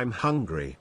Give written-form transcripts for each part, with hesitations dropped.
I'm hungry.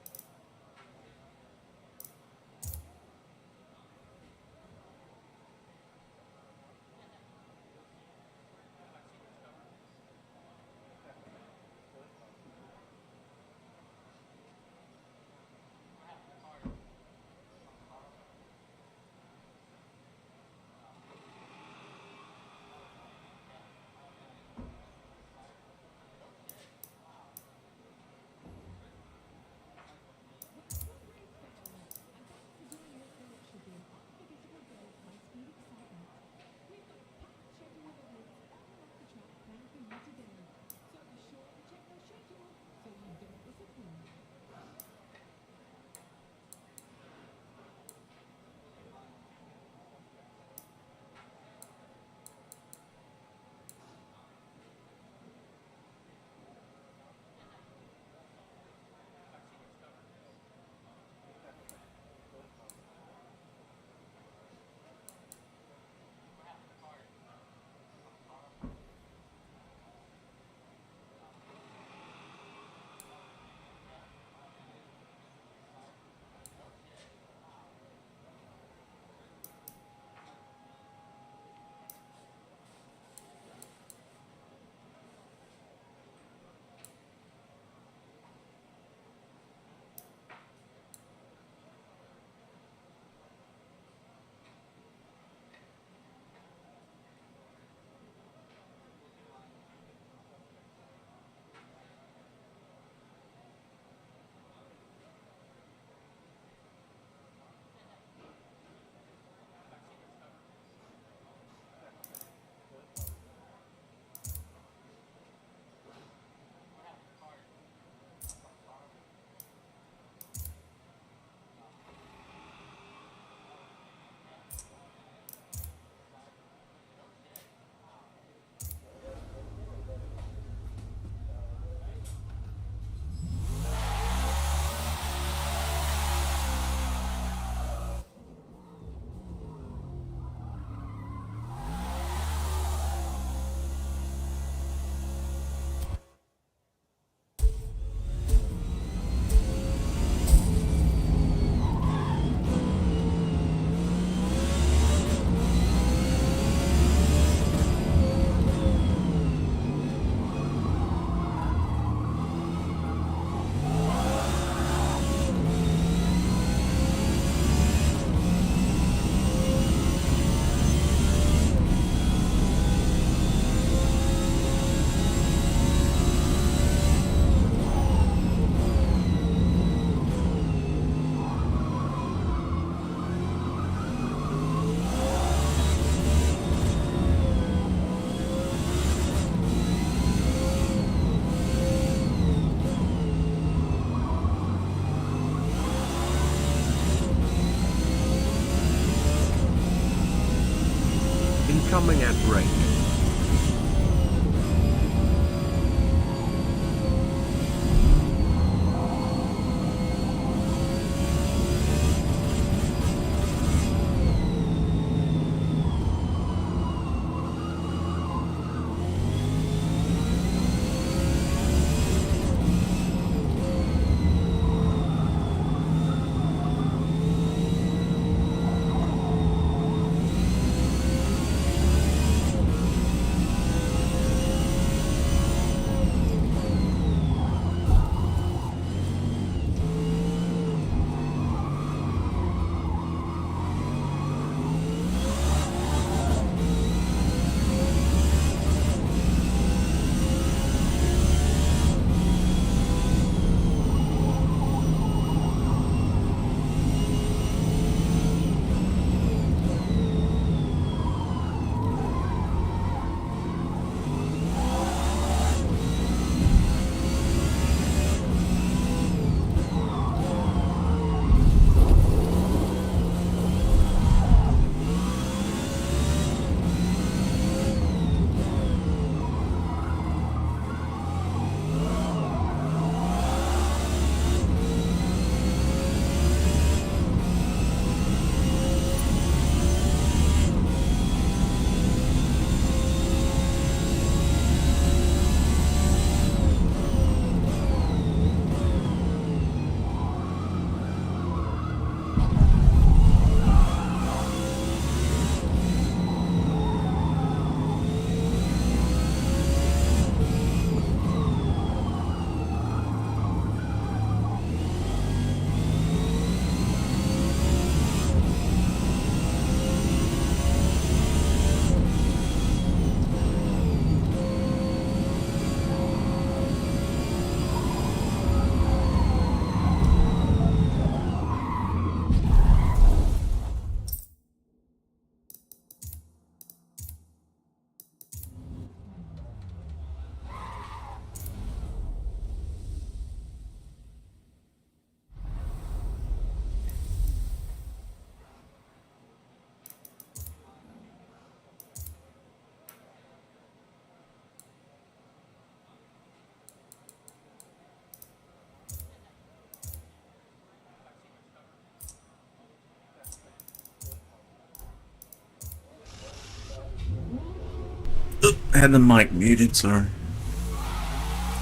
had the mic muted, sorry.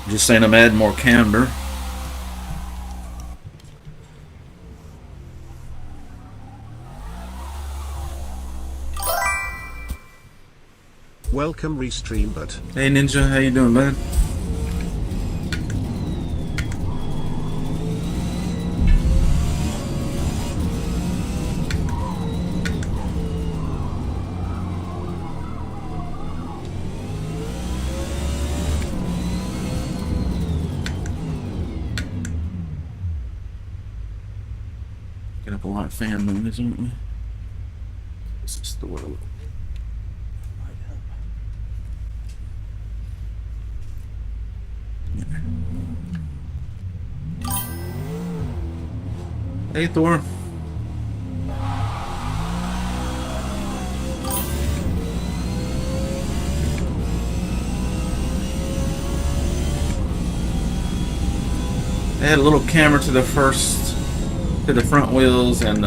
Just saying I'm adding more camber. Welcome Restream, but Hey Ninja, how you doing, man? Get up a lot of fan noise, aren't we? This is the world. Hey Thor. Add a little camera to the front wheels and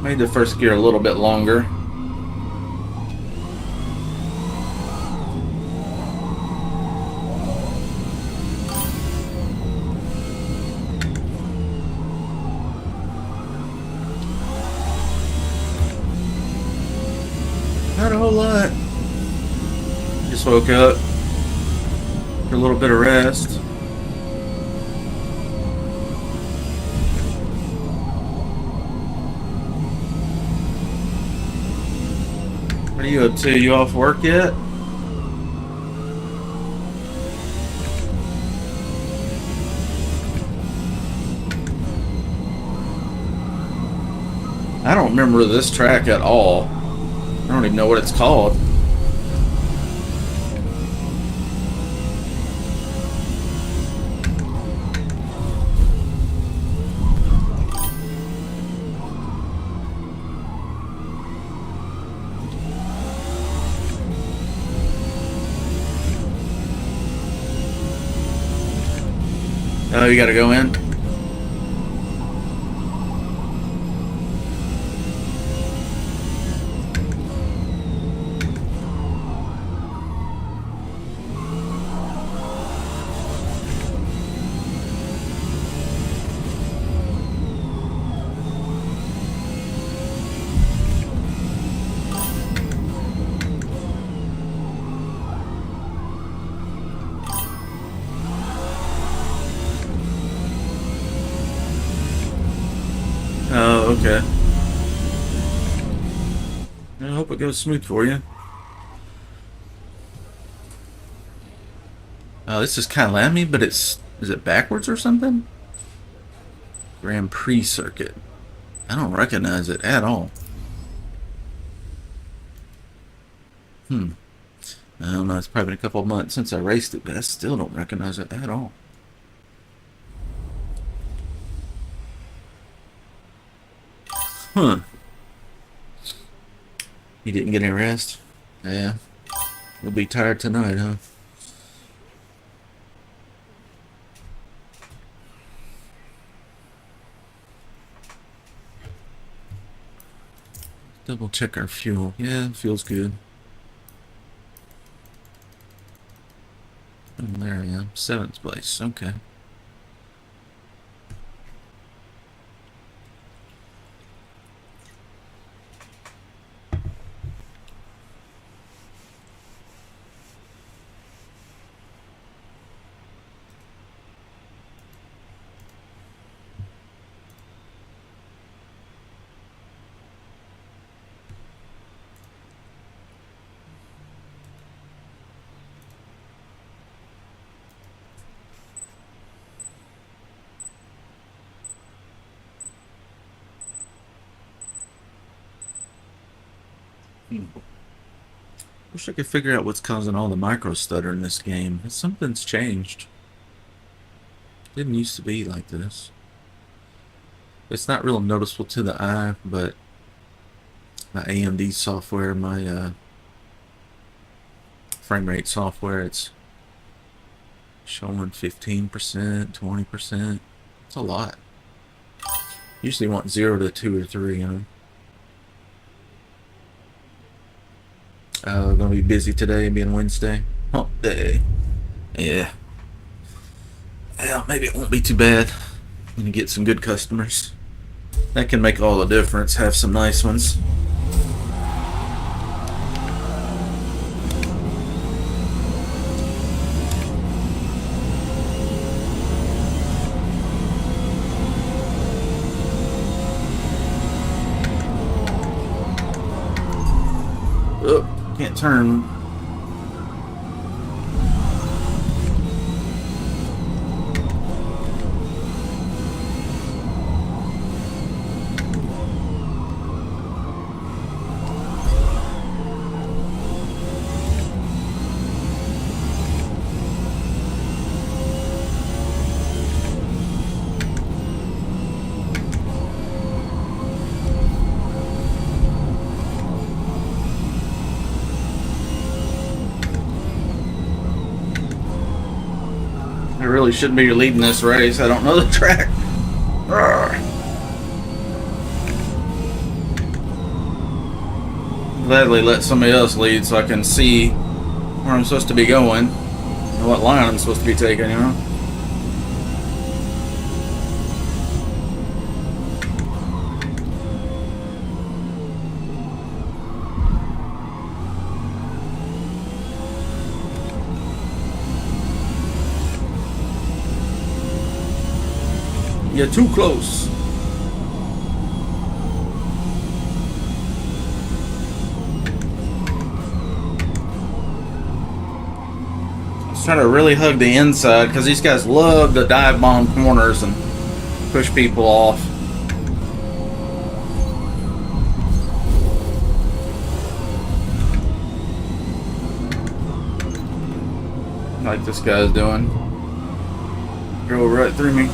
made the first gear a little bit longer. Not a whole lot. Just woke up for a little bit of rest. What are you up to? You off work yet? I don't remember this track at all. I don't even know what it's called. Oh, you gotta go in? Oh, okay. I hope it goes smooth for you. Oh, this is kind of lammy, but is it backwards or something? Grand Prix circuit. I don't recognize it at all. I don't know, it's probably been a couple of months since I raced it, but I still don't recognize it at all. Huh. You didn't get any rest? Yeah. You'll be tired tonight, huh? Double check our fuel. Yeah, feels good. Oh, there I am. 7th place. Okay. Wish I could figure out what's causing all the micro stutter in this game. Something's changed. Didn't used to be like this. It's not real noticeable to the eye, but my AMD software, my frame rate software, it's showing 15%, 20%. It's a lot. Usually want 0 to 2 or 3, you know. Gonna be busy today, being Wednesday. Hump day. Yeah. Well, maybe it won't be too bad. I'm gonna get some good customers. That can make all the difference. Have some nice ones. Oh, can't turn. I really shouldn't be leading this race. I don't know the track. Gladly let somebody else lead so I can see where I'm supposed to be going and what line I'm supposed to be taking, you know? You're too close. Let's try to really hug the inside because these guys love to dive bomb corners and push people off. Like this guy's doing. Drove right through me.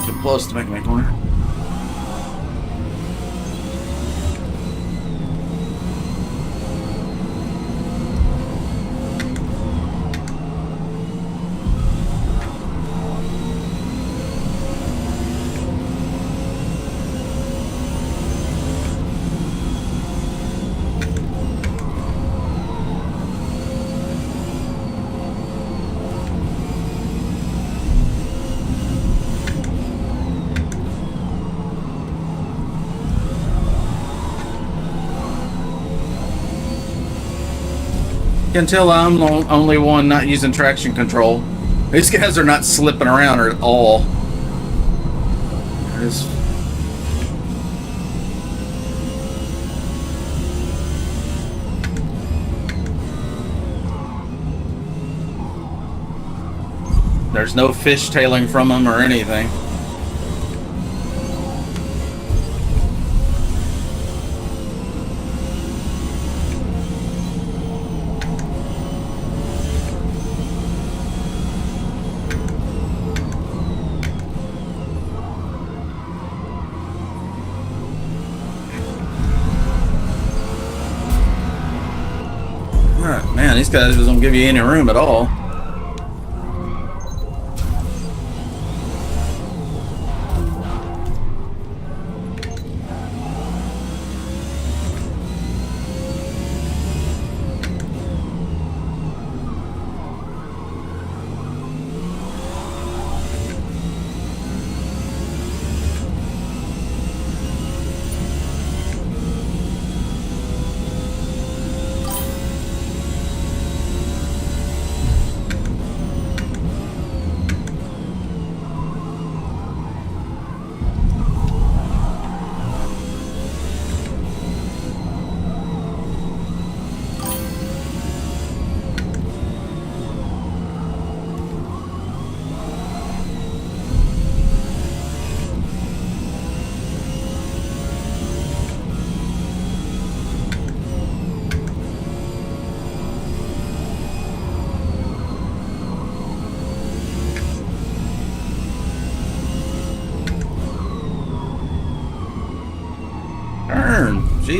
Too close to make my corner. You can tell I'm the only one not using traction control. These guys are not slipping around at all. There's no fishtailing from them or anything. Man, these guys don't give you any room at all.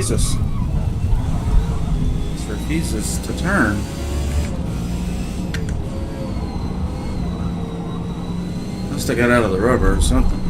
Jesus. This refuses to turn. Must have got out of the rubber or something.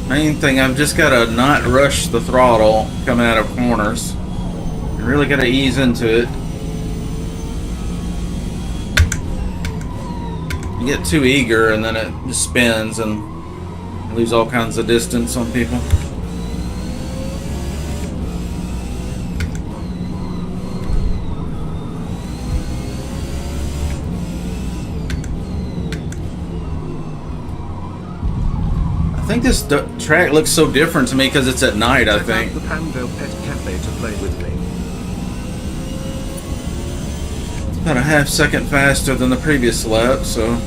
Main thing, I've just got to not rush the throttle coming out of corners. I really got to ease into it. You get too eager and then it just spins and you lose all kinds of distance on people. I think this track looks so different to me because it's at night, I think. The Pando Pet Cafe to play with me. It's about a half second faster than the previous lap, so...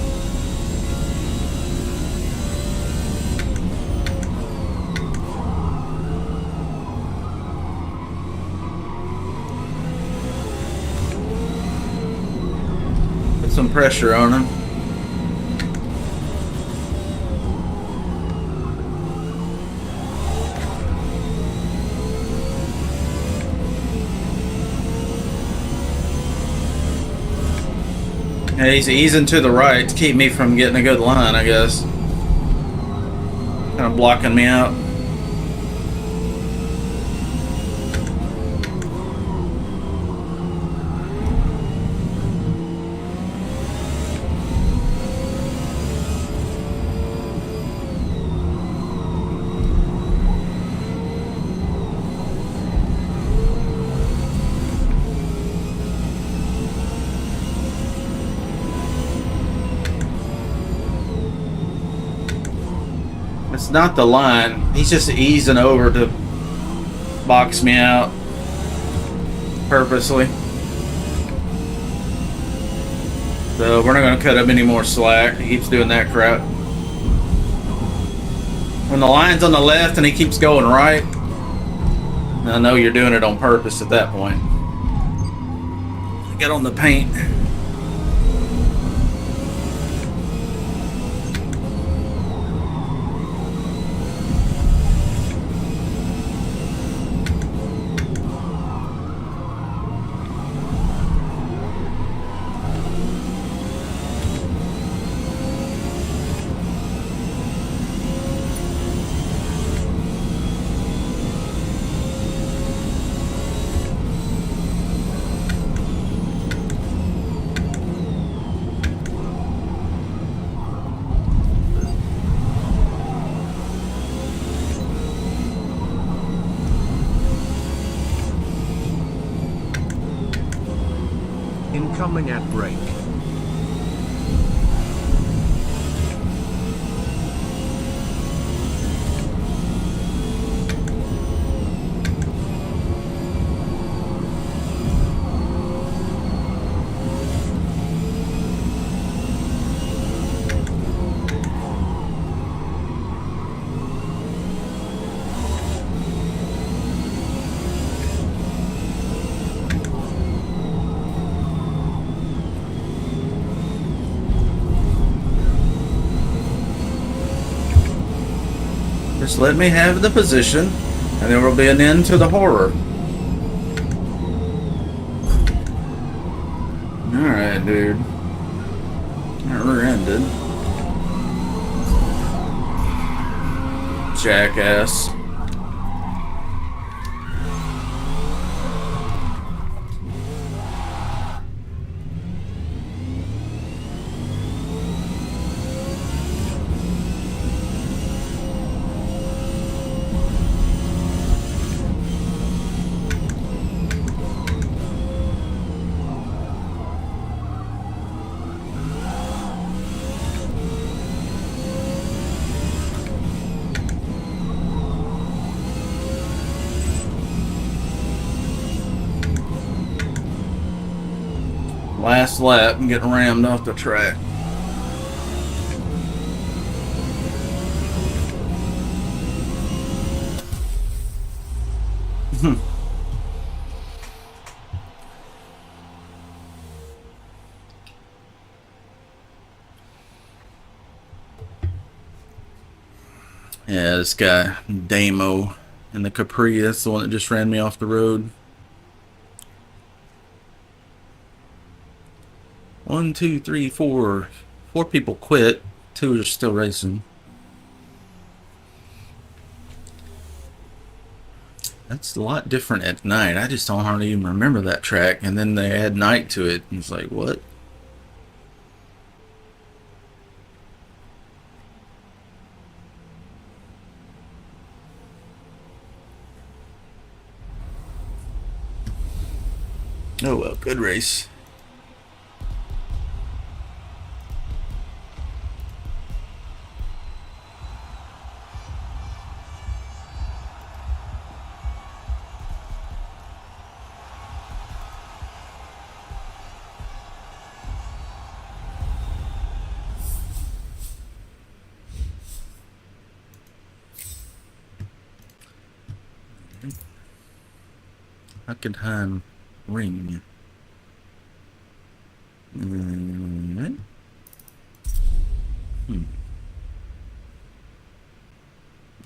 Put some pressure on him. Yeah, he's easing to the right to keep me from getting a good line, I guess. Kind of blocking me out. It's not the line. He's just easing over to box me out purposely. So we're not going to cut him any more slack. He keeps doing that crap. When the line's on the left and he keeps going right, I know you're doing it on purpose at that point. Get on the paint. Coming at break. Just let me have the position, and there will be an end to the horror. Alright, dude. That rear-ended. Jackass. Last lap and getting rammed off the track. Yeah, this guy, Damo, in the Capri, that's the one that just ran me off the road. 1, 2, 3, 4. 4 people quit. 2 are still racing. That's a lot different at night. I just don't hardly even remember that track. And then they add night to it. And it's like, what? Oh well, good race. Hockenheim Ring.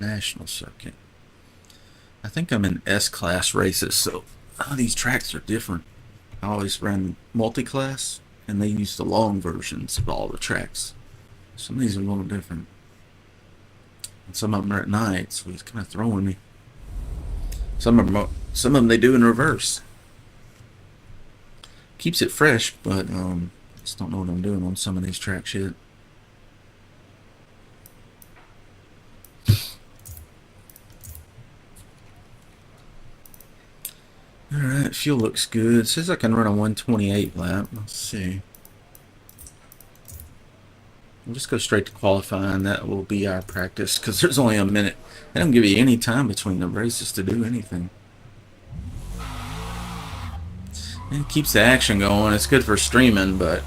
National Circuit. I think I'm in S-class races, so these tracks are different. I always ran multi-class, and they use the long versions of all the tracks. Some of these are a little different. And some of them are at night, so it's kind of throwing me. Some of them they do in reverse. Keeps it fresh, but just don't know what I'm doing on some of these tracks yet. Alright, fuel looks good. It says I can run a 128 lap. Let's see. We'll just go straight to qualifying. That will be our practice, because there's only a minute. They don't give you any time between the races to do anything. It keeps the action going. It's good for streaming, but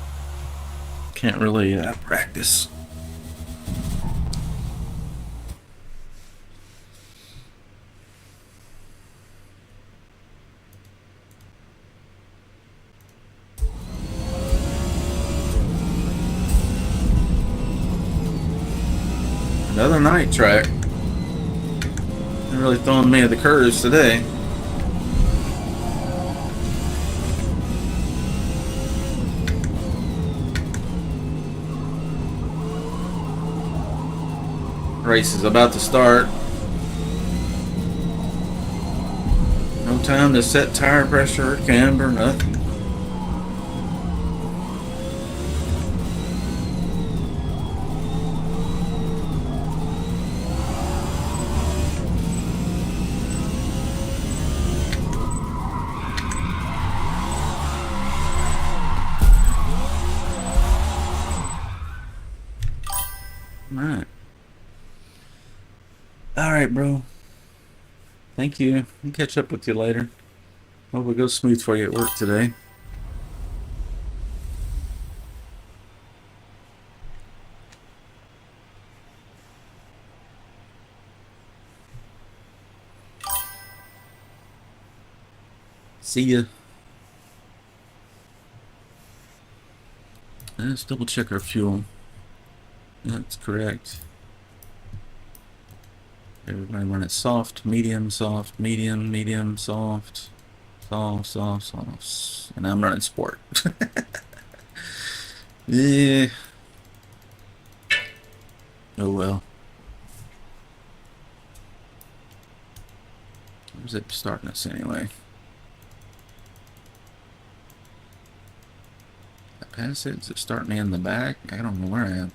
can't really practice. Another night track. They're really throwing me at the curves today. Race is about to start. No time to set tire pressure or camber, nothing. Alright. Alright, bro. Thank you. I'll catch up with you later. Hope it goes smooth for you at work today. See ya. Let's double check our fuel. That's correct. Everybody run it soft, medium, soft, medium, medium, soft, soft, soft, soft. And I'm running sport. Yeah. Oh well. Where's it starting us anyway? Did I pass it? Is it starting me in the back? I don't know where I am.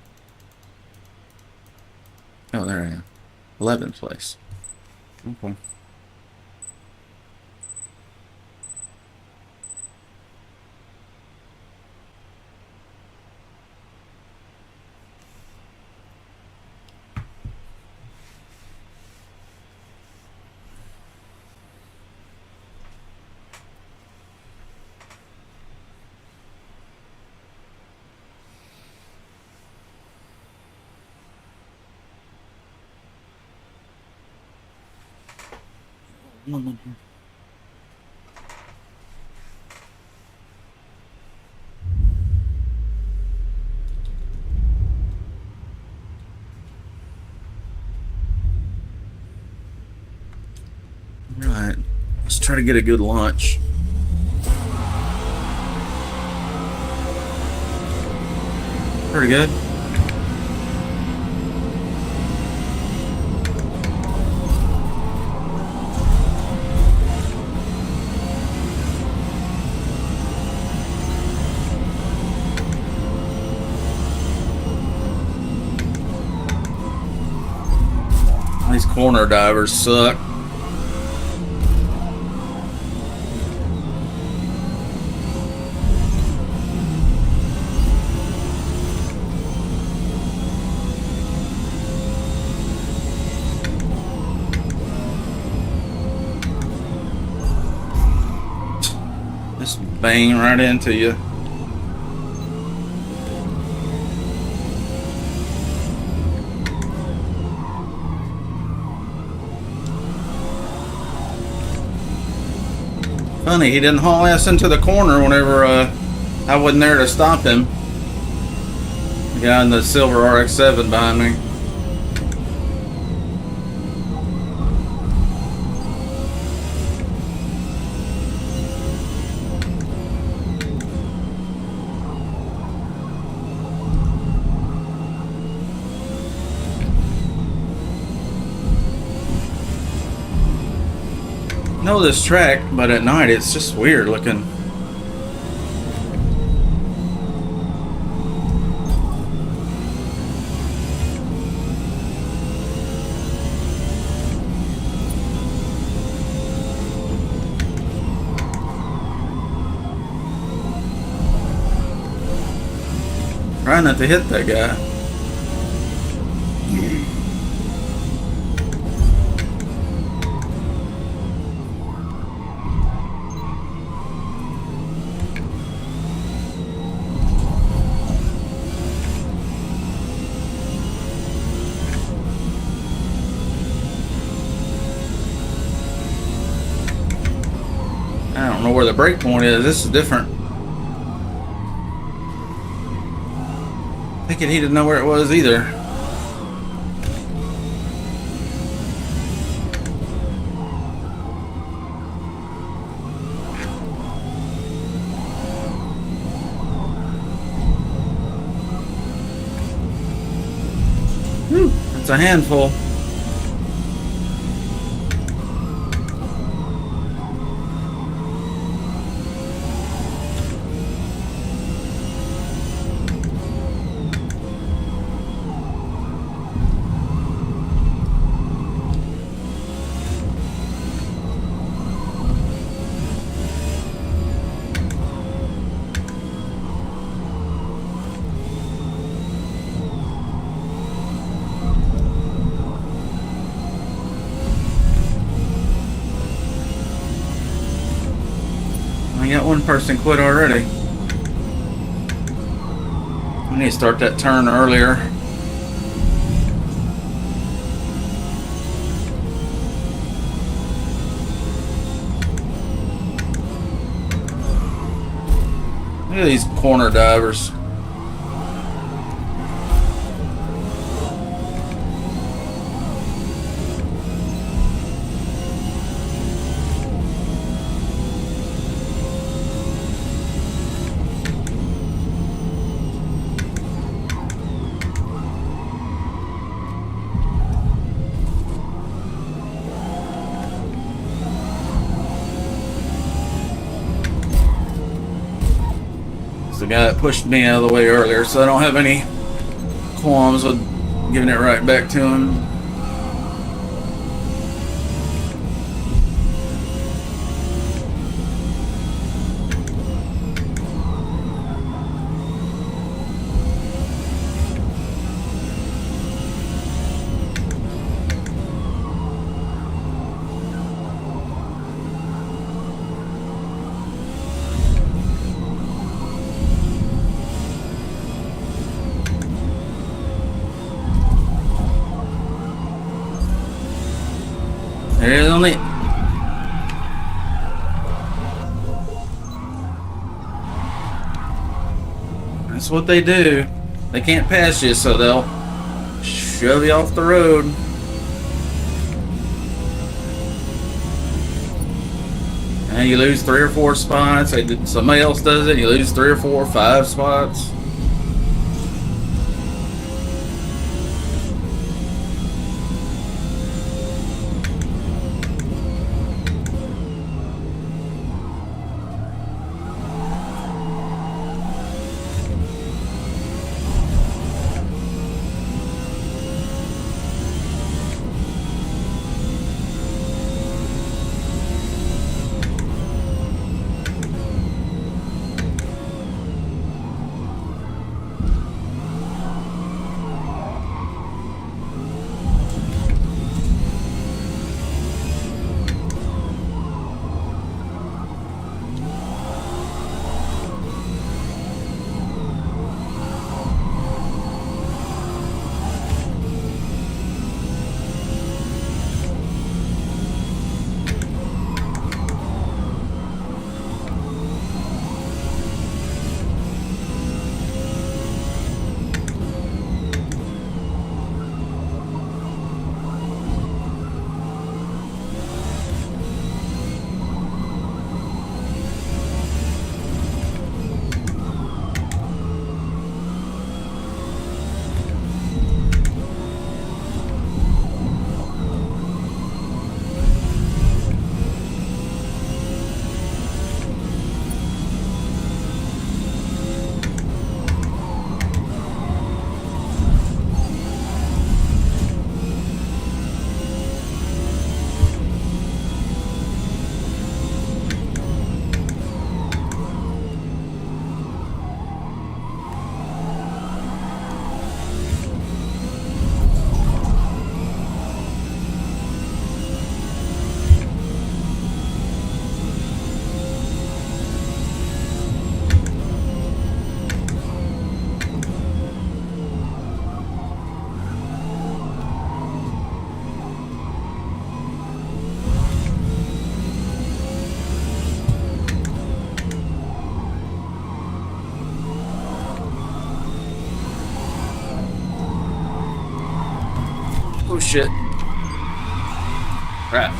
Oh, there I am. 11th place. Okay. Right. Let's try to get a good launch. Pretty good. These corner divers suck. Just bang right into you. Funny, he didn't haul ass into the corner whenever I wasn't there to stop him. The guy in the silver RX-7 behind me. Know this track, but at night it's just weird looking. Trying not to hit that guy. I don't know where the brake point is. This is different. Thinking he didn't know where it was either. Whew, that's a handful. that one person quit already. We need to start that turn earlier. Look at these corner divers. The guy that pushed me out of the way earlier, so I don't have any qualms with giving it right back to him. There's only... That's what they do. They can't pass you, so they'll shove you off the road. And you lose 3 or 4 spots. Somebody else does it, you lose 3 or 4 or 5 spots. Oh shit. Crap.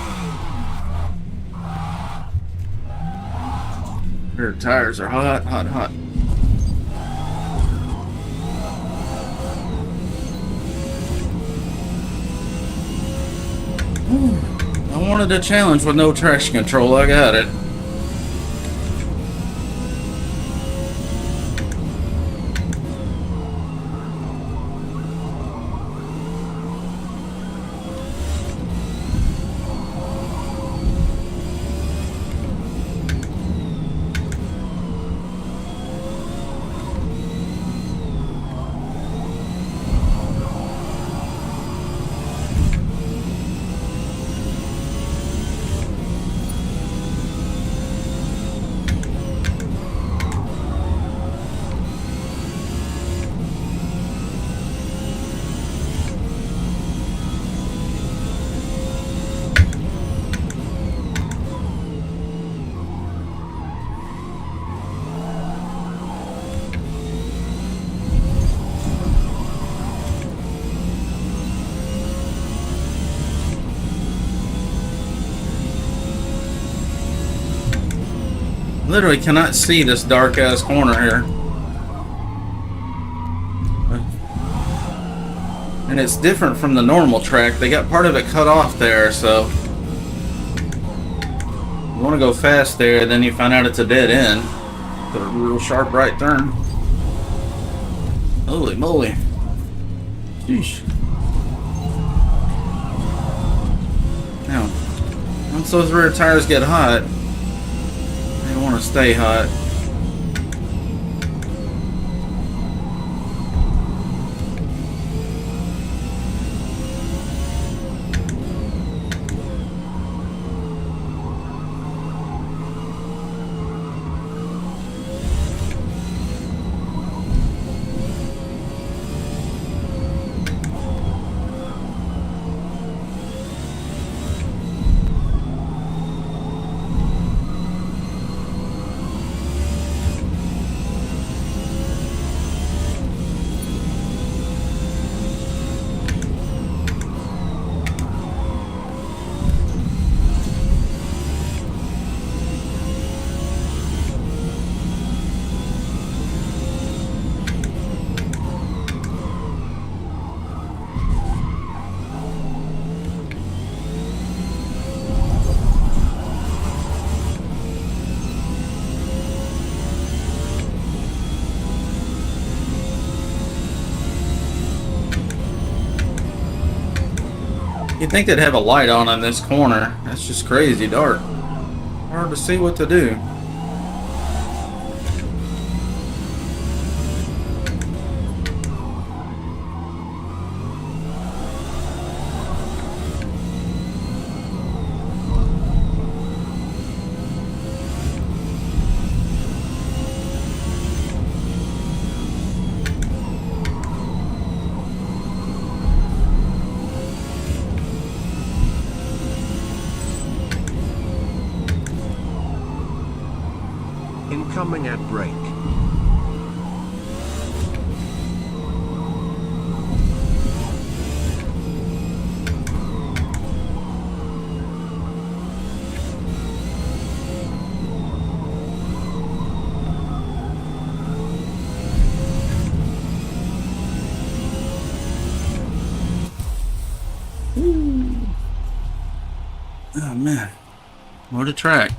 Their tires are hot, hot, hot. I wanted a challenge with no traction control. I got it. Literally cannot see this dark ass corner here. And it's different from the normal track. They got part of it cut off there, so you want to go fast there, then you find out it's a dead end. It's a real sharp right turn. Holy moly. Sheesh. Now, once those rear tires get hot, they want to stay hot. You'd think they'd have a light on in this corner. That's just crazy dark. Hard to see what to do. Incoming at brake. Oh man, what a track.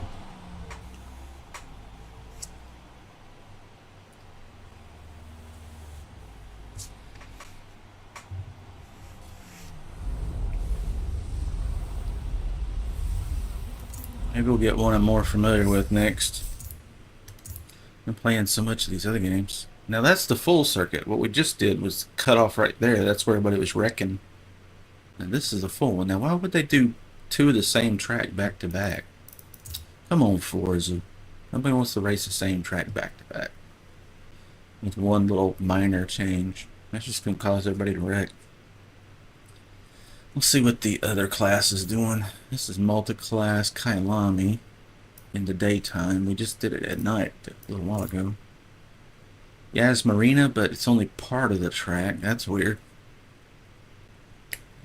Maybe we'll get one I'm more familiar with next. I'm playing so much of these other games. Now that's the full circuit. What we just did was cut off right there. That's where everybody was wrecking. And this is a full one. Now why would they do two of the same track back to back? Come on, Forza. Nobody wants to race the same track back to back. With one little minor change. That's just going to cause everybody to wreck. We'll see what the other class is doing. This is multi-class Kailami in the daytime. We just did it at night a little while ago. Yeah, it's Marina, but it's only part of the track. That's weird.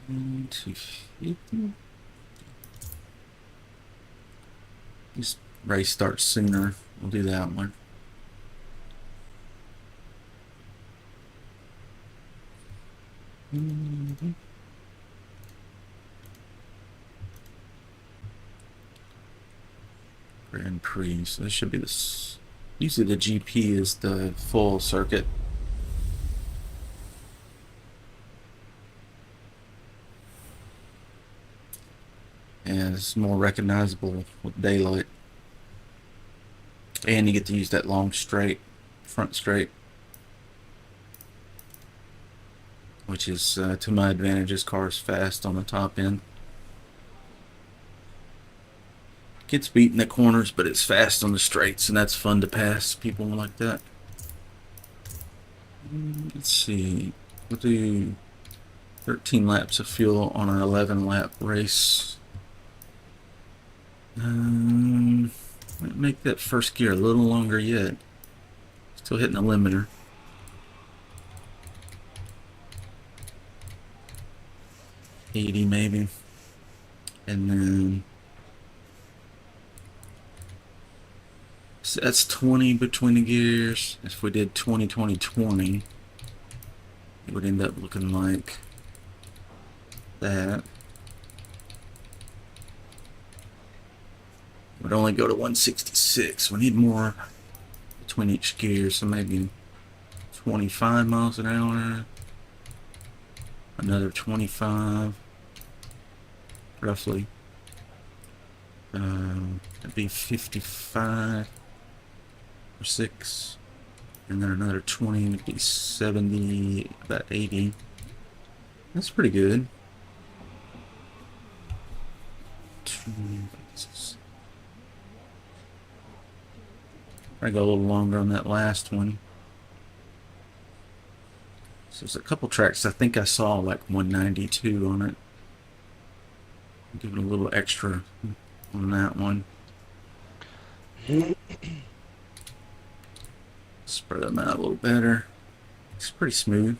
250. This race starts sooner. We'll do that one. Grand Prix. So this should be this. Usually the GP is the full circuit. And it's more recognizable with daylight. And you get to use that long straight, front straight. Which is to my advantage. This car is fast on the top end. Gets beat in the corners, but it's fast on the straights, and that's fun to pass people like that. Let's see. We'll do 13 laps of fuel on an 11 lap race. Might make that first gear a little longer yet. Still hitting the limiter. $80 maybe. And then So that's 20 between the gears. If we did 20, 20, 20, it would end up looking like that. It would only go to 166. We need more between each gear, so maybe 25 miles an hour. Another 25, roughly. That'd be 55 or 6. And then another 20 would be 70, about 80. That's pretty good. I go a little longer on that last one. So there's a couple tracks I think I saw like 192 on it. Give it a little extra on that one. Spread them out a little better. It's pretty smooth.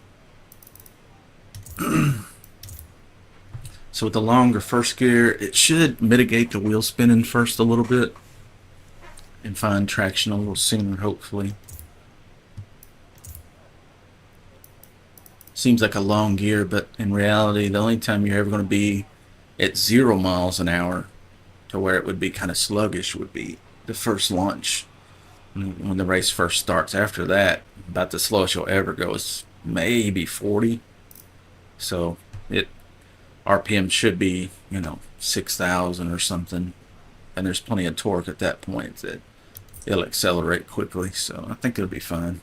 So with the longer first gear, it should mitigate the wheel spinning first a little bit and find traction a little sooner, hopefully. Seems like a long gear, but in reality, the only time you're ever going to be at 0 miles an hour to where it would be kind of sluggish would be the first launch when the race first starts. After that, about the slowest you'll ever go is maybe 40. So it RPM should be, 6,000 or something, and there's plenty of torque at that point that it'll accelerate quickly. So I think it'll be fine.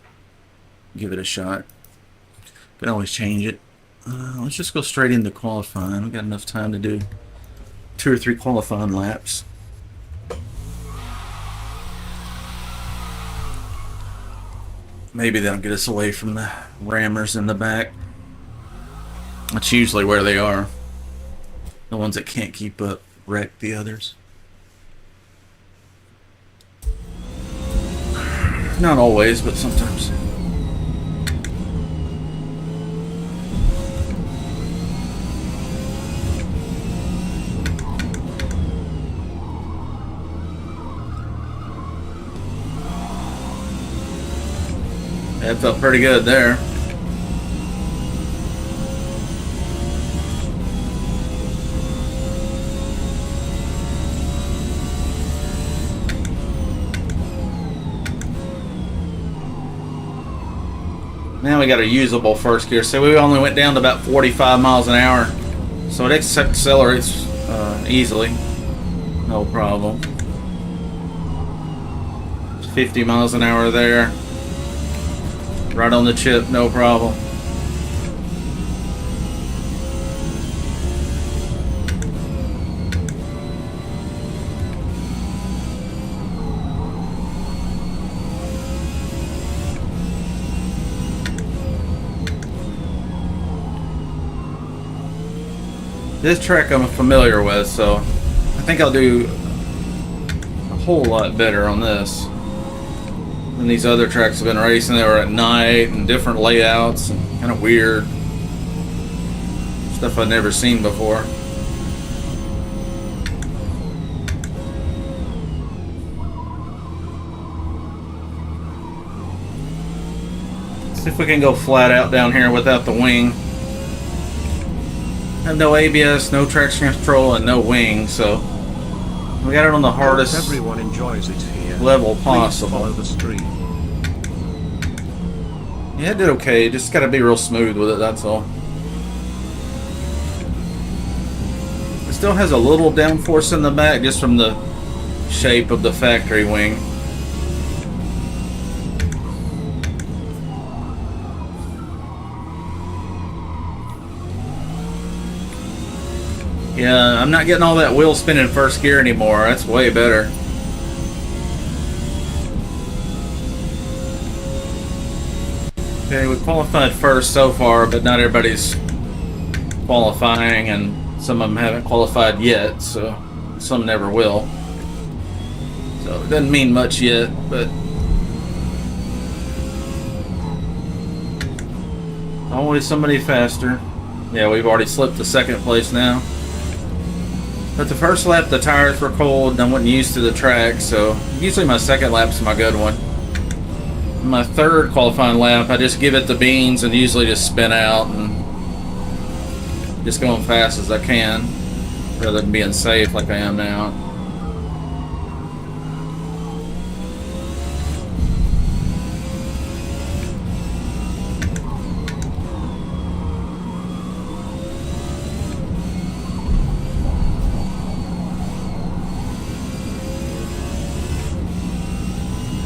Give it a shot. Can always change it. Let's just go straight into qualifying. We've got enough time to do 2 or 3 qualifying laps. Maybe that'll get us away from the rammers in the back. That's usually where they are. The ones that can't keep up wreck the others. Not always, but sometimes. That felt pretty good there. Now we got a usable first gear. So we only went down to about 45 miles an hour. So it accelerates easily. No problem. 50 miles an hour there. Right on the chip, no problem. This track I'm familiar with, so I think I'll do a whole lot better on this. And these other tracks have been racing, they were at night and different layouts and kind of weird stuff I'd never seen before. Let's see if we can go flat out down here without the wing. Have no ABS, no traction control, and no wing, so we got it on the hardest Everyone enjoys it here. level Please possible. follow the stream. Yeah, it did okay. Just got to be real smooth with it, that's all. It still has a little downforce in the back just from the shape of the factory wing. Yeah, I'm not getting all that wheel spin in first gear anymore. That's way better. Okay, we qualified first so far, but not everybody's qualifying, and some of them haven't qualified yet, so some never will. So it doesn't mean much yet, but always somebody faster. Yeah, we've already slipped to second place now. But the first lap the tires were cold and I wasn't used to the track, so usually my second lap's my good one. My third qualifying lap, I just give it the beans and usually just spin out and just go as fast as I can, rather than being safe like I am now.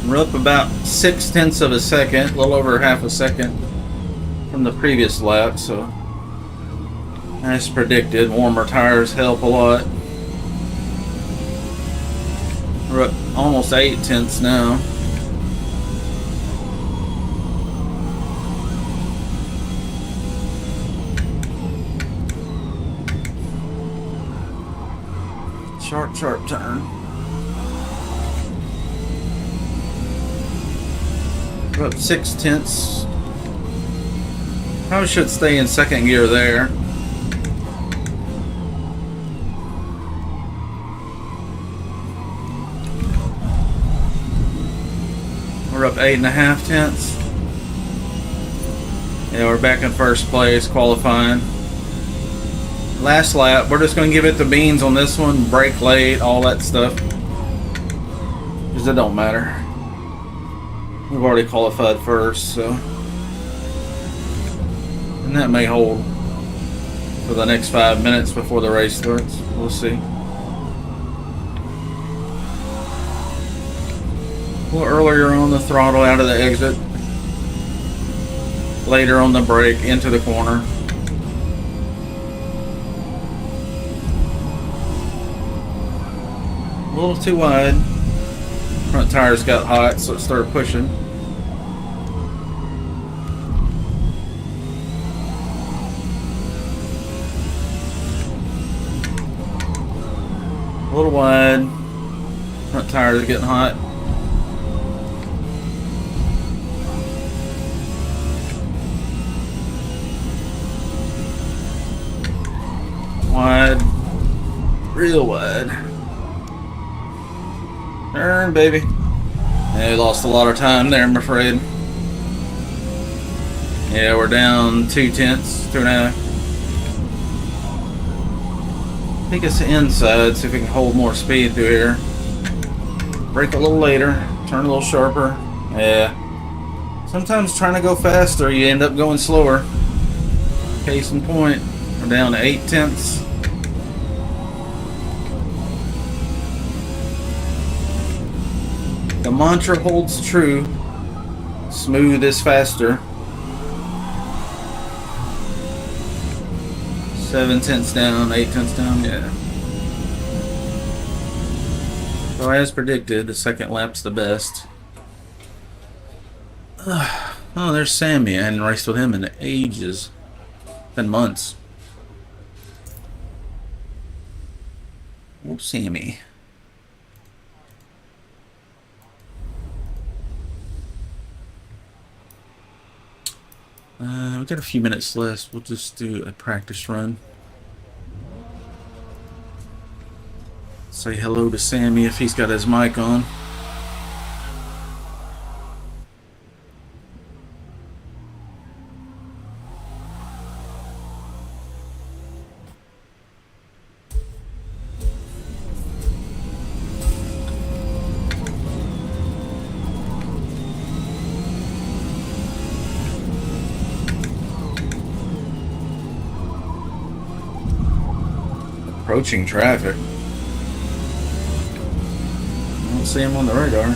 We're up about 0.6 of a second, a little over half a second from the previous lap, so as predicted, warmer tires help a lot. We're up almost 0.8 now. Sharp, sharp turn. We're up 0.6. Probably should stay in second gear there. We're up 8.5. Yeah, we're back in first place, qualifying. Last lap, we're just going to give it the beans on this one, brake late, all that stuff. Because it don't matter. We've already qualified first, so. And that may hold for the next 5 minutes before the race starts. We'll see. A little earlier on the throttle out of the exit. Later on the brake into the corner. A little too wide. Front tires got hot, so it started pushing. A little wide. Front tires are getting hot. Wide. Real wide. Turn, baby. Yeah, we lost a lot of time there, I'm afraid. Yeah, we're down 0.2, 2.5. Take us inside, see if we can hold more speed through here. Brake a little later, turn a little sharper. Yeah. Sometimes trying to go faster, you end up going slower. Case in point, we're down to 0.8. The mantra holds true. Smooth is faster. 0.7 down, 0.8 down, yeah. So as predicted, the second lap's the best. Oh, there's Sammy. I hadn't raced with him in ages. Been months. Oh, Sammy. We've got a few minutes left. We'll just do a practice run. Say hello to Sammy if he's got his mic on. Approaching traffic. I don't see him on the radar.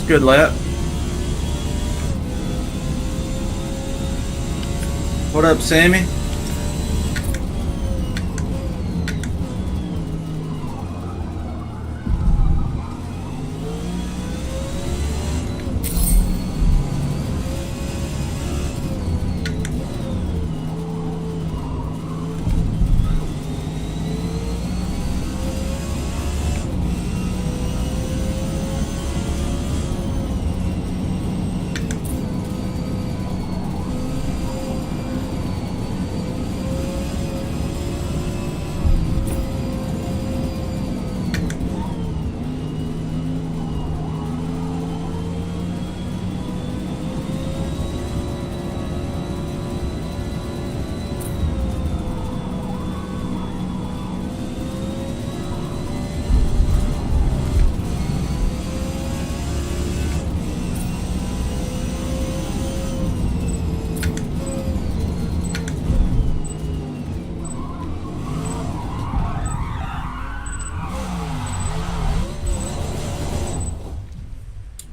Good lap. What up, Sammy?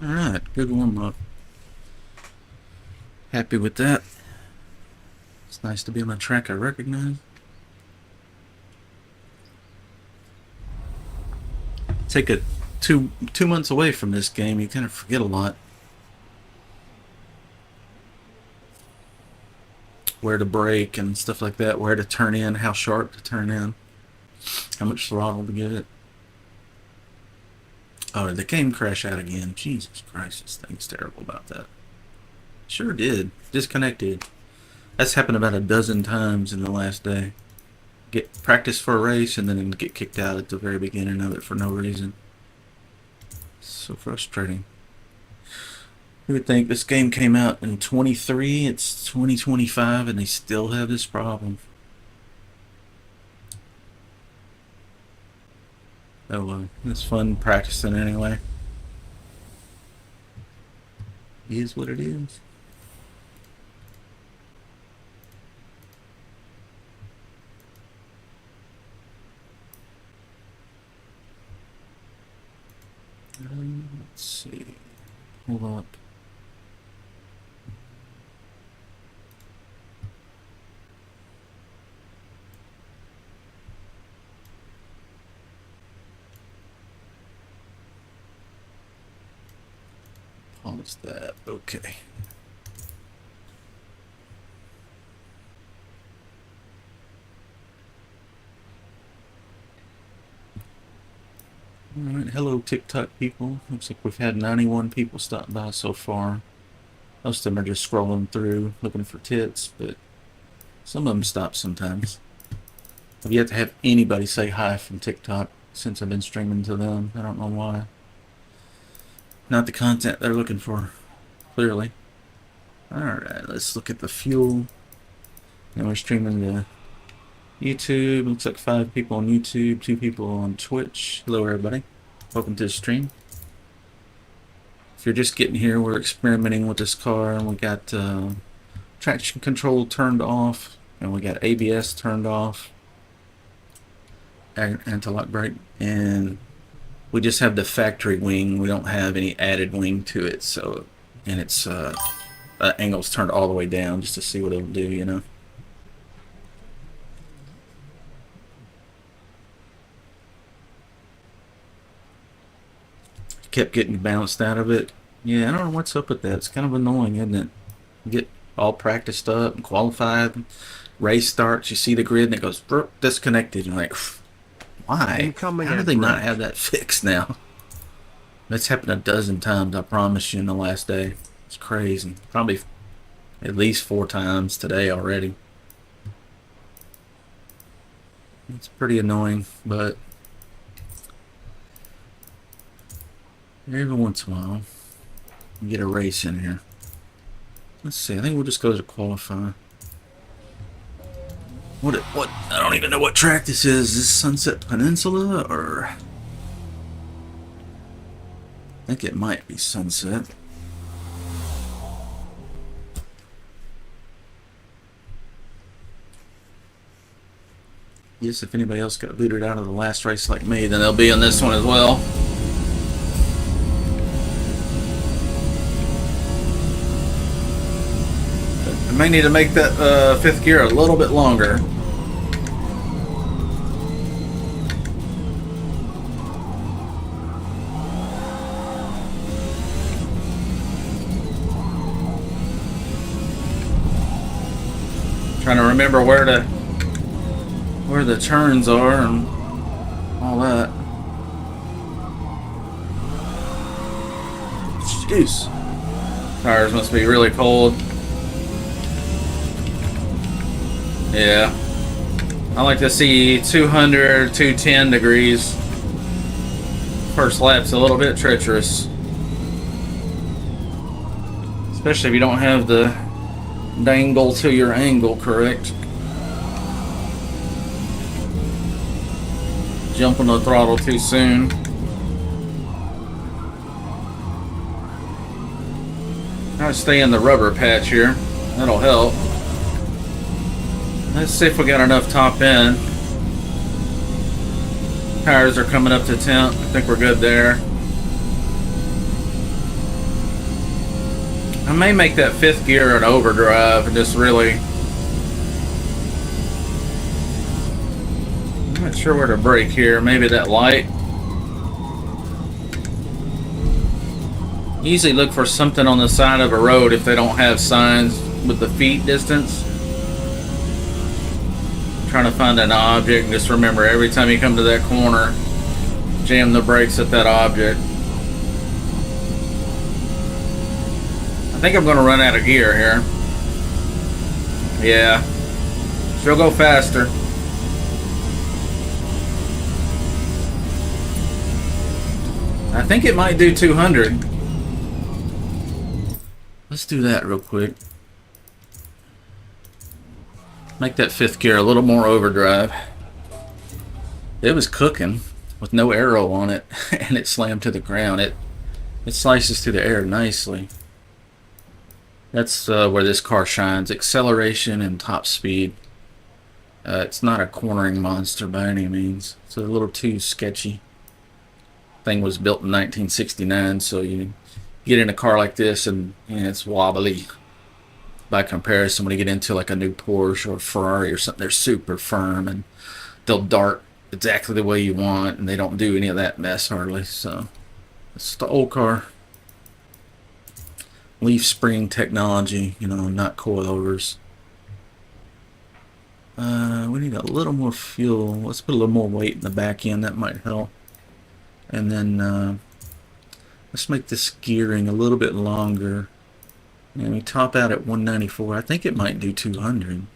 Alright, good warm up. Happy with that. It's nice to be on a track I recognize. Take it two months away from this game, you kind of forget a lot. Where to brake and stuff like that, where to turn in, how sharp to turn in, how much throttle to give it. Oh, did the game crash out again? Jesus Christ, this thing's terrible about that. Sure did. Disconnected. That's happened about a dozen times in the last day. Get practice for a race and then get kicked out at the very beginning of it for no reason. So frustrating. You would think this game came out in 23, it's 2025 and they still have this problem. Oh well, it's fun practicing anyway. It is what it is. Let's see. Hold up. Pause that. Okay. Alright, hello TikTok people. Looks like we've had 91 people stop by so far. Most of them are just scrolling through looking for tits, but some of them stop sometimes. I've yet to have anybody say hi from TikTok since I've been streaming to them. I don't know why. Not the content they're looking for, clearly. Alright, let's look at the fuel. Now we're streaming to YouTube. Looks like 5 people on YouTube, 2 people on Twitch. Hello everybody. Welcome to the stream. If you're just getting here, we're experimenting with this car and we got traction control turned off and we got ABS turned off, anti-lock brake, and we just have the factory wing. We don't have any added wing to it, so, and it's angle's turned all the way down just to see what it'll do, you know. Kept getting bounced out of it. Yeah, I don't know what's up with that. It's kind of annoying, isn't it? You get all practiced up and qualified, race starts, you see the grid and it goes disconnected. You're like, why? How do they not have that fixed now? That's happened a dozen times, I promise you, in the last day. It's crazy. Probably at least 4 times today already. It's pretty annoying, but every once in a while you get a race in here. Let's see, I think we'll just go to qualify. What I don't even know what track this is. Is this Sunset Peninsula or I think it might be Sunset. Yes, if anybody else got booted out of the last race like me, then they'll be on this one as well. may need to make that fifth gear a little bit longer. Trying to remember where the turns are and all that. Jeez. Tires must be really cold. Yeah. I like to see 200, 210 degrees. First lap's a little bit treacherous. Especially if you don't have the dangle to your angle correct. Jumping the throttle too soon. I'll stay in the rubber patch here. That'll help. Let's see if we got enough top end. Tires are coming up to temp. I think we're good there. I may make that fifth gear an overdrive and just really... I'm not sure where to brake here. Maybe that light. Usually look for something on the side of a road if they don't have signs with the feet distance. Trying to find an object and just remember every time you come to that corner, jam the brakes at that object. I think I'm going to run out of gear here. Yeah. She'll go faster. I think it might do 200. Let's do that real quick. Make that fifth gear a little more overdrive. It was cooking with no arrow on it and it slammed to the ground. It slices through the air nicely. That's where this car shines. Acceleration and top speed. It's not a cornering monster by any means. It's a little too sketchy. Thing was built in 1969, so you get in a car like this and it's wobbly. By comparison, when you get into like a new Porsche or Ferrari or something, they're super firm and they'll dart exactly the way you want, and they don't do any of that mess hardly. So it's the old car. Leaf spring technology, you know, not coilovers. We need a little more fuel. Let's put a little more weight in the back end. That might help. And then let's make this gearing a little bit longer. And we top out at 194. I think it might do 200.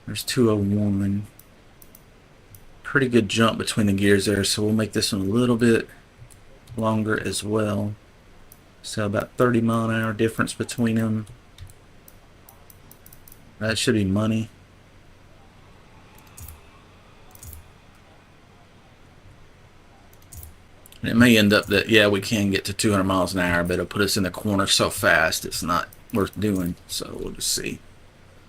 There's 201. Pretty good jump between the gears there, so we'll make this one a little bit longer as well. So about 30 mile an hour difference between them. That should be money. And it may end up that, yeah, we can get to 200 miles an hour, but it'll put us in the corner so fast it's not worth doing. So we'll just see.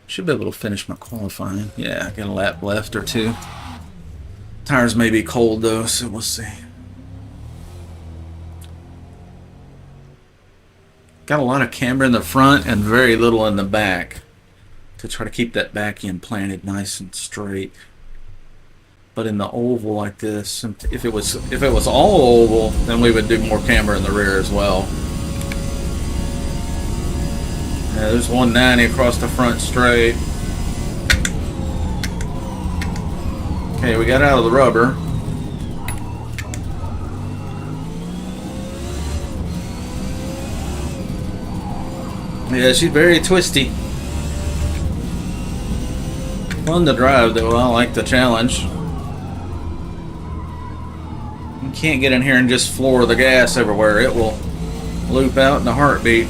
Should be able to finish my qualifying. Yeah, I got a lap left or two. Tires may be cold though, so we'll see. Got a lot of camber in the front and very little in the back to try to keep that back end planted nice and straight. But in the oval like this, if it was all oval, then we would do more camber in the rear as well. Yeah, there's 190 across the front straight. Okay, we got out of the rubber. Yeah, she's very twisty. Fun to drive though. I like the challenge. You can't get in here and just floor the gas everywhere. It will loop out in a heartbeat.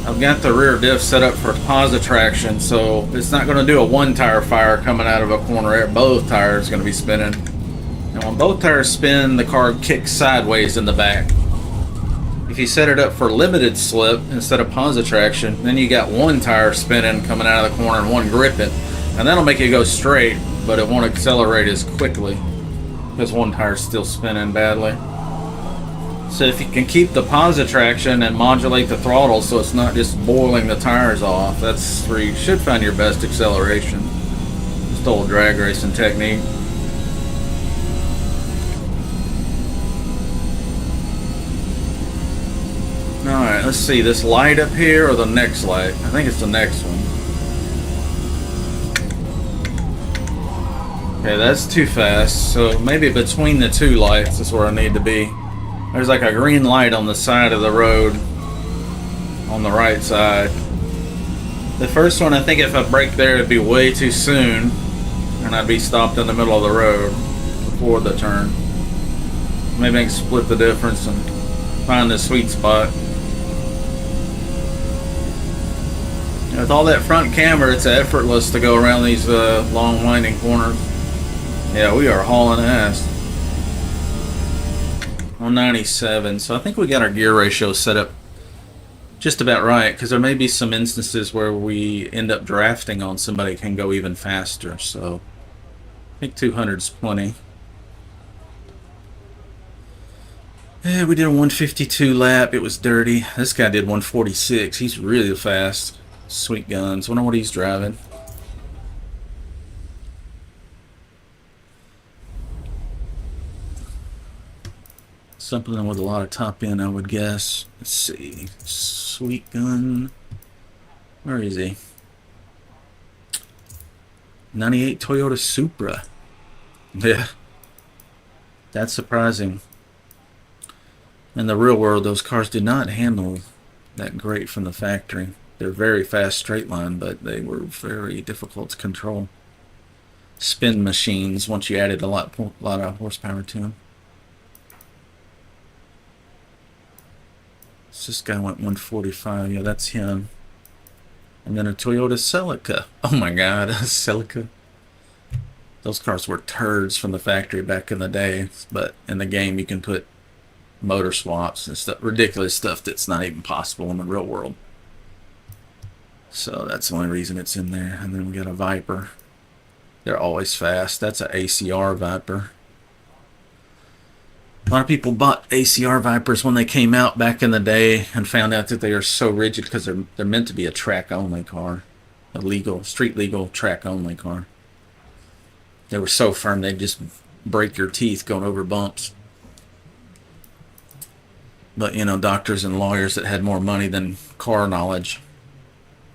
I've got the rear diff set up for positive traction, so it's not going to do a one tire fire coming out of a corner. Both tires are going to be spinning. And when both tires spin, the car kicks sideways in the back. If you set it up for limited slip instead of positive traction, then you got one tire spinning coming out of the corner and one gripping. And that'll make it go straight, but it won't accelerate as quickly because one tire's still spinning badly. So if you can keep the positive traction and modulate the throttle so it's not just boiling the tires off, that's where you should find your best acceleration. Just old drag racing technique. Alright, let's see, this light up here or the next light? I think it's the next one. Okay, that's too fast, so maybe between the two lights is where I need to be. There's like a green light on the side of the road, on the right side. The first one, I think if I brake there, it'd be way too soon, and I'd be stopped in the middle of the road before the turn. Maybe I can split the difference and find the sweet spot. With all that front camera, it's effortless to go around these long winding corners. Yeah, we are hauling ass. 197, so I think we got our gear ratio set up just about right, because there may be some instances where we end up drafting on somebody who can go even faster, so I think 200's plenty. Yeah, we did a 152 lap. It was dirty. This guy did 146. He's really fast. Sweet guns. Wonder what he's driving. Something with a lot of top end, I would guess. Let's see. Sweet gun. Where is he? 98 Toyota Supra. Yeah. That's surprising. In the real world, those cars did not handle that great from the factory. They're very fast straight line, but they were very difficult to control. Spin machines once you added a lot of horsepower to them. So this guy went 145. Yeah, that's him. And then a Toyota Celica. Oh my God, a Celica. Those cars were turds from the factory back in the day, but in the game you can put motor swaps and stuff, ridiculous stuff that's not even possible in the real world. So that's the only reason it's in there. And then we got a Viper. They're always fast. That's an ACR Viper. A lot of people bought ACR Vipers when they came out back in the day and found out that they are so rigid because they're meant to be a track-only car. A legal, street-legal track-only car. They were so firm they'd just break your teeth going over bumps. But, you know, doctors and lawyers that had more money than car knowledge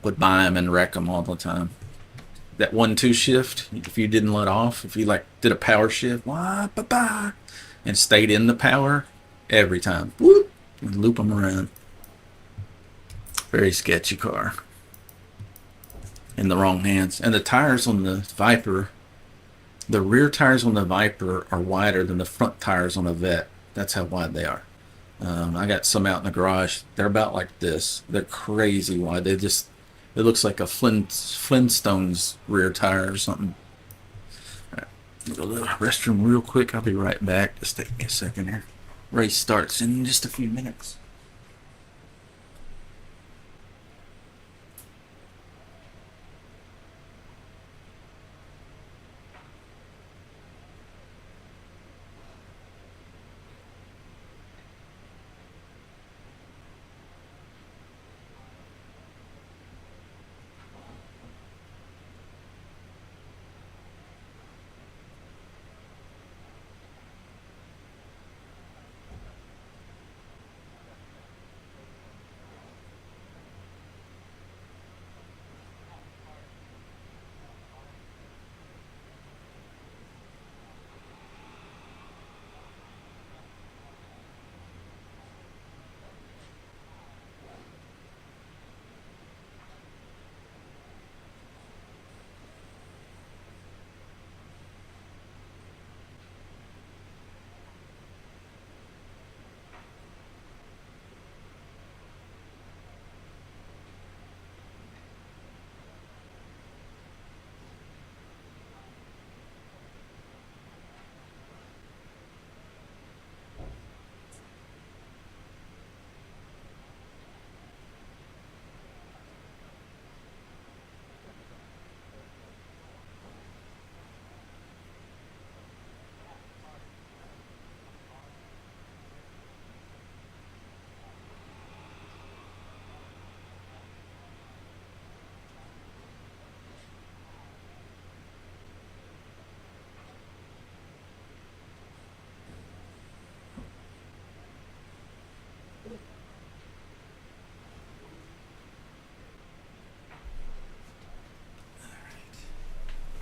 would buy them and wreck them all the time. That 1-2 shift, if you didn't let off, if you like did a power shift, and stayed in the power every time, whoop, and loop them around. Very sketchy car. In the wrong hands. And the tires on the Viper, the rear tires on the Viper are wider than the front tires on a Vet. That's how wide they are. I got some out in the garage. They're about like this. They're crazy wide. They just, it looks like a Flintstones rear tire or something. All right, go to the restroom real quick. I'll be right back. Just take me a second here. Race starts in just a few minutes.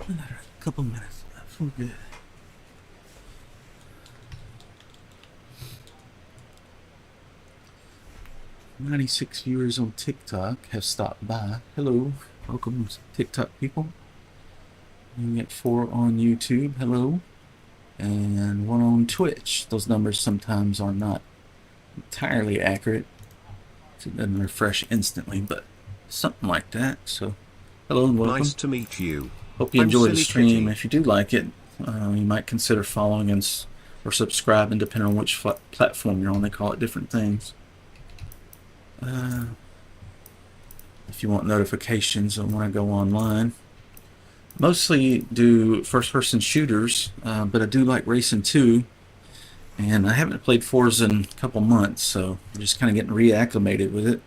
Another couple minutes left. We're good. 96 viewers on TikTok have stopped by. Hello. Welcome, TikTok people. You get 4 on YouTube. Hello. And 1 on Twitch. Those numbers sometimes are not entirely accurate. It doesn't refresh instantly, but something like that. So, hello and welcome. Nice to meet you. Hope you enjoy the Silly stream. Kitty. If you do like it, you might consider following us or subscribing, depending on which platform you're on. They call it different things. If you want notifications on when I go online. Mostly do first-person shooters, but I do like racing too. And I haven't played Forza in a couple months, so I'm just kind of getting reacclimated with it.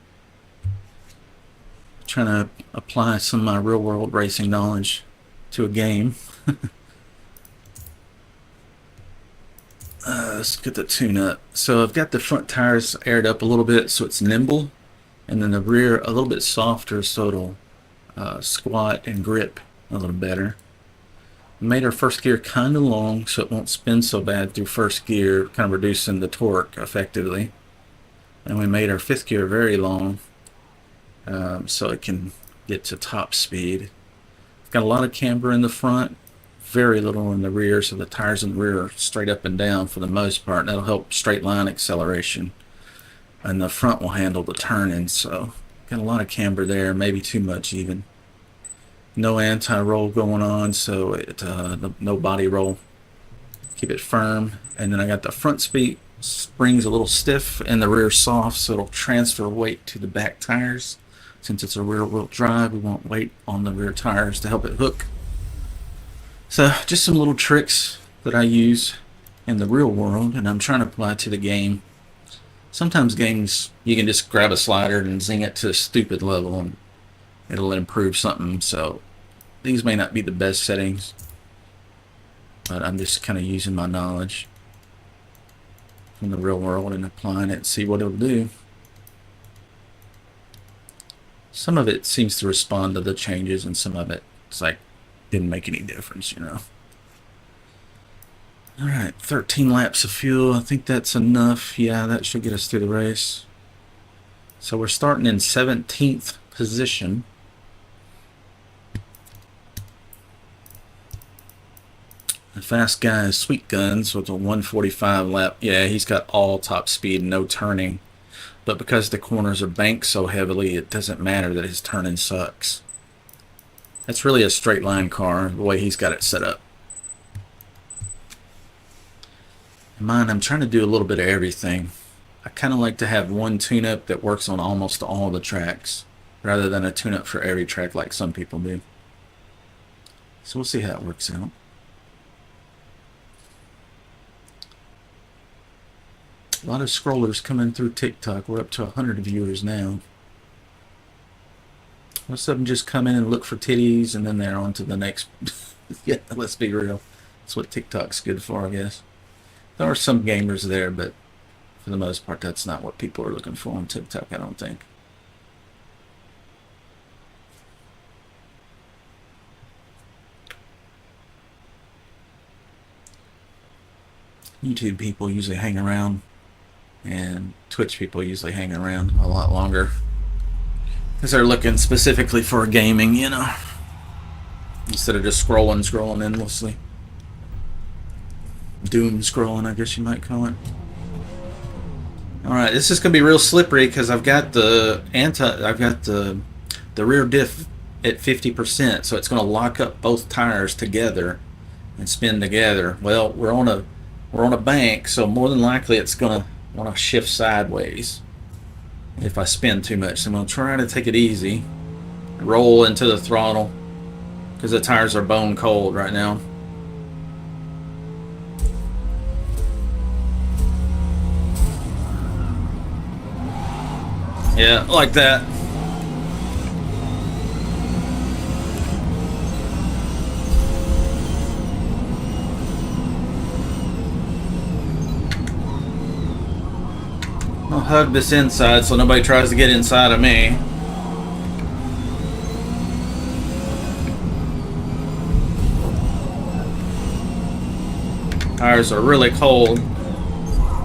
Trying to apply some of my real-world racing knowledge to a game. Let's get the tune up. So I've got the front tires aired up a little bit so it's nimble, and then the rear a little bit softer so it'll squat and grip a little better. Made our first gear kind of long so it won't spin so bad through first gear, kind of reducing the torque effectively. And we made our 5th gear very long so it can get to top speed. Got a lot of camber in the front, very little in the rear, so the tires in the rear are straight up and down for the most part, and that'll help straight line acceleration. And the front will handle the turning, so got a lot of camber there, maybe too much even. No anti-roll going on, so it no body roll. Keep it firm. And then I got the front springs a little stiff and the rear soft, so it'll transfer weight to the back tires. Since it's a rear-wheel drive, we want weight on the rear tires to help it hook. So just some little tricks that I use in the real world, and I'm trying to apply to the game. Sometimes games, you can just grab a slider and zing it to a stupid level, and it'll improve something. So these may not be the best settings, but I'm just kind of using my knowledge from the real world and applying it and see what it'll do. Some of it seems to respond to the changes, and some of it, it's like, didn't make any difference, you know. Alright, 13 laps of fuel. I think that's enough. Yeah, that should get us through the race. So we're starting in 17th position. The fast guy is Sweet Guns with a 145 lap. Yeah, he's got all top speed, no turning. But because the corners are banked so heavily, it doesn't matter that his turning sucks. That's really a straight line car, the way he's got it set up. In mine, I'm trying to do a little bit of everything. I kind of like to have one tune-up that works on almost all the tracks, rather than a tune-up for every track like some people do. So we'll see how it works out. A lot of scrollers coming through TikTok. We're up to 100 viewers now. Most of them just come in and look for titties, and then they're on to the next. Yeah, let's be real. That's what TikTok's good for, I guess. There are some gamers there, but for the most part, that's not what people are looking for on TikTok, I don't think. YouTube people usually hang around, and Twitch people usually hang around a lot longer because they're looking specifically for gaming, you know, instead of just scrolling endlessly. Doom scrolling, I guess you might call it. Alright, this is gonna be real slippery because I've got the rear diff at 50%, so it's gonna lock up both tires together and spin together. Well, we're on a bank, so more than likely it's gonna want to shift sideways if I spin too much. So I'm gonna try to take it easy, roll into the throttle because the tires are bone cold right now. Yeah, like that. I'll hug this inside so nobody tries to get inside of me. Tires are really cold.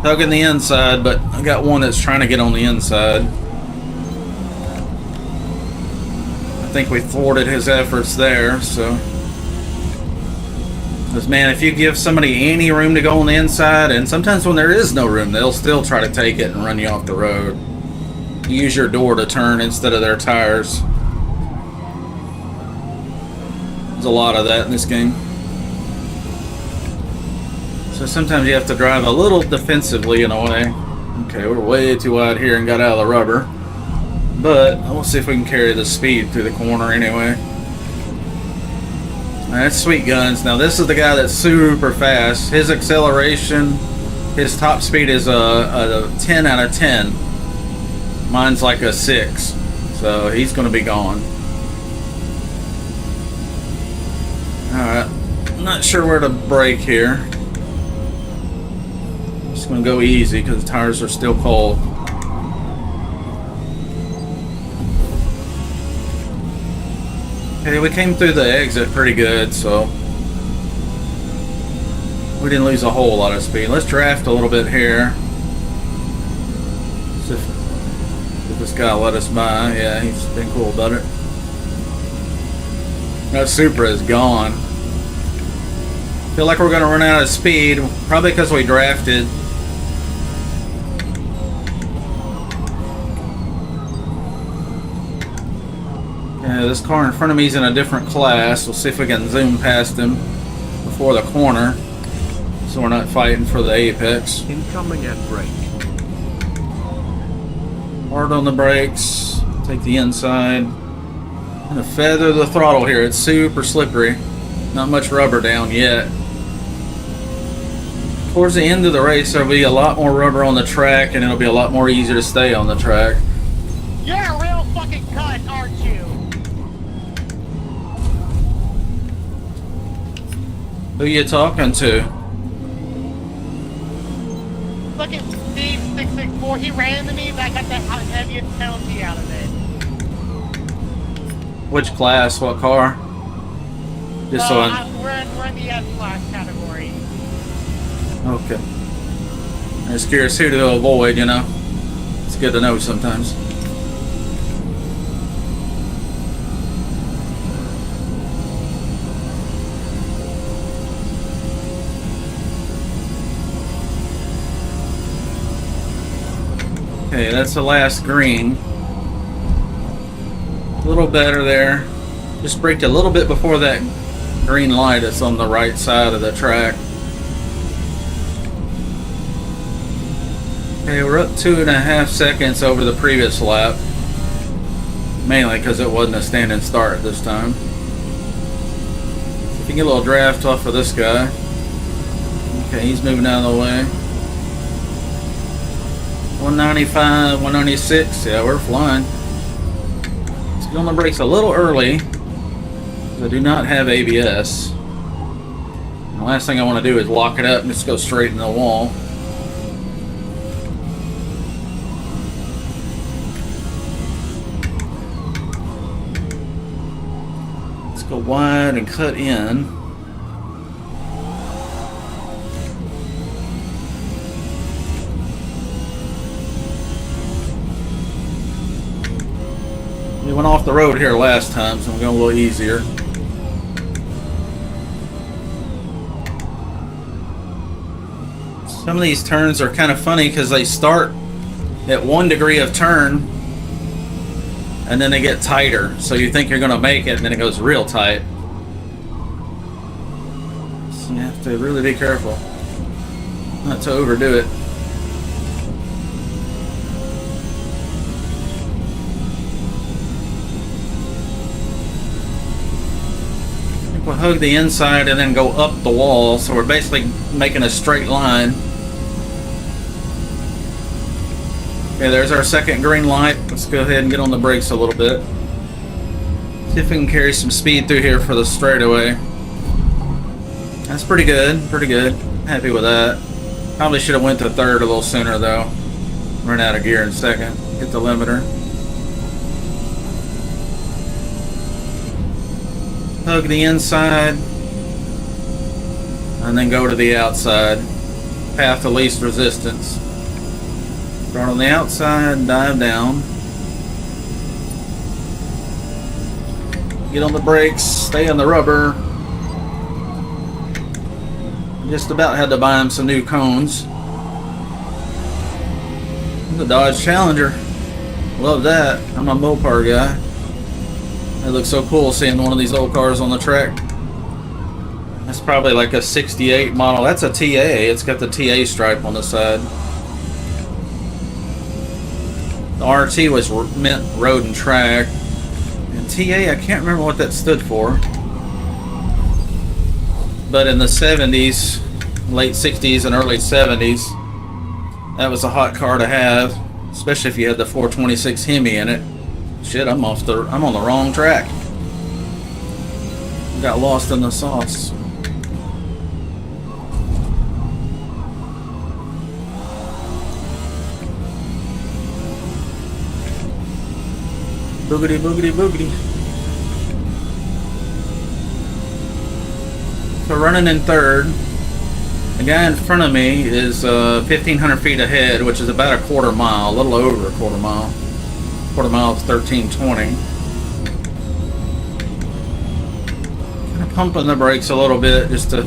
Hugging the inside, but I got one that's trying to get on the inside. I think we thwarted his efforts there, so. Because, man, if you give somebody any room to go on the inside, and sometimes when there is no room, they'll still try to take it and run you off the road. Use your door to turn instead of their tires. There's a lot of that in this game. So sometimes you have to drive a little defensively in a way. Okay, we're way too wide here and got out of the rubber. But we'll see if we can carry the speed through the corner anyway. That's Sweet Guns. Now this is the guy that's super fast. His acceleration, his top speed is a 10 out of 10. Mine's like a 6. So he's going to be gone. Alright. I'm not sure where to brake here. Just going to go easy because the tires are still cold. Okay, we came through the exit pretty good, so we didn't lose a whole lot of speed. Let's draft a little bit here. See if this guy will let us by. Yeah, he's been cool about it. That Supra is gone. Feel like we're going to run out of speed, probably because we drafted. Yeah, this car in front of me is in a different class. We'll see if we can zoom past him before the corner, so we're not fighting for the apex. Incoming at brake. Hard on the brakes. Take the inside. I'm gonna feather the throttle here. It's super slippery. Not much rubber down yet. Towards the end of the race, there'll be a lot more rubber on the track, and it'll be a lot more easier to stay on the track. You're a real fucking cunt, aren't you? Who you talking to? Look at Steve 664. He ran into me, but I got the heaviest penalty out of it. Which class? What car? Just so We're in the S-Class category. Okay. I'm just curious who to avoid, you know? It's good to know sometimes. Okay, that's the last green. A little better there. Just braked a little bit before that green light that's on the right side of the track. Okay, we're up 2.5 seconds over the previous lap. Mainly because it wasn't a standing start this time. If you can get a little draft off of this guy. Okay, he's moving out of the way. 195, 196, yeah, we're flying. Let's get on the brakes a little early. I do not have ABS. The last thing I want to do is lock it up and just go straight in the wall. Let's go wide and cut in. We went off the road here last time, so I'm going a little easier. Some of these turns are kind of funny because they start at 1 degree of turn and then they get tighter. So you think you're going to make it and then it goes real tight. So you have to really be careful not to overdo it. We'll hug the inside and then go up the wall, so we're basically making a straight line. Okay, there's our second green light. Let's go ahead and get on the brakes a little bit. See if we can carry some speed through here for the straightaway. That's pretty good, pretty good. Happy with that. Probably should have went to third a little sooner though. Run out of gear in second. Hit the limiter. Hug the inside. and then go to the outside. Path of least resistance. Start on the outside, dive down. Get on the brakes, stay on the rubber. Just about had to buy him some new cones. The Dodge Challenger. Love that. I'm a Mopar guy. It looks so cool seeing one of these old cars on the track. That's probably like a 68 model. That's a TA. It's got the TA stripe on the side. The RT was meant road and track. And TA, I can't remember what that stood for. But in the 70s, late 60s and early 70s, that was a hot car to have, especially if you had the 426 Hemi in it. Shit, I'm on the wrong track. Got lost in the sauce. Boogity, boogity, boogity. So running in third. The guy in front of me is 1,500 feet ahead, which is about a quarter mile, a little over a quarter mile. Quarter mile is 1320. Kind of pumping the brakes a little bit just to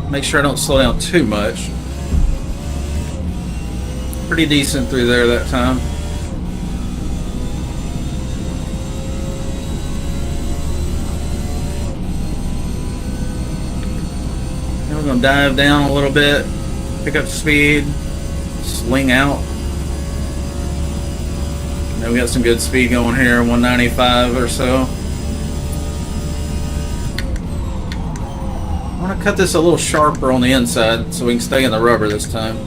make sure I don't slow down too much. Pretty decent through there that time. Now we're going to dive down a little bit, pick up speed, sling out. Now we got some good speed going here, 195 or so. I want to cut this a little sharper on the inside so we can stay in the rubber this time.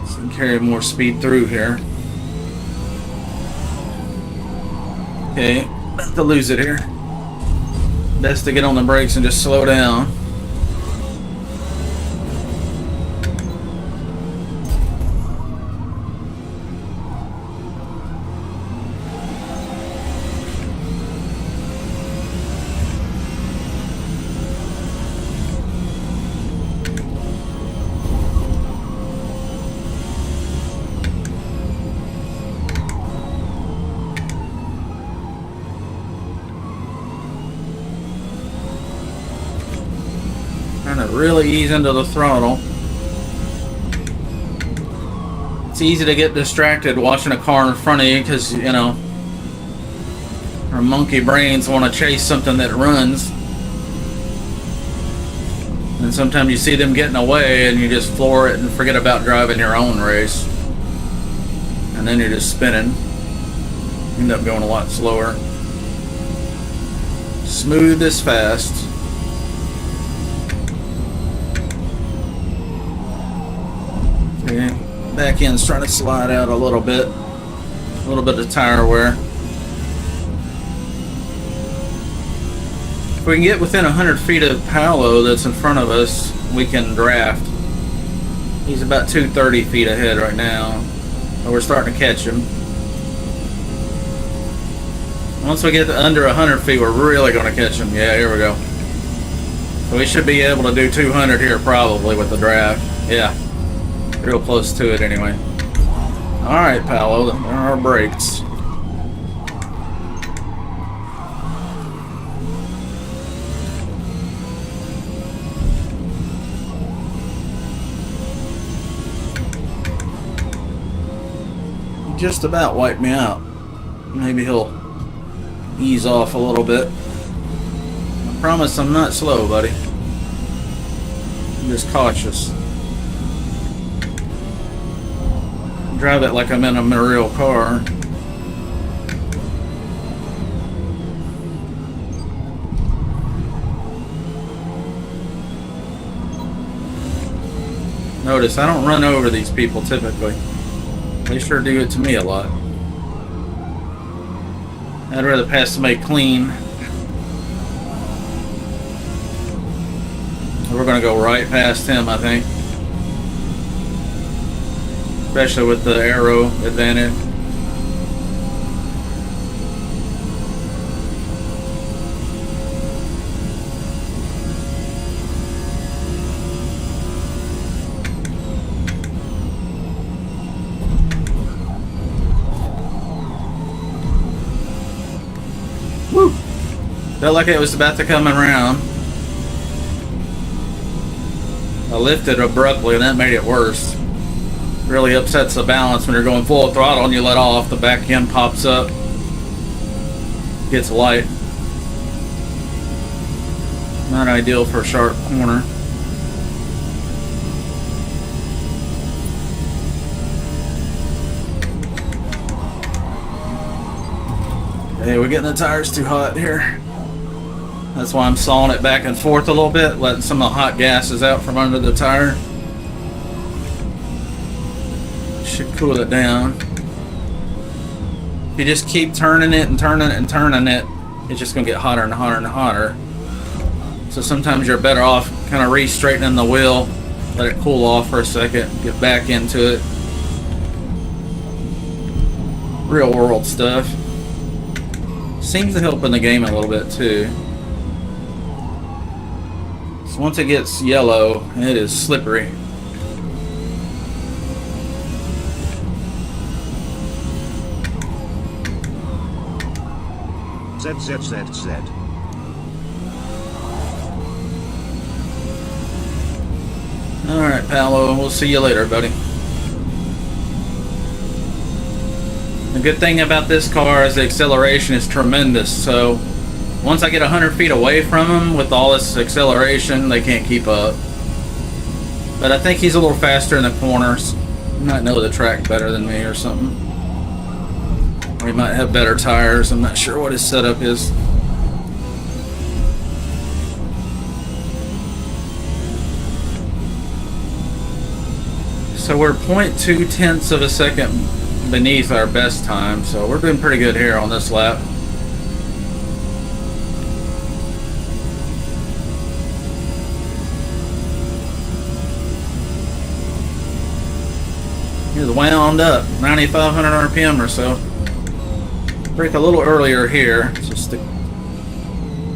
So we can carry more speed through here. Okay, about to lose it here. Best to get on the brakes and just slow down. Trying to really ease into the throttle. It's easy to get distracted watching a car in front of you because, you know, our monkey brains want to chase something that runs. And sometimes you see them getting away and you just floor it and forget about driving your own race. And then you're just spinning. You end up going a lot slower. Smooth is fast. Okay. Back end's trying to slide out a little bit of tire wear. If we can get within 100 feet of Paolo that's in front of us, we can draft. He's about 230 feet ahead right now, but we're starting to catch him. Once we get to under 100 feet, we're really going to catch him. Yeah, here we go. So we should be able to do 200 here probably with the draft. Yeah. Real close to it anyway. Alright, Paolo, there are our brakes. He just about wiped me out. Maybe he'll ease off a little bit. I promise I'm not slow, buddy. I'm just cautious. Drive it like I'm in a real car. Notice I don't run over these people typically. They sure do it to me a lot. I'd rather pass somebody clean. We're gonna go right past him, I think. Especially with the aero advantage. Felt like it was about to come around. I lifted abruptly and that made it worse. Really upsets the balance when you're going full throttle and you let off. The back end pops up. Gets light. Not ideal for a sharp corner. Hey, we're getting the tires too hot here. That's why I'm sawing it back and forth a little bit, letting some of the hot gases out from under the tire. Should cool it down. If you just keep turning it and turning it and turning it, it's just gonna get hotter and hotter and hotter. So sometimes you're better off kind of re-straightening the wheel, let it cool off for a second, get back into it. Real world stuff. Seems to help in the game a little bit too. So once it gets yellow, it is slippery. Z. Alright, Paolo, we'll see you later, buddy. The good thing about this car is the acceleration is tremendous, so once I get 100 feet away from him with all this acceleration, they can't keep up. But I think he's a little faster in the corners. He might know the track better than me or something. Or he might have better tires. I'm not sure what his setup is. So we're 0.2 tenths of a second beneath our best time, so we're doing pretty good here on this lap. He's wound up, 9,500 RPM or so. Brake a little earlier here, just to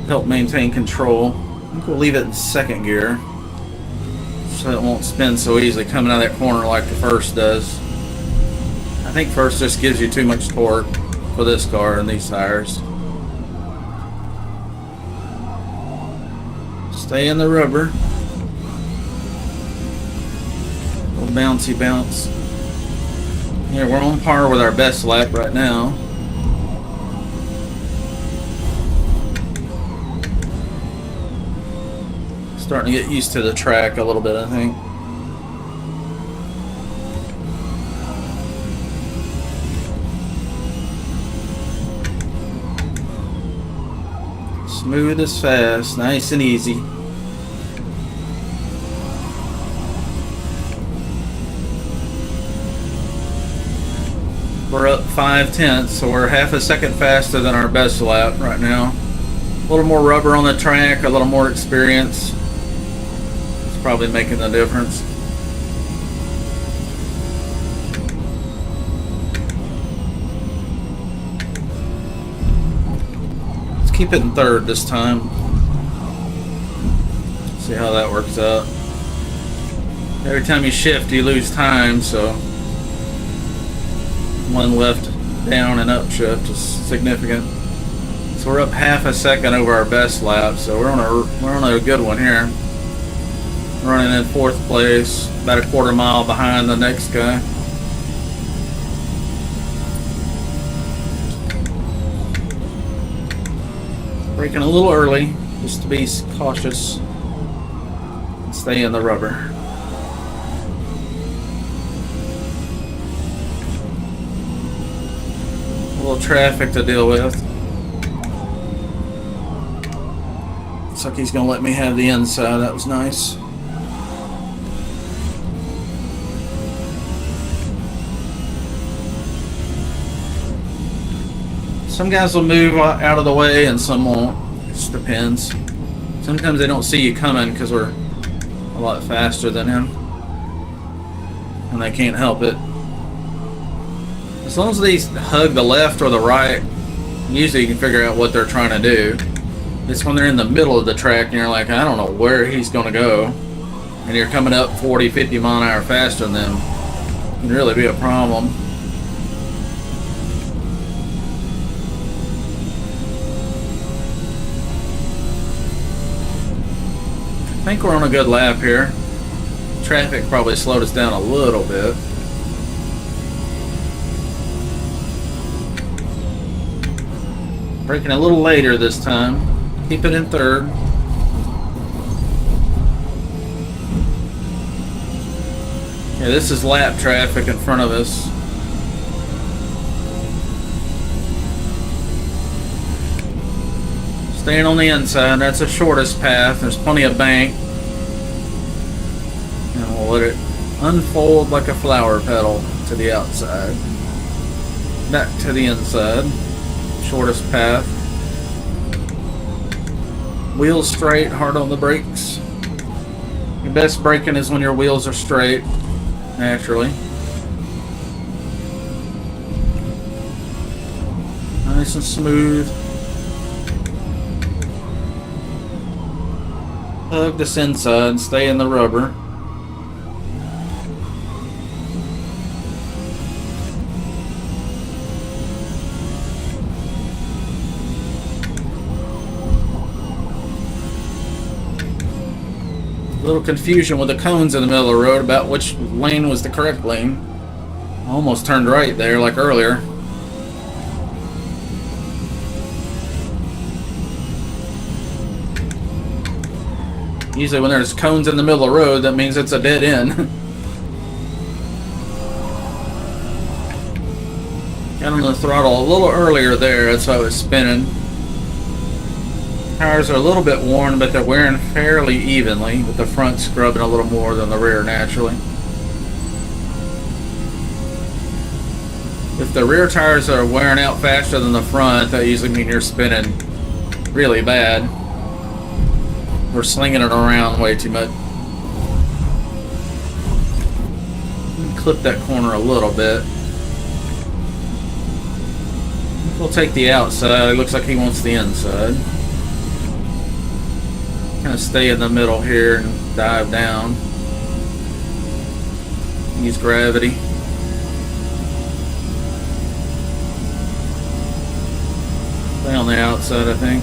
help maintain control. I think we'll leave it in second gear, so it won't spin so easily coming out of that corner like the first does. I think first just gives you too much torque for this car and these tires. Stay in the rubber. Little bouncy bounce. Yeah, we're on par with our best lap right now. Starting to get used to the track a little bit, I think. Smooth as fast, nice and easy. We're up 5 tenths, so we're half a second faster than our best lap right now. A little more rubber on the track, a little more experience. It's probably making the difference. Let's keep it in third this time. See how that works out. Every time you shift, you lose time, so one left down and up shift is significant. So we're up half a second over our best lap, so we're on a good one here. Running in fourth place, about a quarter mile behind the next guy. Braking a little early, just to be cautious. Stay in the rubber. A little traffic to deal with. Looks like he's gonna let me have the inside. That was nice. Some guys will move out of the way and some won't. It just depends. Sometimes they don't see you coming because we're a lot faster than him, and they can't help it. As long as they hug the left or the right, usually you can figure out what they're trying to do. It's when they're in the middle of the track and you're like, I don't know where he's going to go, and you're coming up 40, 50 mile an hour faster than them. It can really be a problem. I think we're on a good lap here. Traffic probably slowed us down a little bit. Braking a little later this time. Keep it in third. Yeah, this is lap traffic in front of us. Staying on the inside, that's the shortest path. There's plenty of bank. And we'll let it unfold like a flower petal to the outside. Back to the inside. Shortest path. Wheels straight, hard on the brakes. Your best braking is when your wheels are straight, naturally. Nice and smooth. Hug this inside, stay in the rubber. A little confusion with the cones in the middle of the road about which lane was the correct lane. Almost turned right there like earlier. Usually when there's cones in the middle of the road, that means it's a dead end. Got on the throttle a little earlier there, that's why I was spinning. Tires are a little bit worn, but they're wearing fairly evenly, with the front scrubbing a little more than the rear naturally. If the rear tires are wearing out faster than the front, that usually means you're spinning really bad. We're slinging it around way too much. Clip that corner a little bit. We'll take the outside. It looks like he wants the inside. Kind of stay in the middle here and dive down. Use gravity. Stay on the outside, I think.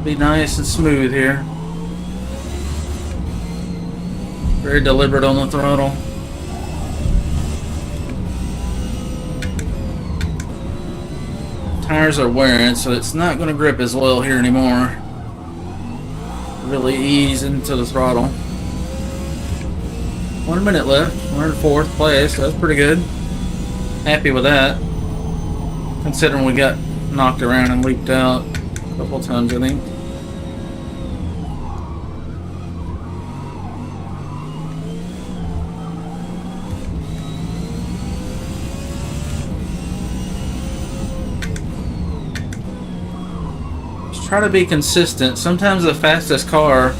Be nice and smooth here. Very deliberate on the throttle. Tires are wearing, so it's not going to grip as well here anymore. Really ease into the throttle. 1 minute left. We're in fourth place. That's pretty good. Happy with that. Considering we got knocked around and leaked out a couple times, I think. Try to be consistent. Sometimes the fastest car,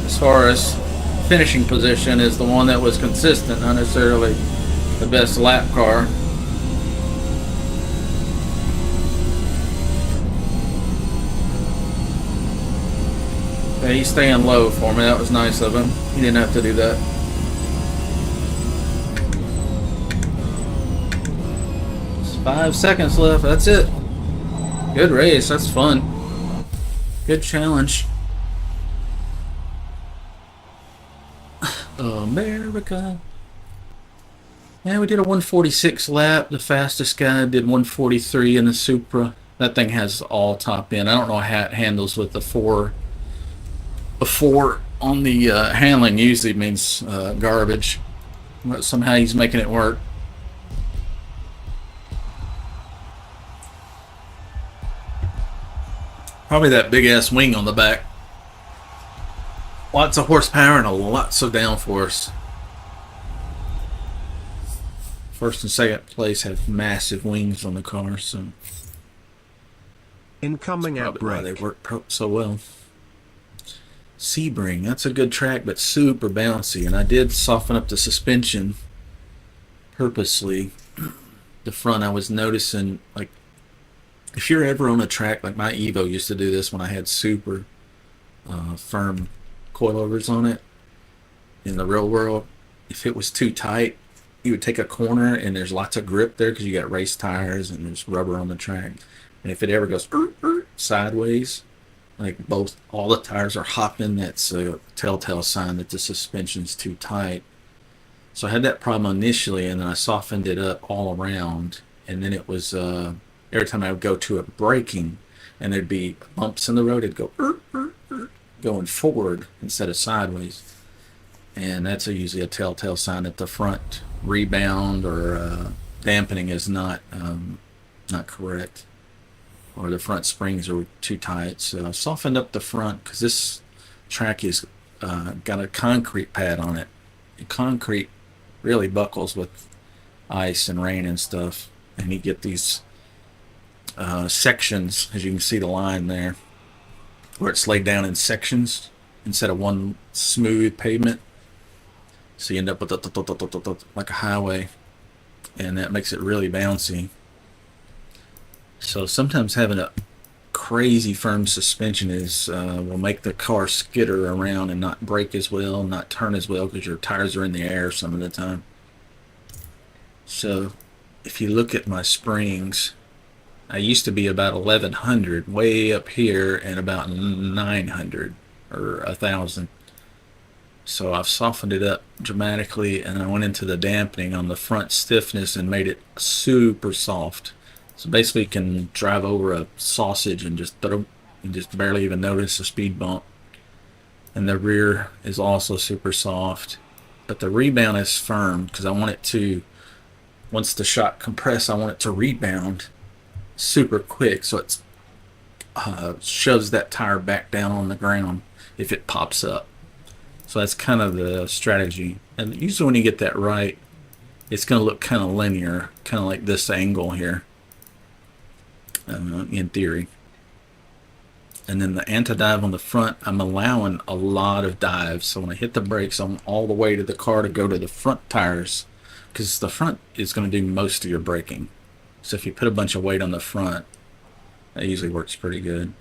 as far as finishing position, is the one that was consistent, not necessarily the best lap car. Okay, he's staying low for me. That was nice of him. He didn't have to do that. Just 5 seconds left. That's it. Good race, that's fun. Good challenge. America. Yeah, we did a 146 lap. The fastest guy did 143 in the Supra. That thing has all top end. I don't know how it handles with the four. A 4 on the handling usually means garbage. But somehow he's making it work. Probably that big ass wing on the back. Lots of horsepower and lots of downforce. First and second place have massive wings on the car, so Incoming at why they brake. work so well. Sebring, that's a good track, but super bouncy, and I did soften up the suspension purposely. The front, I was noticing, like, if you're ever on a track, like my Evo used to do this when I had super firm coilovers on it in the real world, if it was too tight, you would take a corner and there's lots of grip there because you got race tires and there's rubber on the track. And if it ever goes sideways, like all the tires are hopping, that's a telltale sign that the suspension's too tight. So I had that problem initially, and then I softened it up all around, and then it was every time I would go to it braking and there'd be bumps in the road, it'd go going forward instead of sideways. And that's usually a telltale sign that the front rebound or dampening is not correct, or the front springs are too tight. So I softened up the front because this track is got a concrete pad on it. And concrete really buckles with ice and rain and stuff, and you get these sections, as you can see the line there, where it's laid down in sections instead of one smooth pavement. So you end up with like a highway, and that makes it really bouncy. So sometimes having a crazy firm suspension will make the car skitter around and not brake as well, not turn as well, because your tires are in the air some of the time. So if you look at my springs, I used to be about 1100 way up here and about 900 or 1000. So I've softened it up dramatically, and I went into the dampening on the front stiffness and made it super soft. So basically you can drive over a sausage and just barely even notice a speed bump. And the rear is also super soft, but the rebound is firm because I want it to, once the shock compress, I want it to rebound super quick, so it shoves that tire back down on the ground if it pops up. So that's kind of the strategy, and usually when you get that right, it's going to look kind of linear, kind of like this angle here, in theory. And then the anti-dive on the front, I'm allowing a lot of dives, so when I hit the brakes, I'm all the way to the car to go to the front tires, because the front is going to do most of your braking. So if you put a bunch of weight on the front, that usually works pretty good.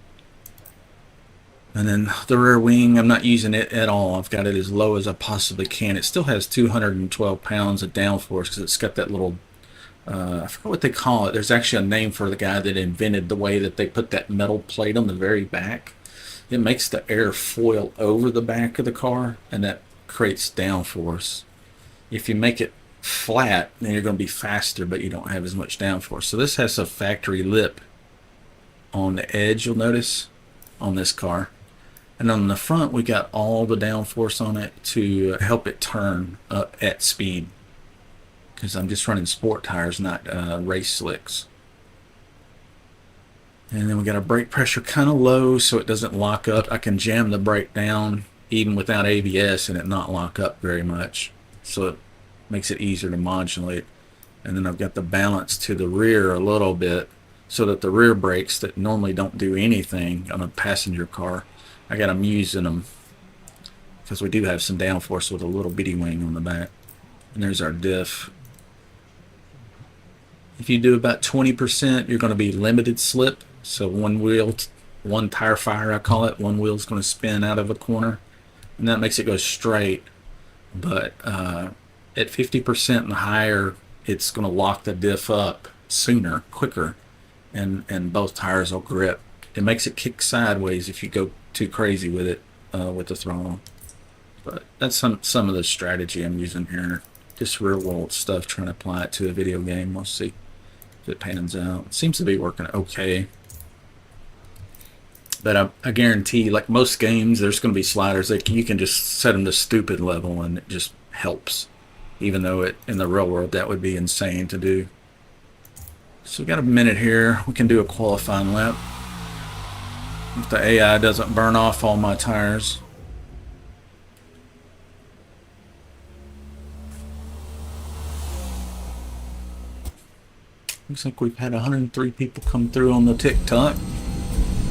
And then the rear wing, I'm not using it at all. I've got it as low as I possibly can. It still has 212 pounds of downforce because it's got that little, I forgot what they call it. There's actually a name for the guy that invented the way that they put that metal plate on the very back. It makes the air foil over the back of the car, and that creates downforce. If you make it flat, then you're going to be faster, but you don't have as much downforce. So this has a factory lip on the edge, you'll notice, on this car. And on the front, we got all the downforce on it to help it turn up at speed, because I'm just running sport tires, not race slicks. And then we got our brake pressure kind of low so it doesn't lock up. I can jam the brake down even without ABS and it not lock up very much, so it makes it easier to modulate. And then I've got the balance to the rear a little bit so that the rear brakes that normally don't do anything on a passenger car, I got them using them, because we do have some downforce with a little bitty wing on the back. And there's our diff. If you do about 20%, you're going to be limited slip. So one tire fire, I call it. One wheel's going to spin out of a corner, and that makes it go straight. But at 50% and higher, it's going to lock the diff up sooner, quicker, and both tires will grip. It makes it kick sideways if you go too crazy with it with the throttle. But that's some of the strategy I'm using here. Just real world stuff, trying to apply it to a video game. We'll see if it pans out. It seems to be working okay. But I guarantee, like most games, there's going to be sliders that you can just set them to stupid level and it just helps. Even though in the real world that would be insane to do. So we got a minute here. We can do a qualifying lap. If the AI doesn't burn off all my tires. Looks like we've had 103 people come through on the TikTok.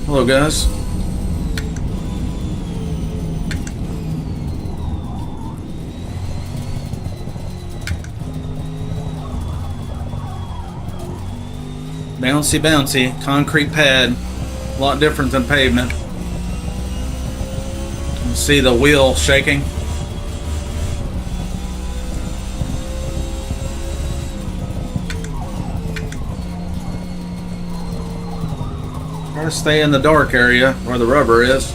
Hello, guys. Bouncy, bouncy, concrete pad. A lot different than pavement. You see the wheel shaking. Gotta stay in the dark area where the rubber is.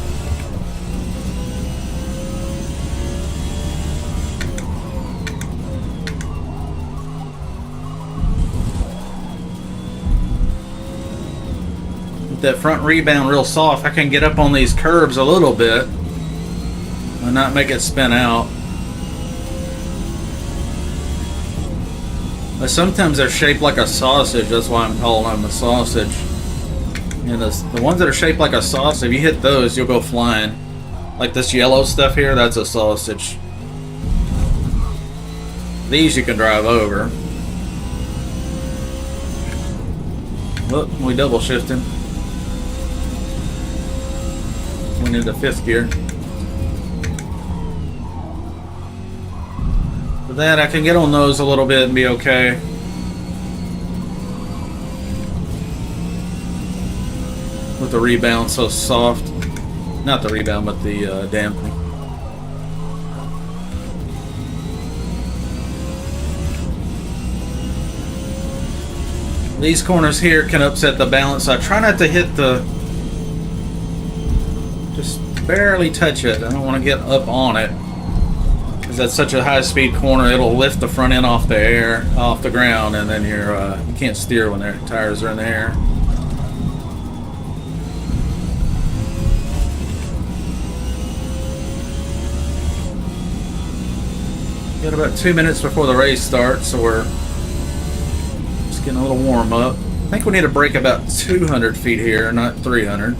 With that front rebound real soft, I can get up on these curbs a little bit and not make it spin out. But sometimes they're shaped like a sausage, that's why I'm calling them a sausage. And the ones that are shaped like a sausage, if you hit those, you'll go flying. Like this yellow stuff here, that's a sausage. These you can drive over. Look, we double shifting. Went into 5th gear. With that, I can get on those a little bit and be okay. With the rebound so soft. Not the rebound, but the damping. These corners here can upset the balance. I try not to hit the... Just barely touch it. I don't want to get up on it. Because that's such a high-speed corner, it'll lift the front end off the air, off the ground, and then you can't steer when their tires are in the air. Got about 2 minutes before the race starts, so we're just getting a little warm up. I think we need to brake about 200 feet here, not 300.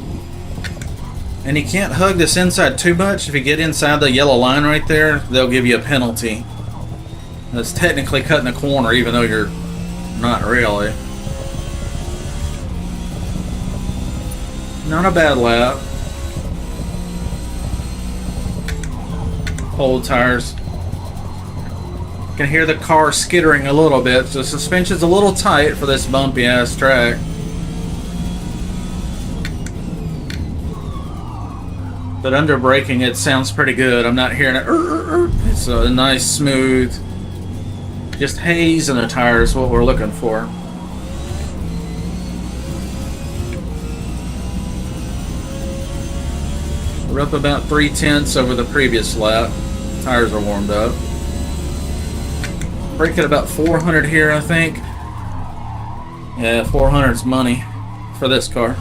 And you can't hug this inside too much. If you get inside the yellow line right there, they'll give you a penalty. That's technically cutting a corner, even though you're not really. Not a bad lap. Hold tires. You can hear the car skittering a little bit. So the suspension's a little tight for this bumpy ass track. But under braking, it sounds pretty good. I'm not hearing it. It's a nice, smooth, just haze in the tires, what we're looking for. We're up about 3/10 over the previous lap. Tires are warmed up. Brake at about 400 here, I think. Yeah, 400 is money for this car.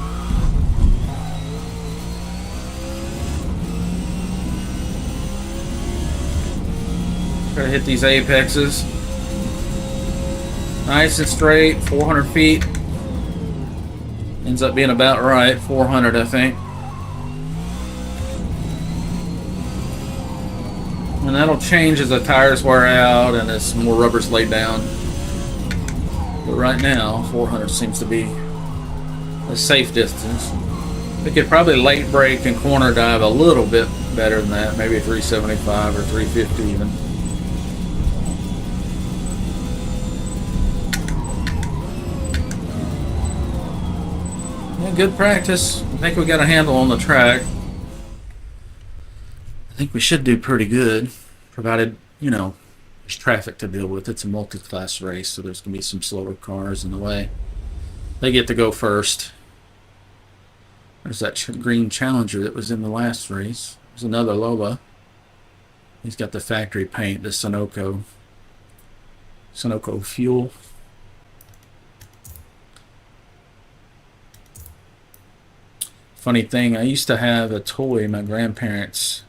Try to hit these apexes. Nice and straight, 400 feet. Ends up being about right, 400 I think. And that'll change as the tires wear out and as more rubber's laid down. But right now, 400 seems to be a safe distance. We could probably late brake and corner dive a little bit better than that, maybe 375 or 350 even. Yeah, good practice. I think we got a handle on the track. I think we should do pretty good, provided, you know, there's traffic to deal with. It's a multi-class race, so there's going to be some slower cars in the way. They get to go first. There's that green Challenger that was in the last race. There's another Lola. He's got the factory paint, the Sunoco fuel. Funny thing, I used to have a toy my grandparents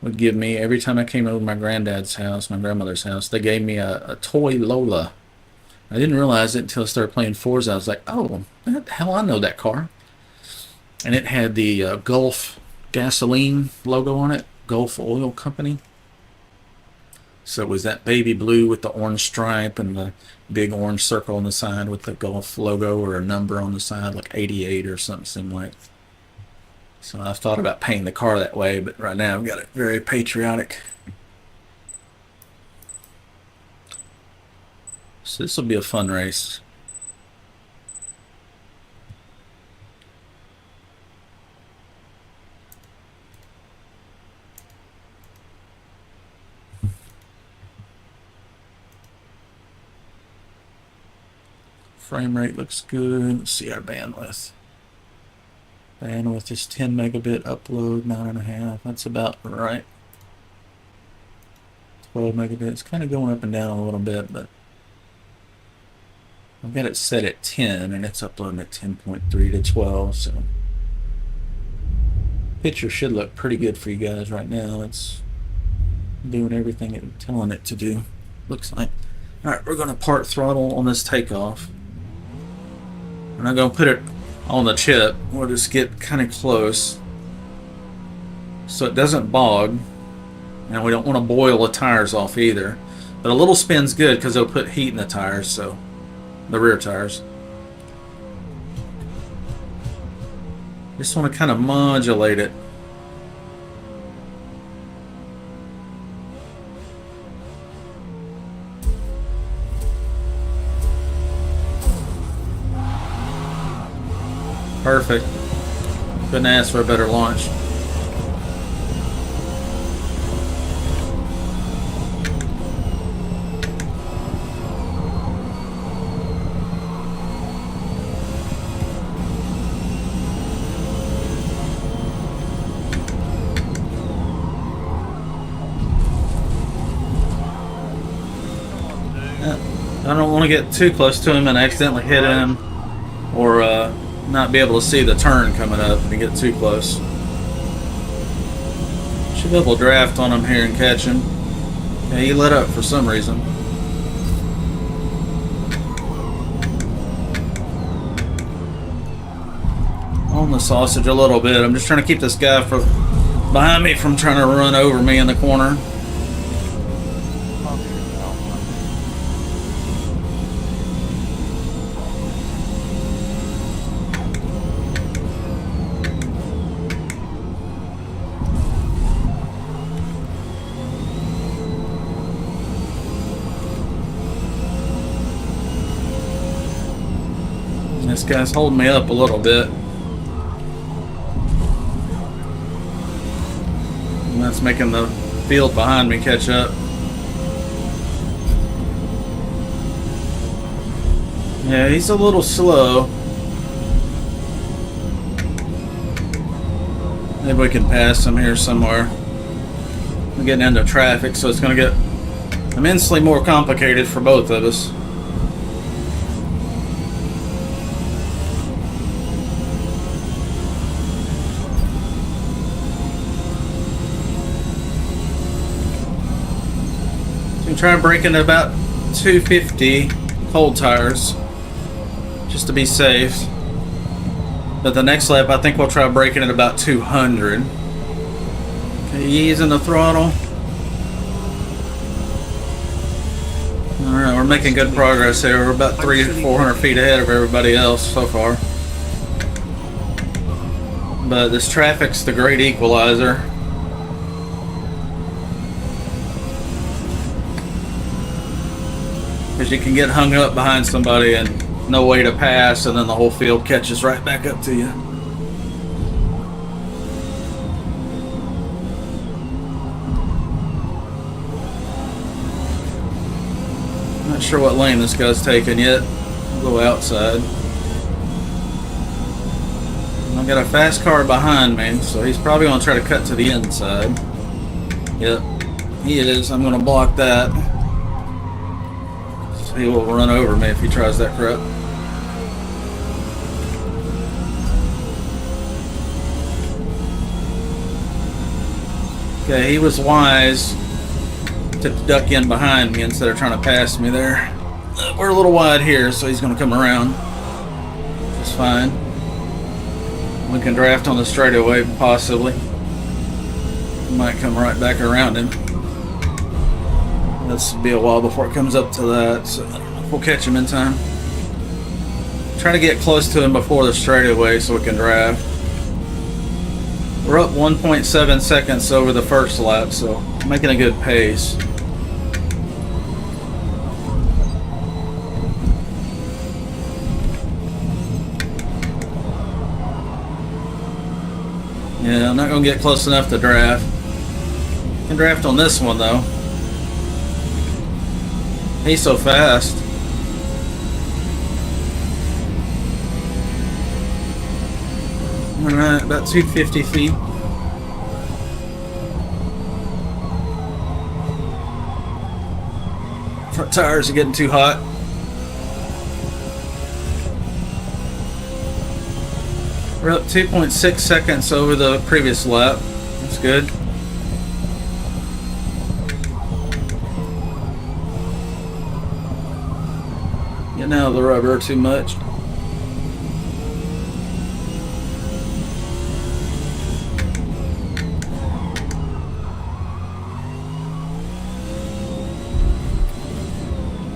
would give me every time I came over to my granddad's house, my grandmother's house. They gave me a toy Lola. I didn't realize it until I started playing Forza. I was like, oh, what the hell, I know that car. And it had the Gulf gasoline logo on it, Gulf Oil Company. So it was that baby blue with the orange stripe and the big orange circle on the side with the Gulf logo or a number on the side, like 88 or something similar. So I've thought about painting the car that way, but right now I've got it very patriotic. So this will be a fun race. Frame rate looks good. Let's see our bandwidth. Bandwidth is 10 megabit, upload 9.5. That's about right. 12 megabits, kind of going up and down a little bit, but I've got it set at 10 and it's uploading at 10.3 to 12, so picture should look pretty good for you guys right now. It's doing everything it's telling it to do, looks like. Alright, we're going to part throttle on this takeoff. We're not going to put it on the chip. We'll just get kind of close so it doesn't bog. And we don't want to boil the tires off either. But a little spin's good because it'll put heat in the tires, so the rear tires. Just want to kind of modulate it. Perfect. Couldn't ask for a better launch. I don't want to get too close to him and accidentally hit him, or not be able to see the turn coming up and get too close. Should be able to draft on him here and catch him. Yeah, he lit up for some reason. On the sausage a little bit. I'm just trying to keep this guy behind me from trying to run over me in the corner. This guy's holding me up a little bit. And that's making the field behind me catch up. Yeah, he's a little slow. Maybe we can pass him here somewhere. We're getting into traffic, so it's going to get immensely more complicated for both of us. Try breaking about 250 cold tires just to be safe. But the next lap I think we'll try breaking at about 200. Okay, easing the throttle. Alright, we're making good progress here. We're about 300 to 400 feet ahead of everybody else so far. But this traffic's the great equalizer. Because you can get hung up behind somebody and no way to pass, and then the whole field catches right back up to you. Not sure what lane this guy's taking yet. I'll go outside. I've got a fast car behind me, so he's probably going to try to cut to the inside. Yep, he is. I'm going to block that. He will run over me if he tries that crap. Okay, he was wise to duck in behind me instead of trying to pass me there. We're a little wide here, so he's going to come around. Just fine. We can draft on the straightaway, possibly. Might come right back around him. This will be a while before it comes up to that, so I don't know if we'll catch him in time. Try to get close to him before the straightaway so we can drive. We're up 1.7 seconds over the first lap, so making a good pace. Yeah, I'm not going to get close enough to draft. I can draft on this one though. He's so fast. Alright, about 250 feet. Front tires are getting too hot. We're up 2.6 seconds over the previous lap. That's good. Getting out of the rubber too much.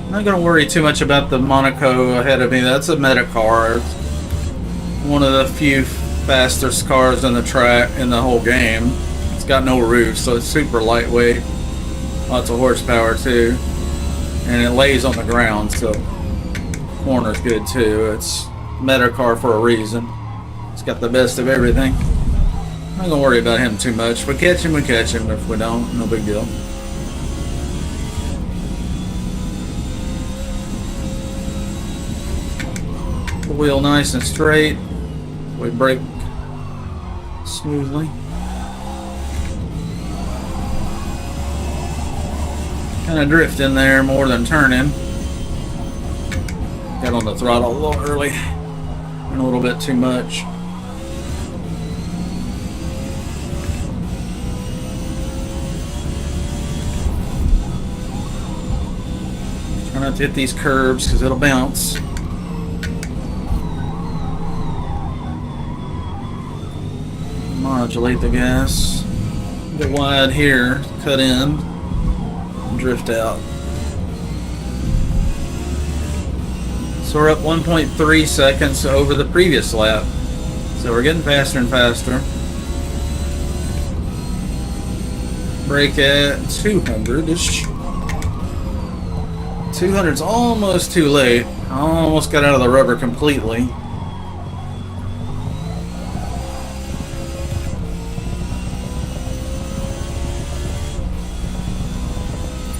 I'm not going to worry too much about the Monaco ahead of me. That's a meta car. It's one of the few fastest cars in the track in the whole game. It's got no roof, so it's super lightweight. Lots of horsepower too, and it lays on the ground, so corner's good too. It's meta car for a reason. It's got the best of everything. I'm not gonna worry about him too much. If we catch him, we catch him. If we don't, no big deal. The wheel nice and straight. We brake smoothly. Kind of drifting there more than turning. Got on the throttle a little early and a little bit too much. Try not to hit these curbs because it'll bounce. Modulate the gas. Get wide here, cut in, and drift out. So we're up 1.3 seconds over the previous lap. So we're getting faster and faster. Brake at 200-ish. 200's almost too late. I almost got out of the rubber completely.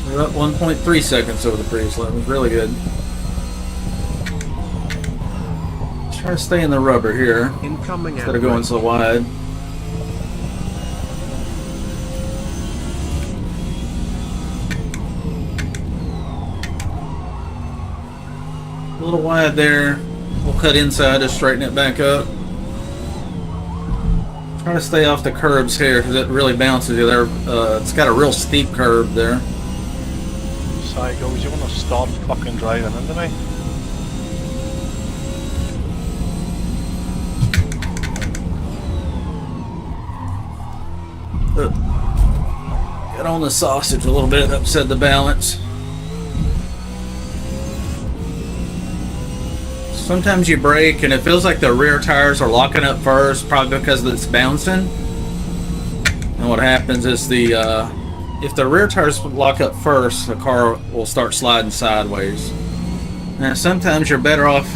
We're up 1.3 seconds over the previous lap. It was really good. Try to stay in the rubber here instead of going so wide. A little wide there. We'll cut inside to straighten it back up. Try to stay off the curbs here because it really bounces you there. It's got a real steep curb there. Goes, you want to stop fucking driving into me? Got on the sausage a little bit, upset the balance. Sometimes you brake and it feels like the rear tires are locking up first, probably because it's bouncing. And what happens is if the rear tires lock up first, the car will start sliding sideways. Now sometimes you're better off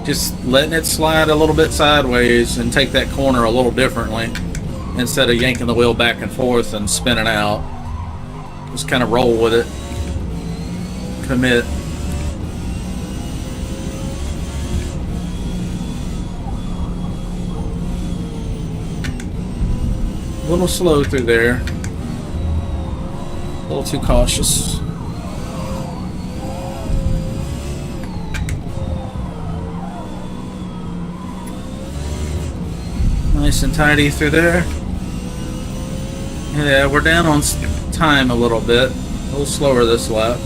just letting it slide a little bit sideways and take that corner a little differently instead of yanking the wheel back and forth and spinning out. Just kind of roll with it. Commit. A little slow through there. A little too cautious. Nice and tidy through there. Yeah, we're down on time a little bit. A little slower this lap.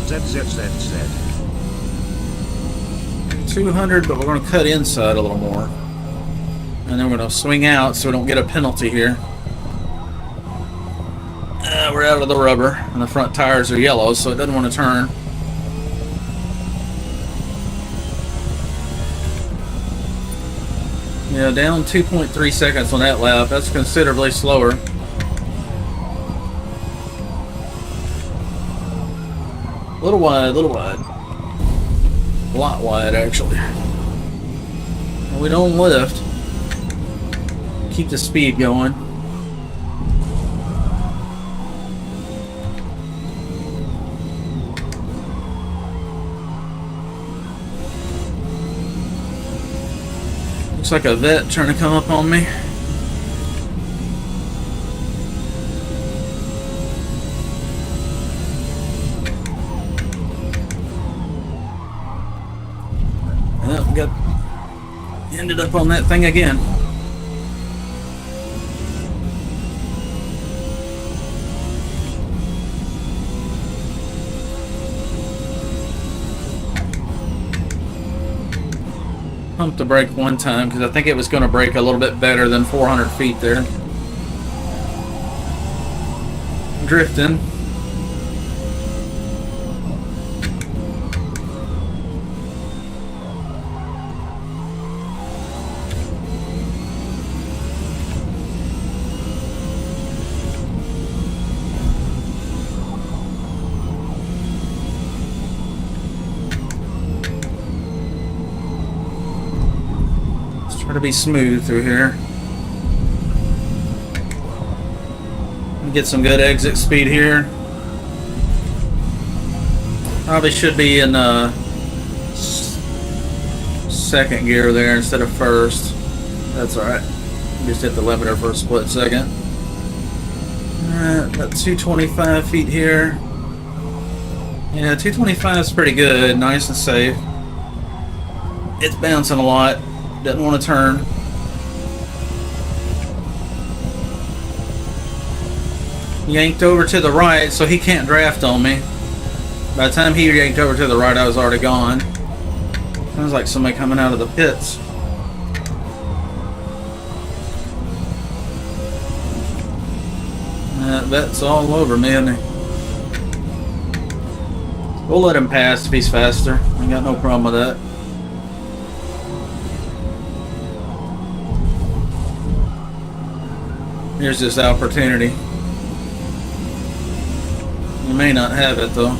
ZZZZ. 200, but we're going to cut inside a little more. And then we're going to swing out so we don't get a penalty here. We're out of the rubber, and the front tires are yellow, so it doesn't want to turn. Yeah, down 2.3 seconds on that lap. That's considerably slower. A little wide, a little wide. A lot wide, actually. And we don't lift. Keep the speed going. Looks like a vet trying to come up on me. Ended up on that thing again. Pumped the brake one time because I think it was going to brake a little bit better than 400 feet there. Drifting. Try to be smooth through here. Get some good exit speed here. Probably should be in second gear there instead of first. That's alright. Just hit the limiter for a split second. Alright, about 225 feet here. Yeah, 225 is pretty good. Nice and safe. It's bouncing a lot. Doesn't want to turn. Yanked over to the right, so he can't draft on me. By the time he yanked over to the right, I was already gone. Sounds like somebody coming out of the pits. That's all over me, isn't he? We'll let him pass if he's faster. I got no problem with that. Here's this opportunity. You may not have it though.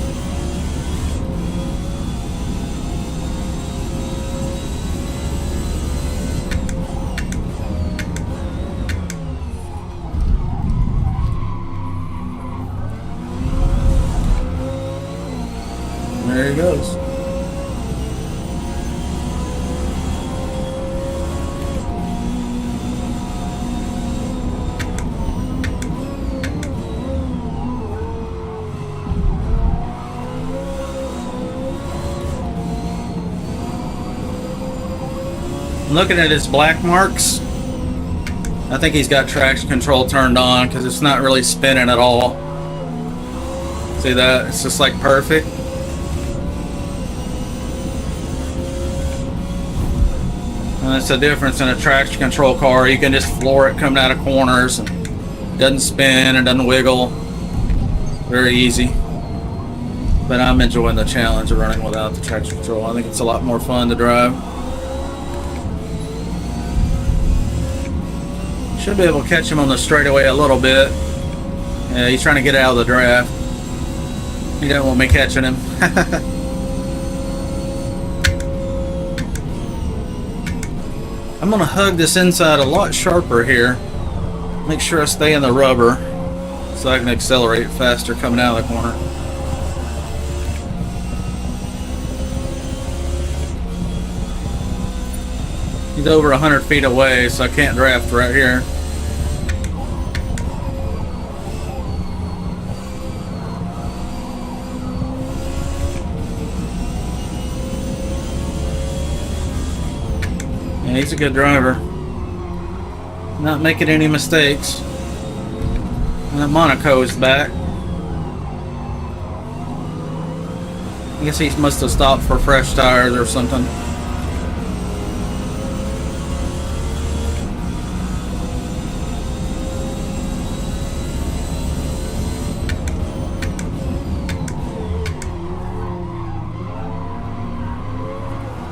There he goes. Looking at his black marks, I think he's got traction control turned on because it's not really spinning at all. See that? It's just like perfect. And that's the difference in a traction control car. You can just floor it coming out of corners. And it doesn't spin, it doesn't wiggle. Very easy. But I'm enjoying the challenge of running without the traction control. I think it's a lot more fun to drive. Should be able to catch him on the straightaway a little bit. Yeah, he's trying to get out of the draft. He doesn't want me catching him. I'm going to hug this inside a lot sharper here. Make sure I stay in the rubber so I can accelerate faster coming out of the corner. He's over 100 feet away, so I can't draft right here. Yeah, he's a good driver. Not making any mistakes. And that Monaco's back. I guess he must have stopped for fresh tires or something.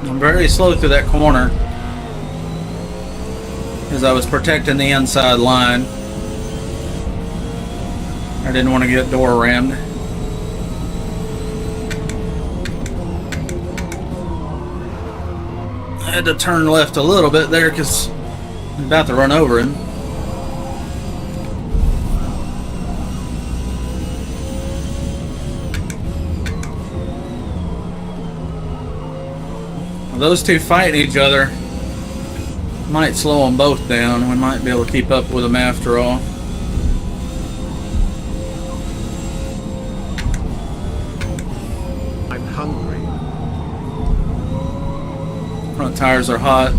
I'm very slow through that corner because I was protecting the inside line. I didn't want to get door rammed. I had to turn left a little bit there because I'm about to run over him. Those two fighting each other. Might slow them both down. We might be able to keep up with them after all. I'm hungry. Front tires are hot.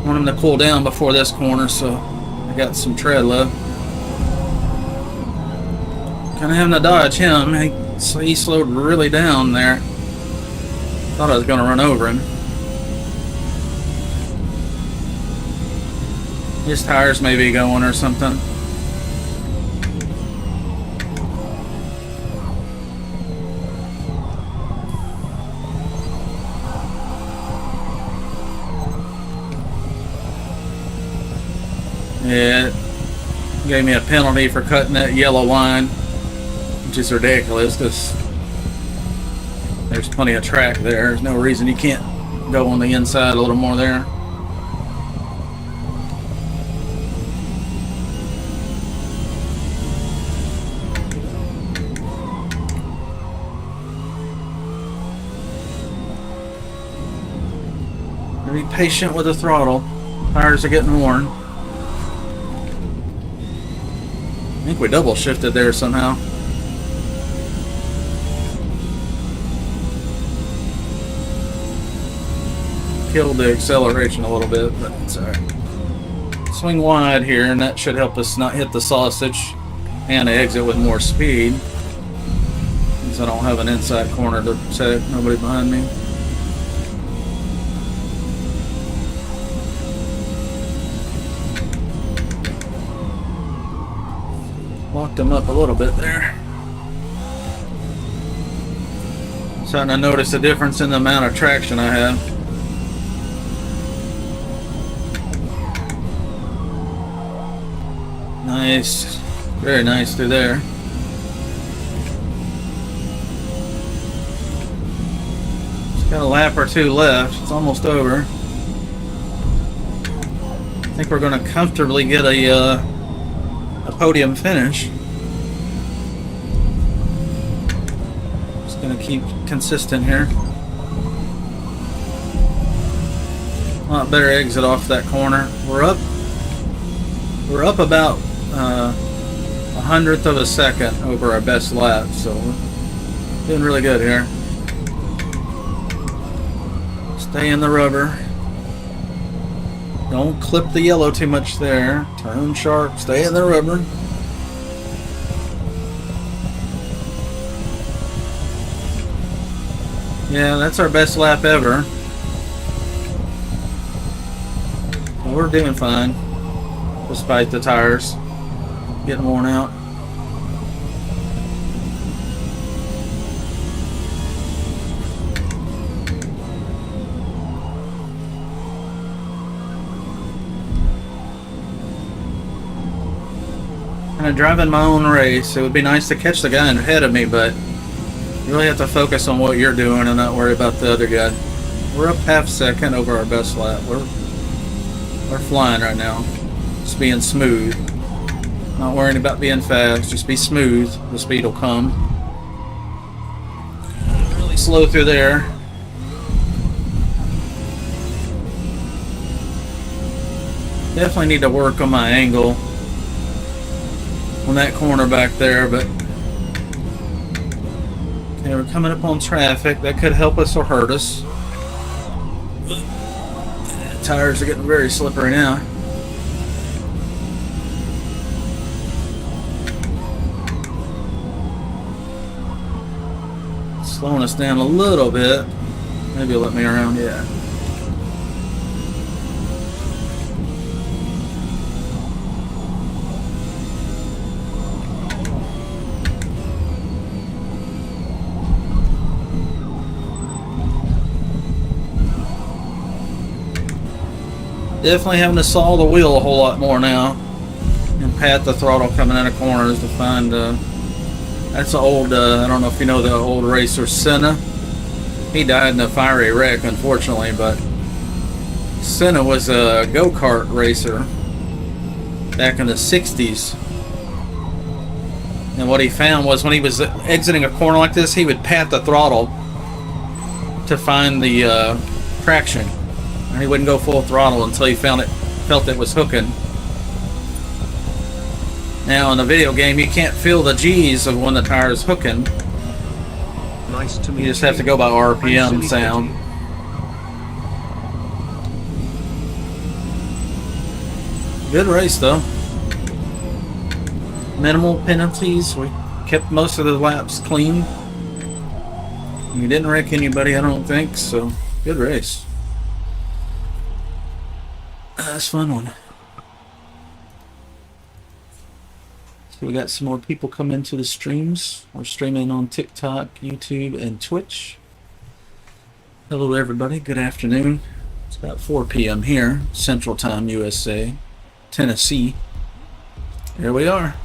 Want them to cool down before this corner, so I got some tread left. Kind of having to dodge him. He slowed really down there. Thought I was going to run over him. His tires may be going or something. Yeah, it gave me a penalty for cutting that yellow line, which is ridiculous because there's plenty of track there. There's no reason you can't go on the inside a little more there. Be patient with the throttle. Tires are getting worn. I think we double shifted there somehow. Killed the acceleration a little bit, but it's alright. Swing wide here, and that should help us not hit the sausage and exit with more speed. Since I don't have an inside corner to protect, nobody behind me. Locked him up a little bit there. Starting to notice a difference in the amount of traction I have. Nice. Very nice through there. Just got a lap or two left. It's almost over. I think we're going to comfortably get a podium finish. Just gonna keep consistent here. A lot better exit off that corner. We're up about 1/100th of a second over our best lap, so we're doing really good here. Stay in the rubber. Don't clip the yellow too much there. Turn sharp, stay in the rubber. Yeah, that's our best lap ever. We're doing fine, despite the tires getting worn out. Kind of driving my own race. It would be nice to catch the guy ahead of me, but you really have to focus on what you're doing and not worry about the other guy. We're up half second over our best lap. We're flying right now. Just being smooth. Not worrying about being fast. Just be smooth. The speed will come. Really slow through there. Definitely need to work on my angle on that corner back there, but okay, we're coming up on traffic. That could help us or hurt us. Tires are getting very slippery now. Slowing us down a little bit. Maybe you'll let me around, yeah. Definitely having to saw the wheel a whole lot more now and pat the throttle coming out of corners to find that's an old I don't know if you know the old racer Senna. He died in a fiery wreck, unfortunately, but Senna was a go-kart racer back in the 60s, and what he found was when he was exiting a corner like this, he would pat the throttle to find the traction. And he wouldn't go full throttle until he felt it was hooking. Now in the video game, you can't feel the G's of when the tire is hooking. Nice to meet You just have to go by RPM sound. Good race though. Minimal penalties. We kept most of the laps clean. We didn't wreck anybody, I don't think, so good race. That's a fun one. So we got some more people come into the streams. We're streaming on TikTok, YouTube, and Twitch. Hello everybody, good afternoon. It's about 4 p.m. here, Central Time, USA, Tennessee. Here we are.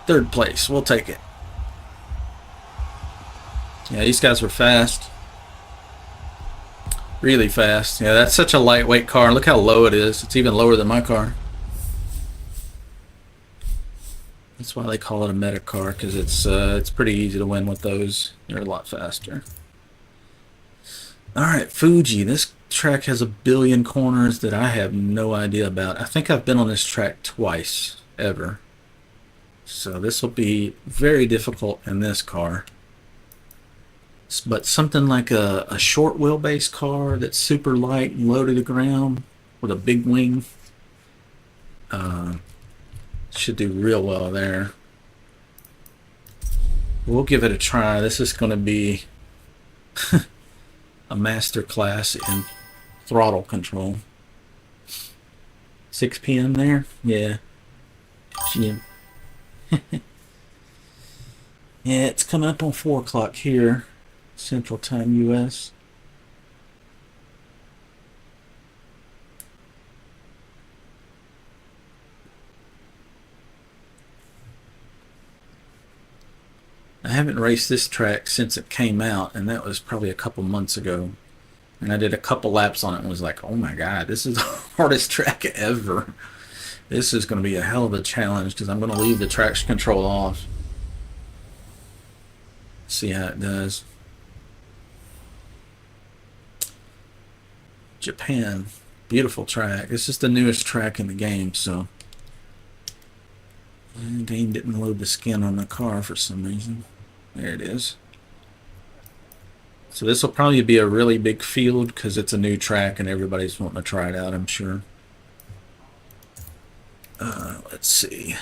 Third place, we'll take it. Yeah, these guys were fast. Really fast. Yeah, that's such a lightweight car. Look how low it is. It's even lower than my car. That's why they call it a meta car, because it's pretty easy to win with those. They're a lot faster. Alright, Fuji. This track has 1 billion corners that I have no idea about. I think I've been on this track twice, ever. So this will be very difficult in this car. But something like a short wheelbase car that's super light and low to the ground with a big wing should do real well there. We'll give it a try. This is going to be a master class in throttle control. 6 p.m. there? Yeah. Yeah. Yeah, it's coming up on 4 o'clock here. Central Time, US. I haven't raced this track since it came out, and that was probably a couple months ago. And I did a couple laps on it and was like, oh my god, this is the hardest track ever. This is going to be a hell of a challenge because I'm going to leave the traction control off. See how it does. Japan, beautiful track. This is the newest track in the game, so the game didn't load the skin on the car for some reason. There it is. So this will probably be a really big field because it's a new track and everybody's wanting to try it out, I'm sure. Let's see.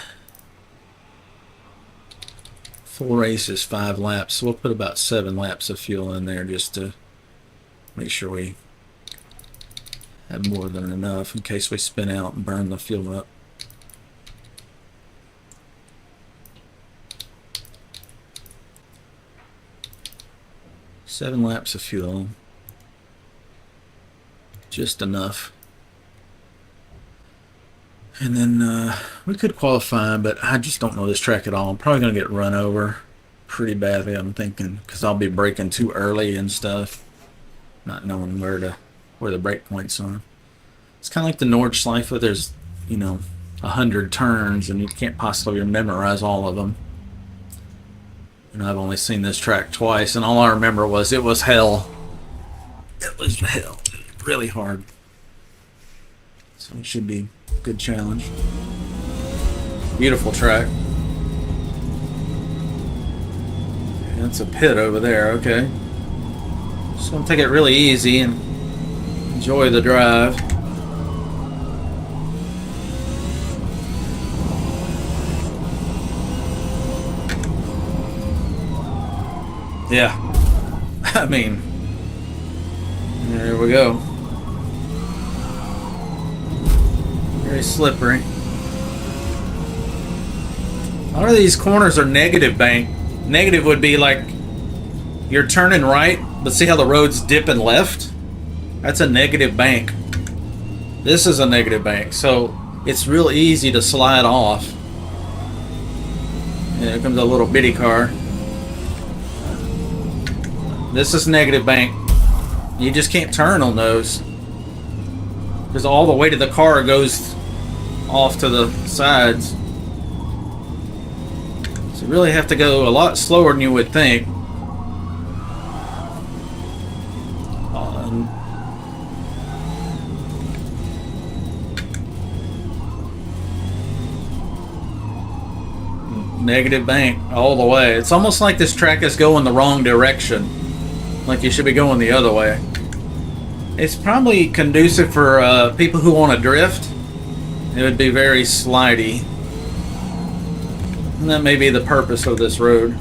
Full race is 5 laps, so we'll put about 7 laps of fuel in there just to make sure we have more than enough in case we spin out and burn the fuel up. Seven laps of fuel. Just enough. And then we could qualify, but I just don't know this track at all. I'm probably going to get run over pretty badly, I'm thinking, because I'll be braking too early and stuff, not knowing where the brake points are. It's kind of like the Nordschleife. There's, 100 turns, and you can't possibly memorize all of them. And I've only seen this track twice, and all I remember was it was hell. It was hell. Really hard. So it should be a good challenge. Beautiful track. That's a pit over there, okay. Just gonna take it really easy and enjoy the drive. Yeah, I mean, there we go. Very slippery. A lot of these corners are negative bank. Negative would be like you're turning right, but see how the road's dipping left? That's a negative bank. This is a negative bank, so it's real easy to slide off. And here comes a little bitty car. This is negative bank. You just can't turn on those because all the weight of the car goes off to the sides. So you really have to go a lot slower than you would think. Negative bank all the way. It's almost like this track is going the wrong direction. Like you should be going the other way. It's probably conducive for people who want to drift. It would be very slidey. And that may be the purpose of this road.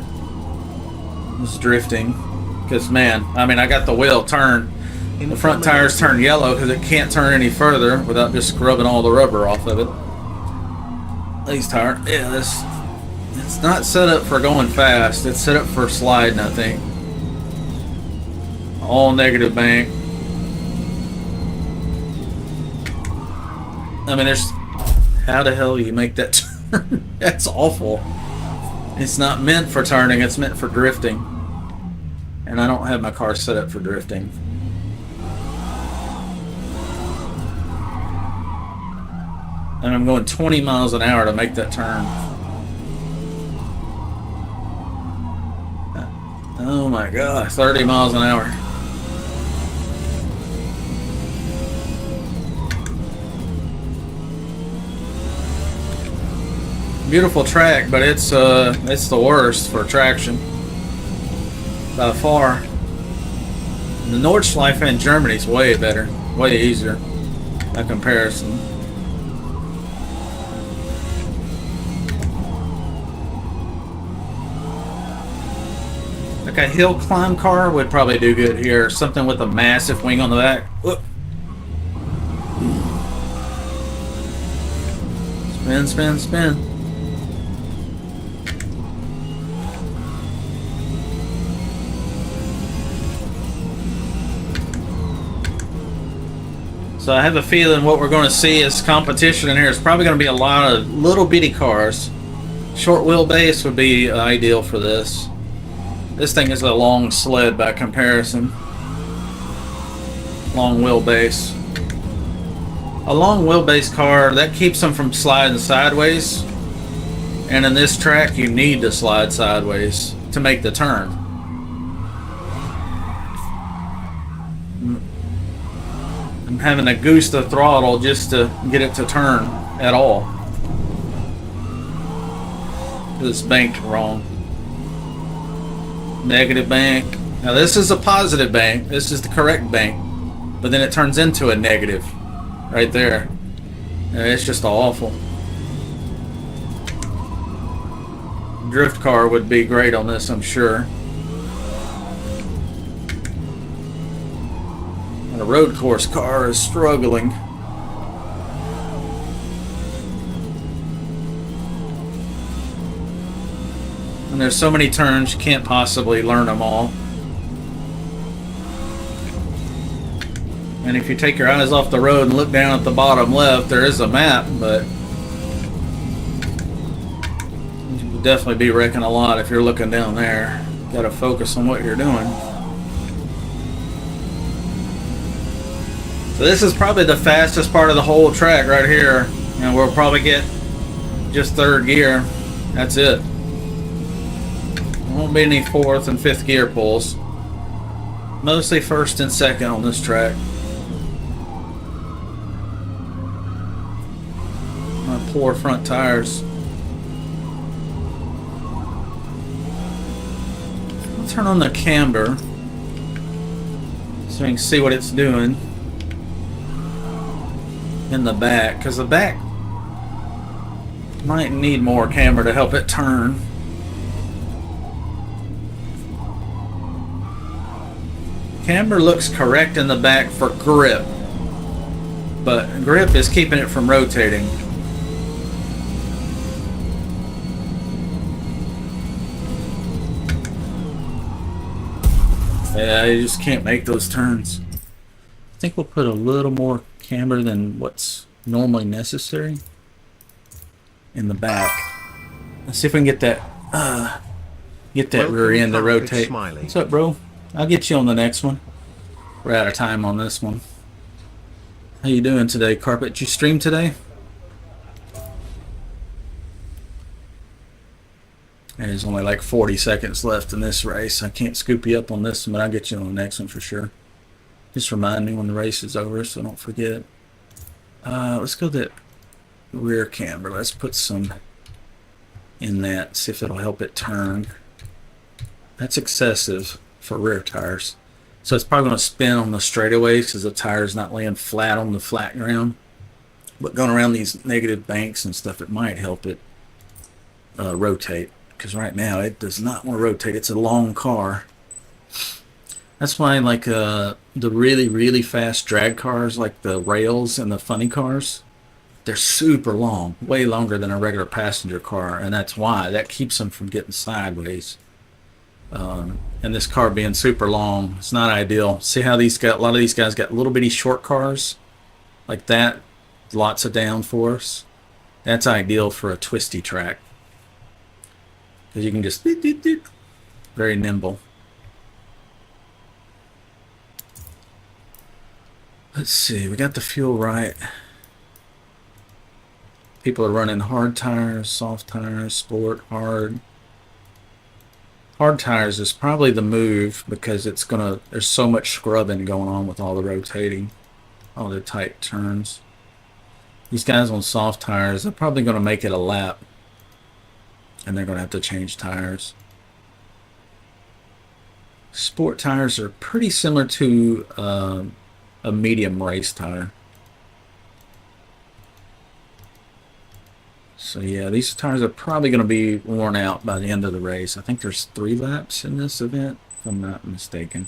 It's drifting. Because, man, I mean, I got the wheel turned. The front tires turn yellow because it can't turn any further without just scrubbing all the rubber off of it. These tires, yeah, it's not set up for going fast. It's set up for sliding, I think. All negative bank. I mean, there's... How the hell do you make that turn? That's awful. It's not meant for turning, it's meant for drifting. And I don't have my car set up for drifting. And I'm going 20 miles an hour to make that turn. Oh my god, 30 miles an hour. Beautiful track, but it's the worst for traction by far. The Nordschleife in Germany is way better, way easier by comparison. Like a hill climb car would probably do good here. Something with a massive wing on the back. Whoop. Spin, spin, spin. So I have a feeling what we're going to see as competition in here is probably going to be a lot of little bitty cars. Short wheelbase would be ideal for this. This thing is a long sled by comparison. Long wheelbase. A long wheelbase car, that keeps them from sliding sideways. And in this track, you need to slide sideways to make the turn. I'm having to goose the throttle just to get it to turn at all. It's banked wrong. Negative bank. Now this is a positive bank. This is the correct bank. But then it turns into a negative. Right there. It's just awful. Drift car would be great on this, I'm sure. And a road course car is struggling. And there's so many turns, you can't possibly learn them all. And if you take your eyes off the road and look down at the bottom left, there is a map, but you will definitely be wrecking a lot if you're looking down there. Got to focus on what you're doing. So this is probably the fastest part of the whole track right here, and we'll probably get just third gear. That's it. There won't be any fourth and fifth gear pulls. Mostly first and second on this track. My poor front tires. I'll turn on the camber so we can see what it's doing in the back, because the back might need more camber to help it turn. Camber looks correct in the back for grip, but grip is keeping it from rotating. Yeah, you just can't make those turns. I think we'll put a little more camber than what's normally necessary in the back. Let's see if we can get that rear end to rotate. What's up, bro? I'll get you on the next one. We're out of time on this one. How you doing today, Carpet? Did you stream today? There's only like 40 seconds left in this race. I can't scoop you up on this one, but I'll get you on the next one for sure. Just remind me when the race is over so I don't forget. Let's go to that rear camber. Let's put some in that, see if it'll help it turn. That's excessive for rear tires. So it's probably going to spin on the straightaways because the tire's not laying flat on the flat ground. But going around these negative banks and stuff, it might help it rotate. Because right now it does not want to rotate. It's a long car. That's why like the really, really fast drag cars, like the rails and the funny cars, they're super long, way longer than a regular passenger car. And that's why. That keeps them from getting sideways. And this car being super long, it's not ideal. See how these got, a lot of these guys got little bitty short cars like that, lots of downforce. That's ideal for a twisty track because you can just very nimble. Let's see, we got the fuel right. People are running hard tires, soft tires, sport, hard. Hard tires is probably the move because it's gonna, there's so much scrubbing going on with all the rotating, all the tight turns. These guys on soft tires, they're probably gonna make it a lap and they're gonna have to change tires. Sport tires are pretty similar to a medium race tire. So yeah, these tires are probably going to be worn out by the end of the race. I think there's 3 laps in this event, if I'm not mistaken.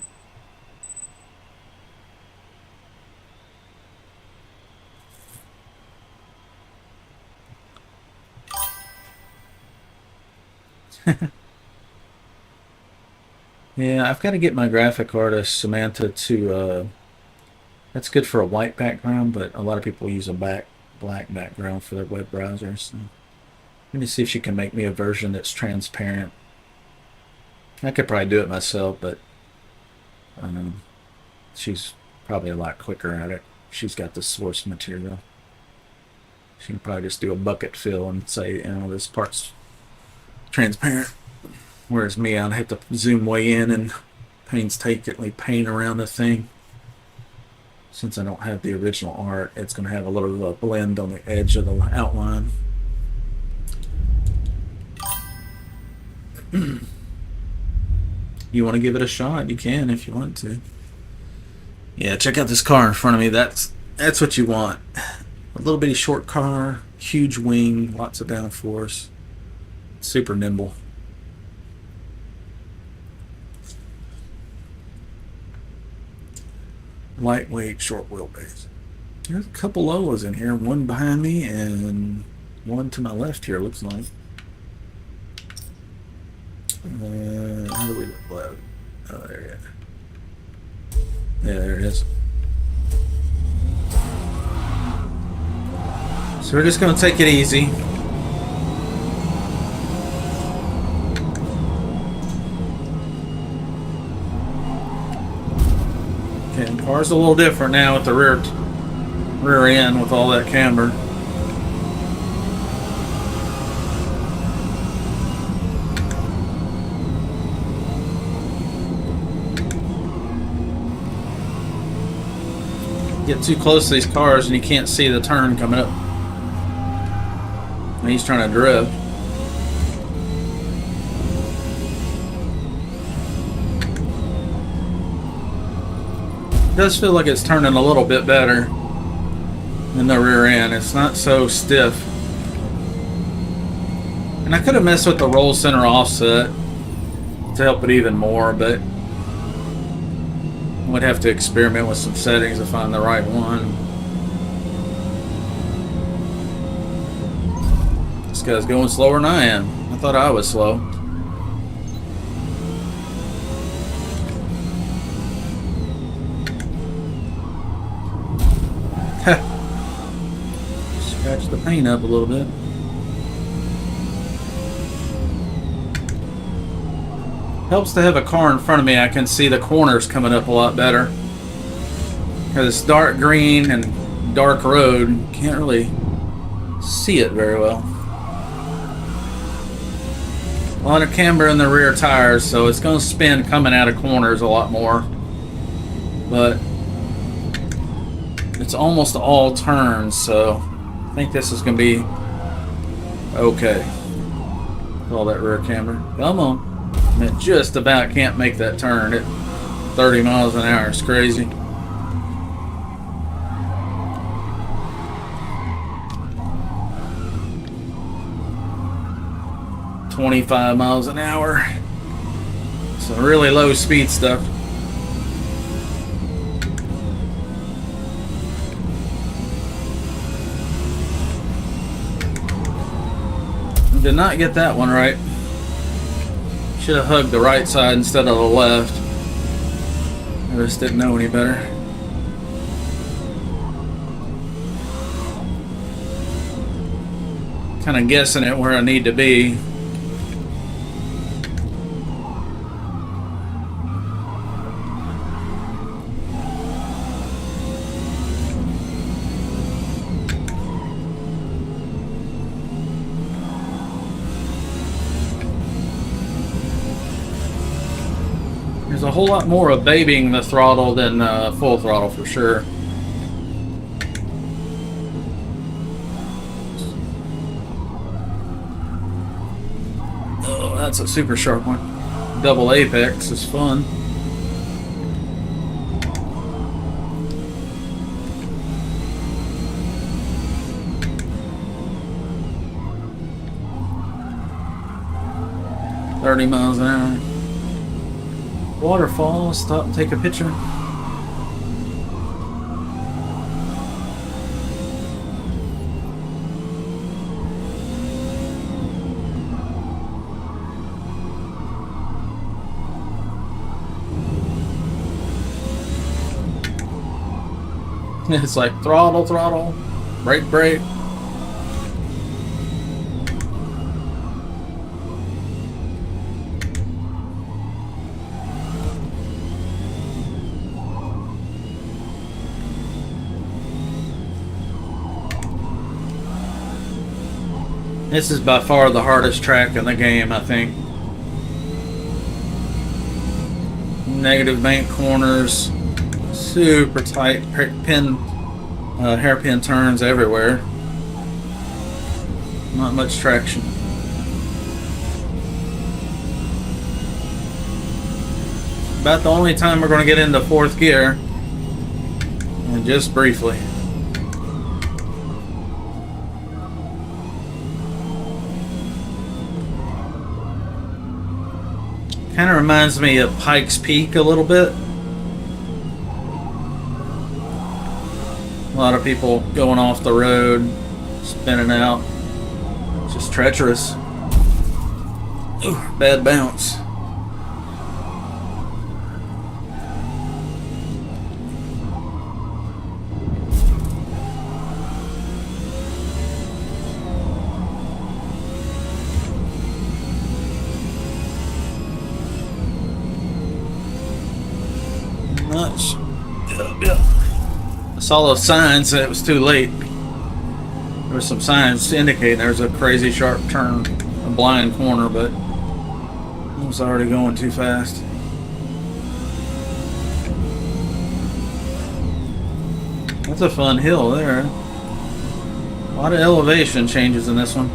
Yeah, I've got to get my graphic artist, Samantha, to... that's good for a white background, but a lot of people use a black background for their web browsers. So let me see if she can make me a version that's transparent. I could probably do it myself, but she's probably a lot quicker at it. She's got the source material. She can probably just do a bucket fill and say, you know, this part's transparent. Whereas me, I'd have to zoom way in and painstakingly paint around the thing. Since I don't have the original art, it's going to have a little bit of a blend on the edge of the outline. You want to give it a shot? You can if you want to. Yeah, check out this car in front of me. That's what you want. A little bitty short car, huge wing, lots of downforce, super nimble. Lightweight, short wheelbase. There's a couple Lolas in here, one behind me and one to my left here, looks like. How do we look low? Oh, there it is. Yeah, there it is. So we're just going to take it easy. Okay, the car's a little different now with the rear end with all that camber. Get too close to these cars and you can't see the turn coming up. And he's trying to drift. It does feel like it's turning a little bit better in the rear end. It's not so stiff. And I could have messed with the roll center offset to help it even more, but I would have to experiment with some settings to find the right one. This guy's going slower than I am. I thought I was slow. Scratch the paint up a little bit. Helps to have a car in front of me. I can see the corners coming up a lot better. Because it's dark green and dark road, can't really see it very well. A lot of camber in the rear tires, so it's going to spin coming out of corners a lot more. But it's almost all turns, so I think this is going to be okay. All that rear camera. Come on. It just about can't make that turn at 30 miles an hour. It's crazy. $25 miles an hour. Some really low speed stuff. Did not get that one right. Should have hugged the right side instead of the left. I just didn't know any better. Kind of guessing it where I need to be. There's a whole lot more of babying the throttle than full throttle for sure. Oh, that's a super sharp one. Double apex is fun. $30 miles an hour. Waterfall, stop and take a picture. It's like throttle, throttle, brake, brake. This is by far the hardest track in the game, I think. Negative bank corners, super tight hairpin turns everywhere. Not much traction. About the only time we're going to get into fourth gear, and just briefly. Kind of reminds me of Pikes Peak a little bit. A lot of people going off the road, spinning out. It's just treacherous. Ooh, bad bounce. Much. Yep. I saw those signs and it was too late. There were some signs indicating there was a crazy sharp turn, a blind corner, but I was already going too fast. That's a fun hill there. A lot of elevation changes in this one.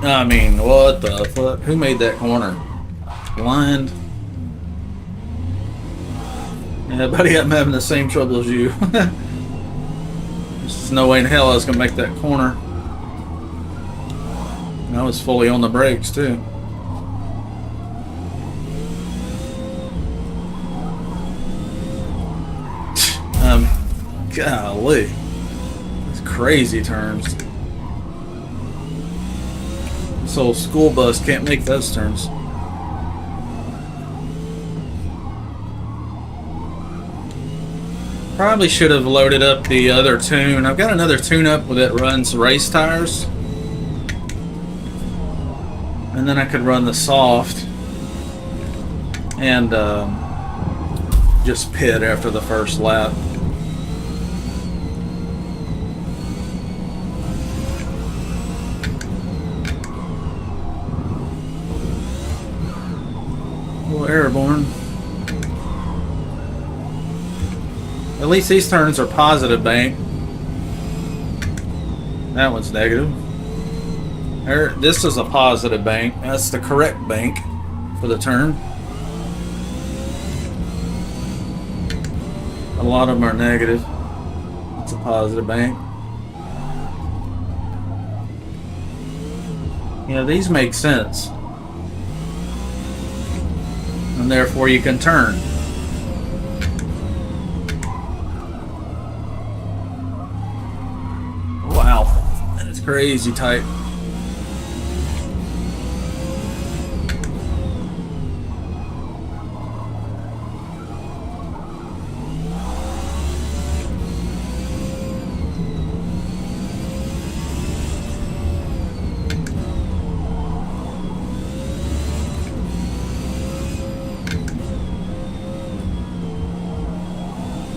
I mean, what the fuck? Who made that corner? Blind. Yeah, buddy, I'm having the same trouble as you. There's no way in hell I was gonna make that corner. And I was fully on the brakes too. Golly, it's crazy turns. This old school bus can't make those turns. Probably should have loaded up the other tune. I've got another tune-up that runs race tires. And then I could run the soft and just pit after the first lap. A little airborne. At least these turns are positive bank. That one's negative. This is a positive bank. That's the correct bank for the turn. A lot of them are negative. It's a positive bank. Yeah, these make sense. And therefore you can turn. Wow, that's crazy tight.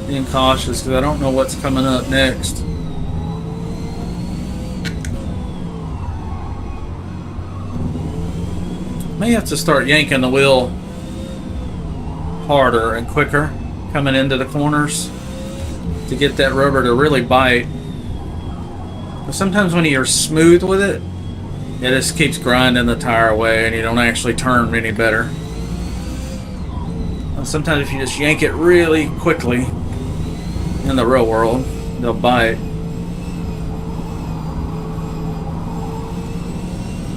Being cautious because I don't know what's coming up next. May have to start yanking the wheel harder and quicker coming into the corners to get that rubber to really bite. But sometimes when you're smooth with it, it just keeps grinding the tire away and you don't actually turn any better. And sometimes if you just yank it really quickly in the real world, they'll bite.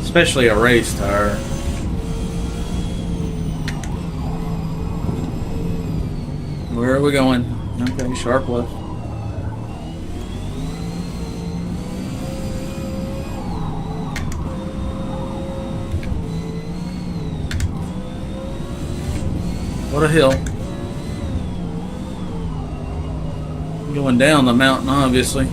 Especially a race tire. Where are we going? Okay, sharp left. What a hill. Going down the mountain, obviously.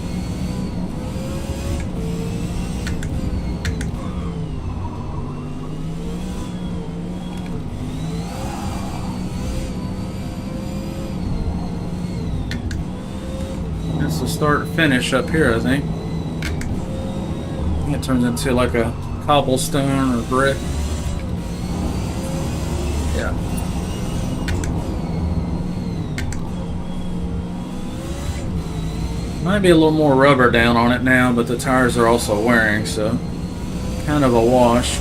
It's the start finish up here, I think. It turns into like a cobblestone or brick. Yeah. Might be a little more rubber down on it now, but the tires are also wearing, so kind of a wash.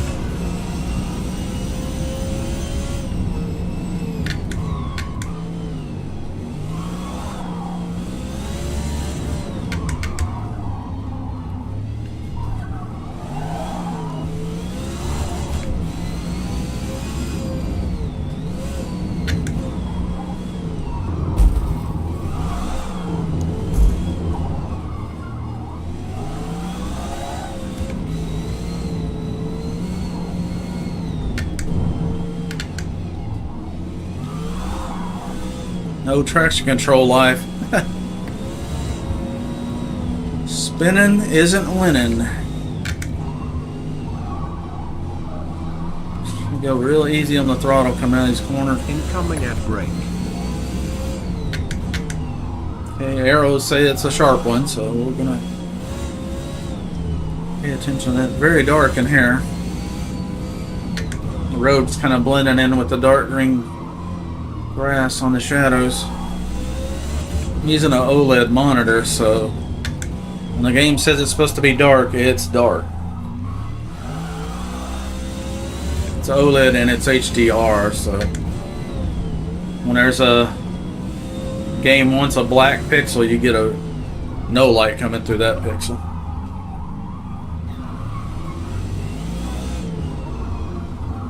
No traction control life. Spinning isn't winning. Go real easy on the throttle coming out of these corners. Incoming at brake. Okay, arrows say it's a sharp one, so we're gonna pay attention to that. Very dark in here. The road's kind of blending in with the dark green grass on the shadows. I'm using an OLED monitor, so when the game says it's supposed to be dark, it's dark. It's OLED and it's HDR, so when there's a game wants a black pixel, you get a no light coming through that pixel.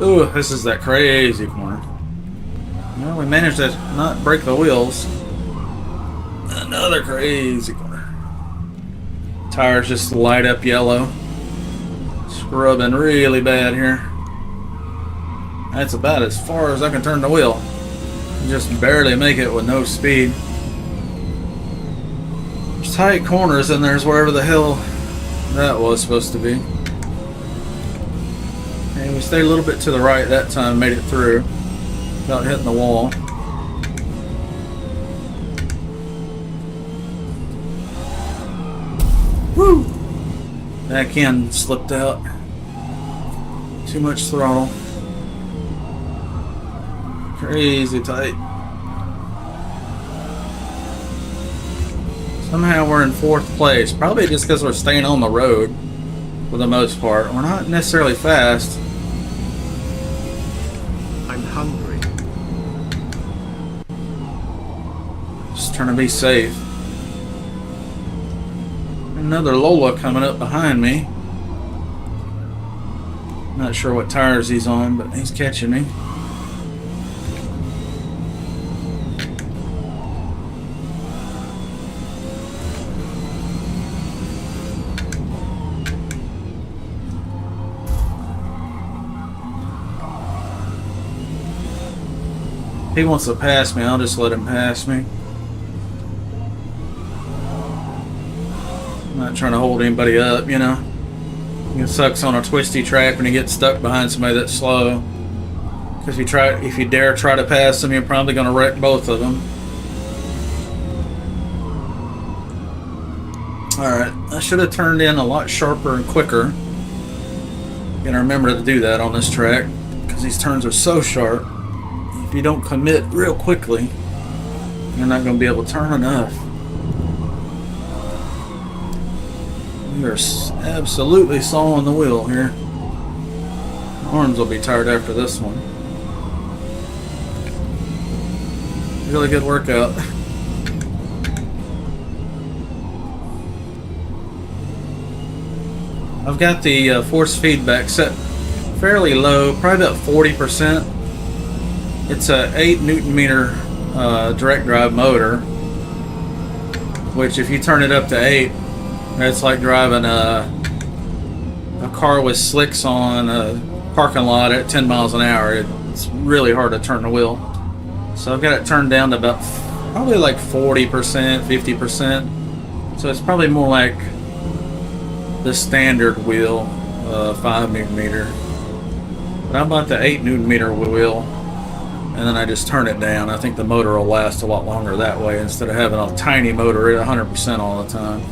Ooh, this is that crazy corner. Well, we managed to not break the wheels. Another crazy corner. Tires just light up yellow. Scrubbing really bad here. That's about as far as I can turn the wheel. Just barely make it with no speed. There's tight corners and there's wherever the hell that was supposed to be. And we stayed a little bit to the right that time, made it through without hitting the wall. Woo! Back end slipped out. Too much throttle. Crazy tight. Somehow we're in 4th place. Probably just because we're staying on the road. for the most part. We're not necessarily fast. I'm hungry. Just trying to be safe. Another Lola coming up behind me. Not sure what tires he's on, but he's catching me. If he wants to pass me, I'll just let him pass me. I'm not trying to hold anybody up, you know. It sucks on a twisty track when you get stuck behind somebody that's slow. Because if you dare try to pass them, you're probably going to wreck both of them. Alright, I should have turned in a lot sharper and quicker. Gotta remember to do that on this track, because these turns are so sharp. If you don't commit real quickly, you're not going to be able to turn enough. We are absolutely sawing the wheel here. Arms will be tired after this one. Really good workout. I've got the force feedback set fairly low, probably about 40%. It's a 8 Newton meter direct drive motor, which if you turn it up to 8, that's like driving a car with slicks on a parking lot at 10 miles an hour. It's really hard to turn the wheel. So I've got it turned down to about probably like 40%, 50%. So it's probably more like the standard wheel, 5 Newton meter. But I bought the 8 Newton meter wheel, and then I just turn it down. I think the motor will last a lot longer that way instead of having a tiny motor at 100% all the time.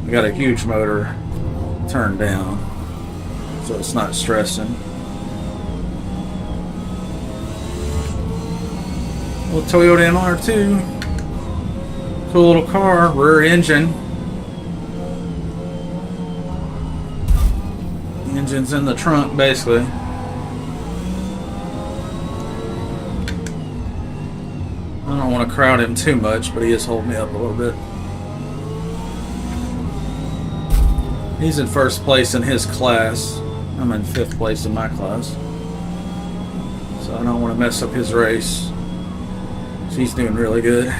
I got a huge motor turned down, so it's not stressing. Little Toyota MR2, cool little car, rear engine. The engine's in the trunk basically. I don't want to crowd him too much, but he is holding me up a little bit. He's in first place in his class. I'm in 5th place in my class. So I don't want to mess up his race. He's doing really good.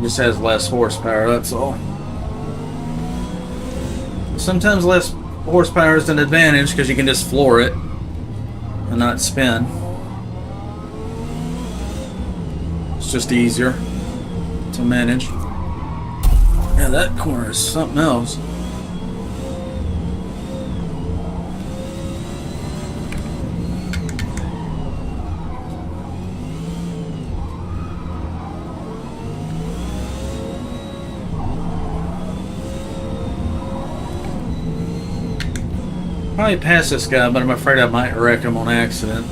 Just has less horsepower, that's all. Sometimes less horsepower is an advantage because you can just floor it and not spin. It's just easier to manage. Yeah, that corner is something else. Probably pass this guy, but I'm afraid I might wreck him on accident.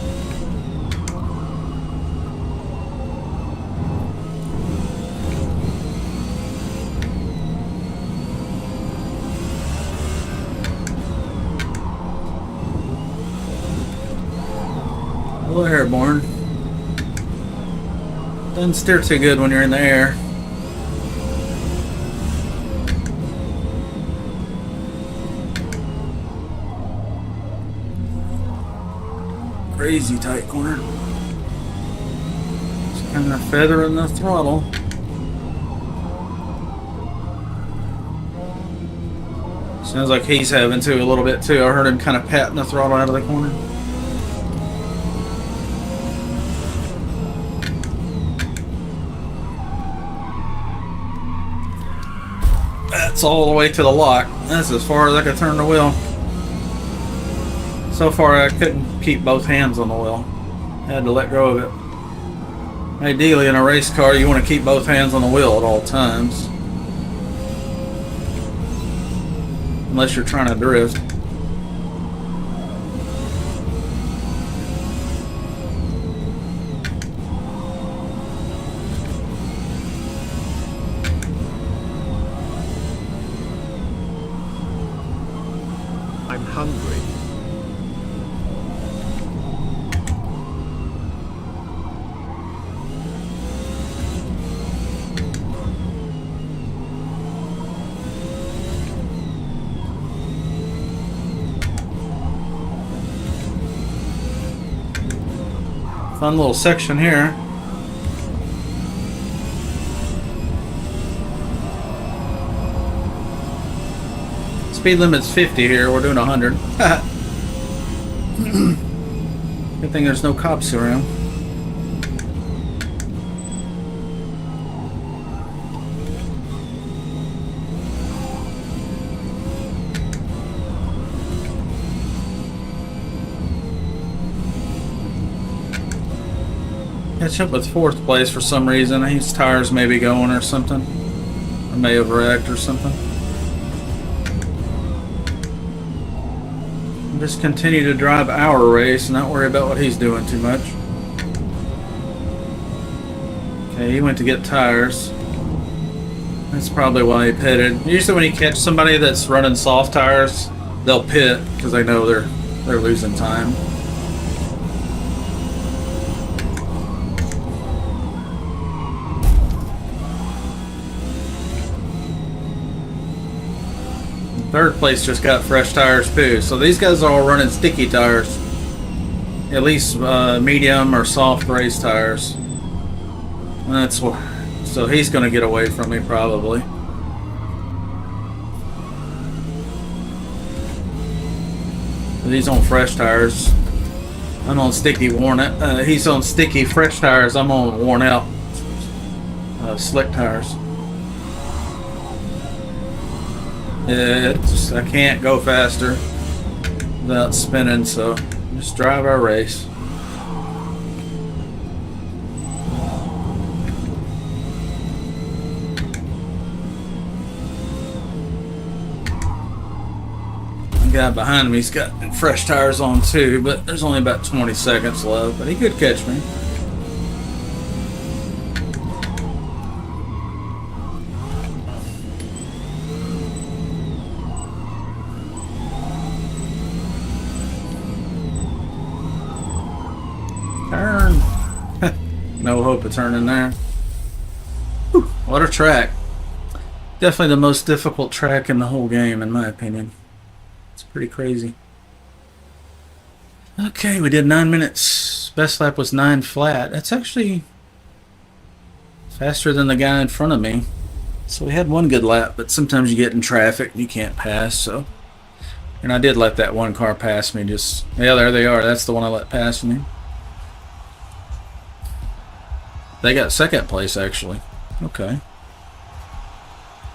A little airborne. Doesn't steer too good when you're in the air. Crazy tight corner. Just kind of feathering the throttle. Sounds like he's having to a little bit too. I heard him kind of patting the throttle out of the corner. That's all the way to the lock. That's as far as I could turn the wheel. So far I couldn't keep both hands on the wheel. I had to let go of it. Ideally in a race car you want to keep both hands on the wheel at all times. Unless you're trying to drift. Fun little section here. Speed limit's 50 here. We're doing 100. Good thing there's no cops around. Catch up with 4th place for some reason. His tires may be going or something. I may have wrecked or something. Just continue to drive our race and not worry about what he's doing too much. Okay, he went to get tires. That's probably why he pitted. Usually when you catch somebody that's running soft tires, they'll pit because they know they're losing time. Third place just got fresh tires too. So these guys are all running sticky tires. At least medium or soft race tires. And that's what. So he's going to get away from me probably. But he's on fresh tires. I'm on sticky worn out. He's on sticky fresh tires. I'm on worn out slick tires. I can't go faster without spinning, so just drive our race. The guy behind me's got fresh tires on too, but there's only about 20 seconds left, but he could catch me. Turn. No hope of turning there. Whew, what a track. Definitely the most difficult track in the whole game, in my opinion. It's pretty crazy. Okay, we did 9 minutes. Best lap was 9 flat. That's actually faster than the guy in front of me. So we had one good lap, but sometimes you get in traffic and you can't pass, so. And I did let that one car pass me. Just, yeah, there they are. That's the one I let pass me. They got 2nd place, actually. Okay.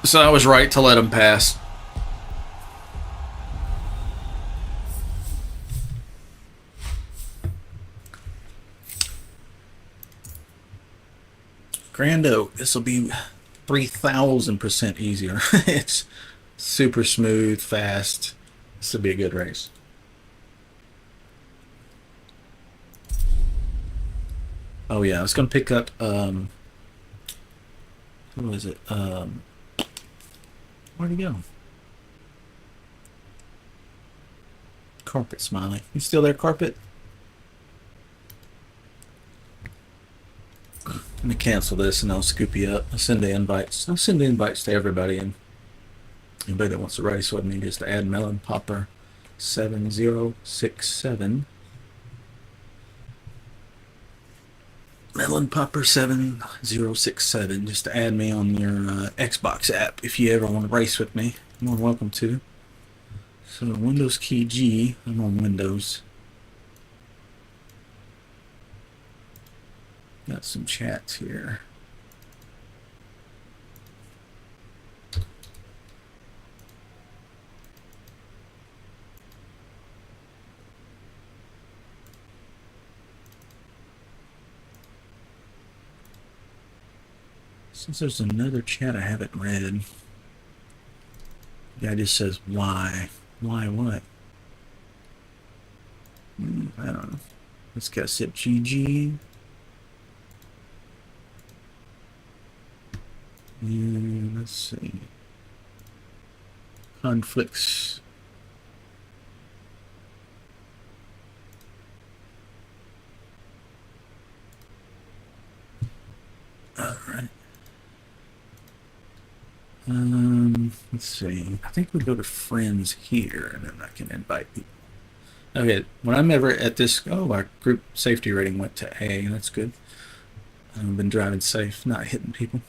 So I was right to let them pass. Grand Oak, this will be 3,000% easier. It's super smooth, fast. This will be a good race. Oh yeah, I was gonna pick up who was it? Where'd he go? Carpet Smiley. You still there, Carpet? I'm gonna cancel this and I'll scoop you up. I'll send the invites. I'll send the invites to everybody, and anybody that wants to race with me, just add Mellonpopr7067. Mellonpopr7067. Just to add me on your Xbox app if you ever want to race with me. You're more welcome to. So Windows key G. I'm on Windows. Got some chats here. Since there's another chat I haven't read. The guy just says, why? Why what? I don't know. Let's get SIP GG. And let's see. Conflicts. All right. Let's see. I think we go to friends here, and then I can invite people. Okay, when I'm ever at this, oh, our group safety rating went to A. That's good. I've been driving safe, not hitting people.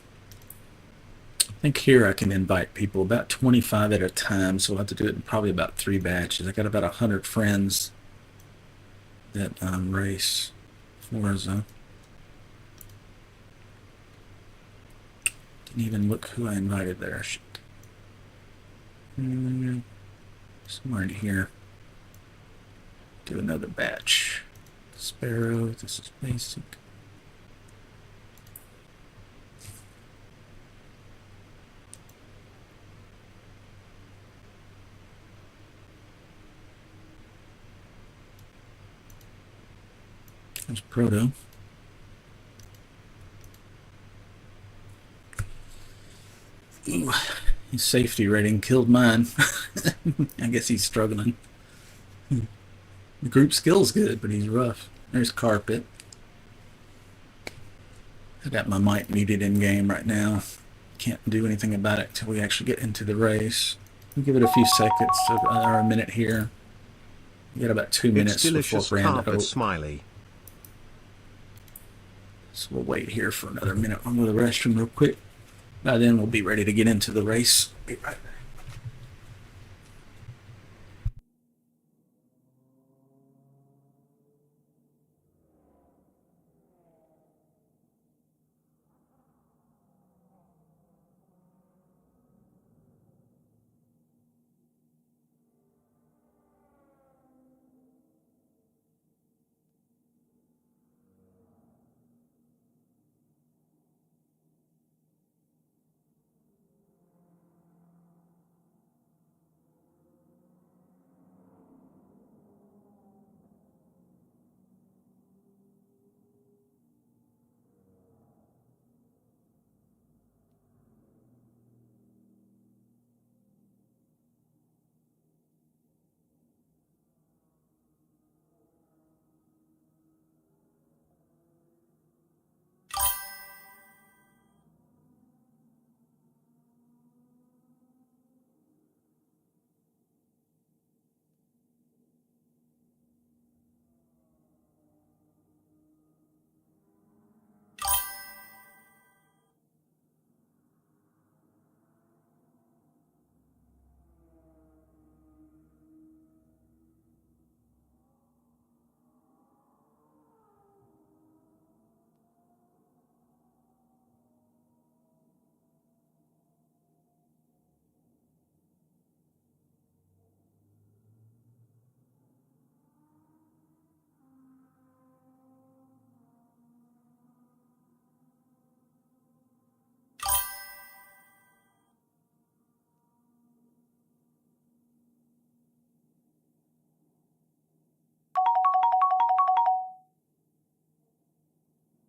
I think here I can invite people about 25 at a time, so I'll have to do it in probably about 3 batches. I got about 100 friends that race Forza. Didn't even look who I invited there. Shit. Somewhere in here. Do another batch. Sparrow, this is basic. There's Proto. Ooh, his safety rating killed mine. I guess he's struggling. The group skill's good, but he's rough. There's Carpet. I got my mic muted in game right now. Can't do anything about it till we actually get into the race. We'll give it a few seconds or a minute here. We got about 2 minutes before delicious Brand carpet smiley. So we'll wait here for another minute. I'll go to the restroom real quick. By then we'll be ready to get into the race. Be right back.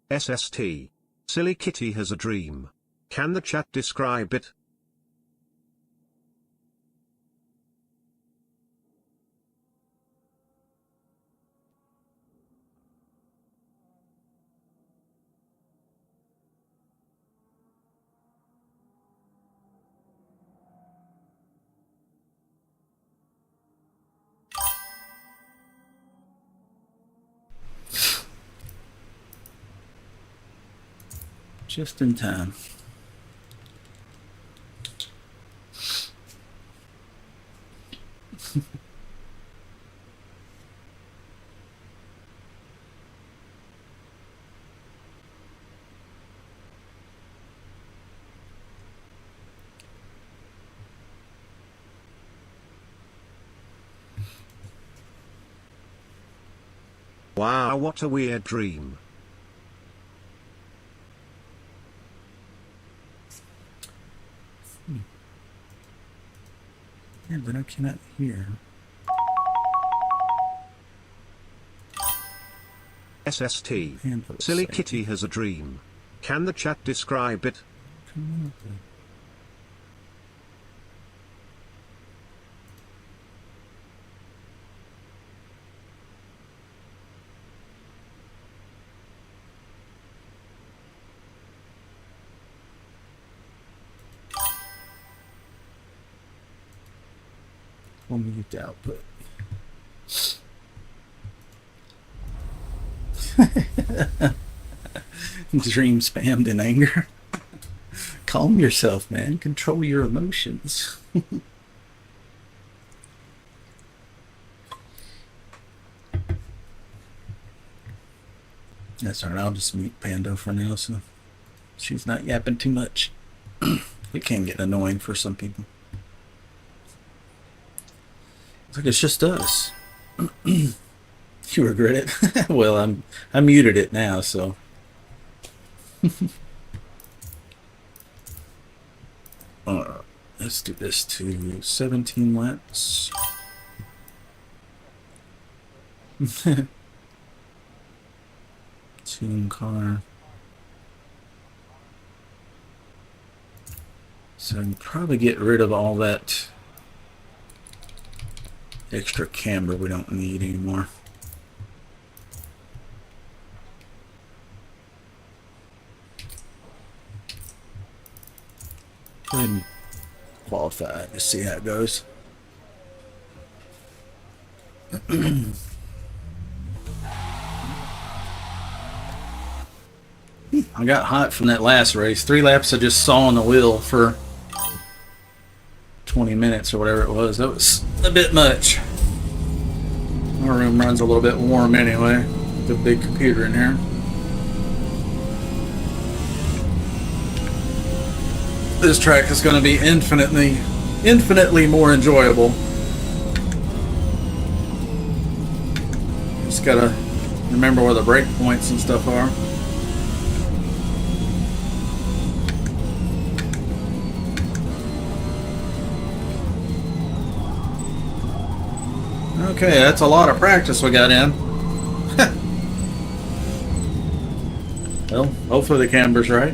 SST. Silly Kitty has a dream. Can the chat describe it? Just in time. Wow, what a weird dream. Yeah, but I cannot hear. SST. Handle Silly save. Kitty has a dream. Can the chat describe it? Come on up there. We'll mute the output. Dream spammed in anger. Calm yourself, man. Control your emotions. That's alright, I'll just mute Pando for now so she's not yapping too much. It can get annoying for some people. It's like it's just us. You regret it? Well, I muted it now, so. Let's do this to 17 laps. Tune car. So I can probably get rid of all that extra camber we don't need anymore. Go ahead and qualify to see how it goes. I got hot from that last race. 3 laps I just saw on the wheel for 20 minutes or whatever it was. That was a bit much. My room runs a little bit warm anyway. The big computer in here. This track is going to be infinitely more enjoyable. Just gotta remember where the brake points and stuff are. Okay, that's a lot of practice we got in. Well, hopefully the camber's right.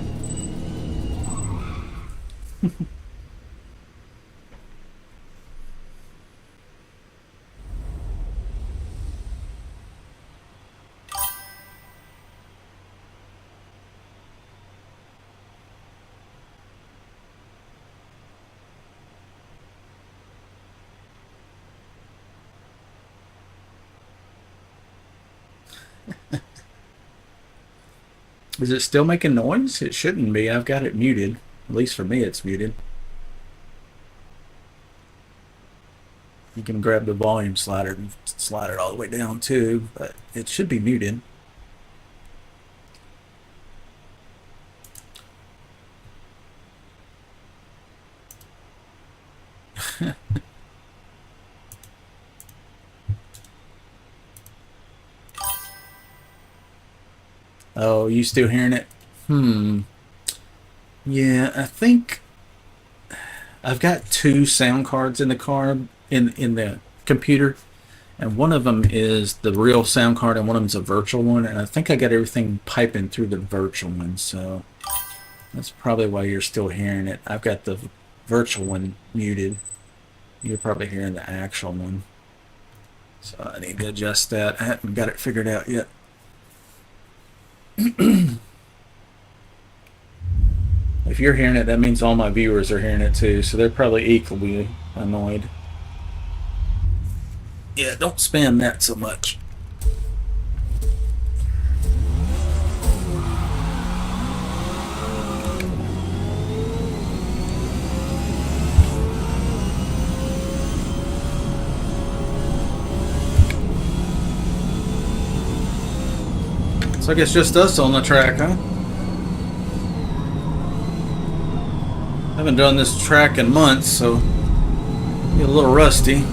Is it still making noise? It shouldn't be. I've got it muted. At least for me it's muted. You can grab the volume slider and slide it all the way down too, but it should be muted. Oh, you still hearing it? Yeah, I think I've got 2 sound cards in the car, in the computer, and one of them is the real sound card and one of them is a virtual one, and I think I got everything piping through the virtual one, so that's probably why you're still hearing it. I've got the virtual one muted. You're probably hearing the actual one. So I need to adjust that. I haven't got it figured out yet. If you're hearing it, that means all my viewers are hearing it too, so they're probably equally annoyed. Yeah, don't spam that so much. So I guess just us on the track, huh? Haven't done this track in months, so get a little rusty.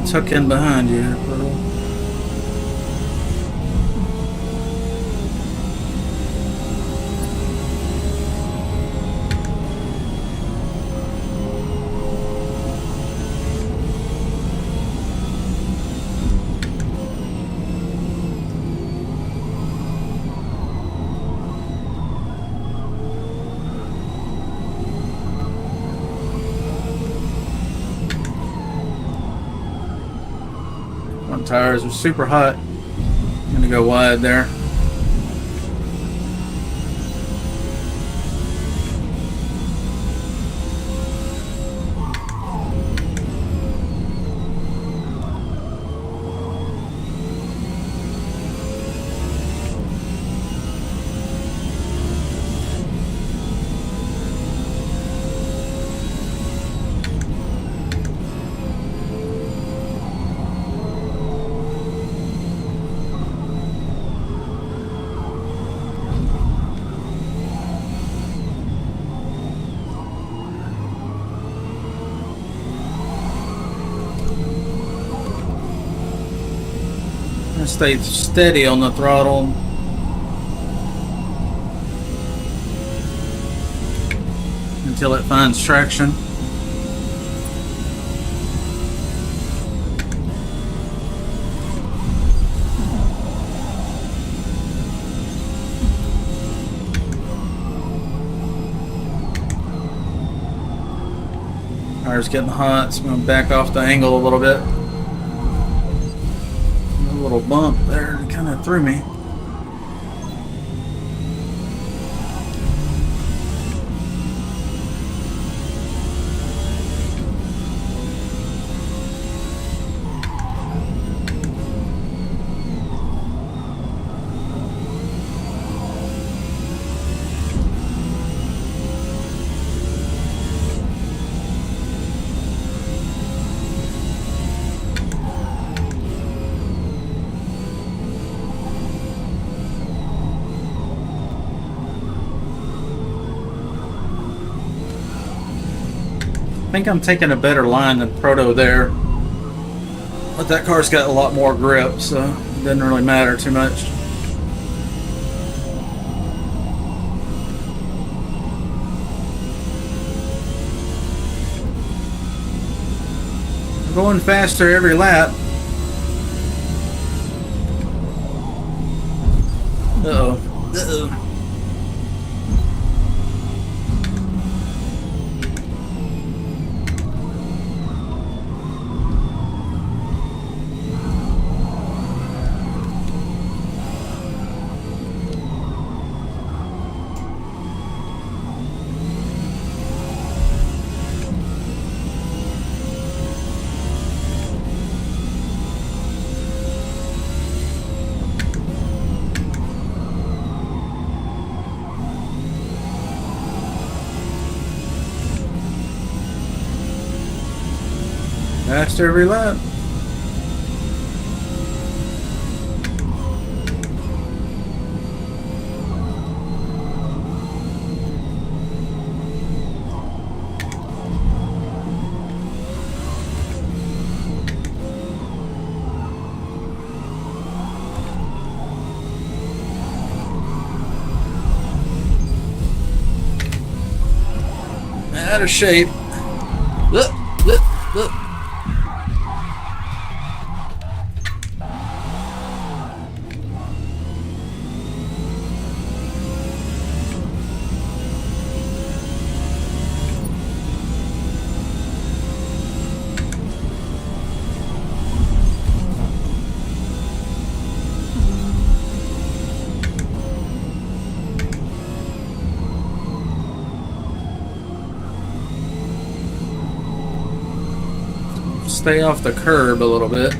Let's hook in behind you, Pearl. Front tires are super hot. I'm gonna go wide there. Stay steady on the throttle. Until it finds traction. Tire's getting hot, so I'm going to back off the angle a little bit. Little bump there kind of threw me. I think I'm taking a better line than Proto there, but that car's got a lot more grip, so it doesn't really matter too much. I'm going faster every lap. Uh-oh. Uh-oh. Faster every lap. Out of shape. Look, look, look. Stay off the curb a little bit.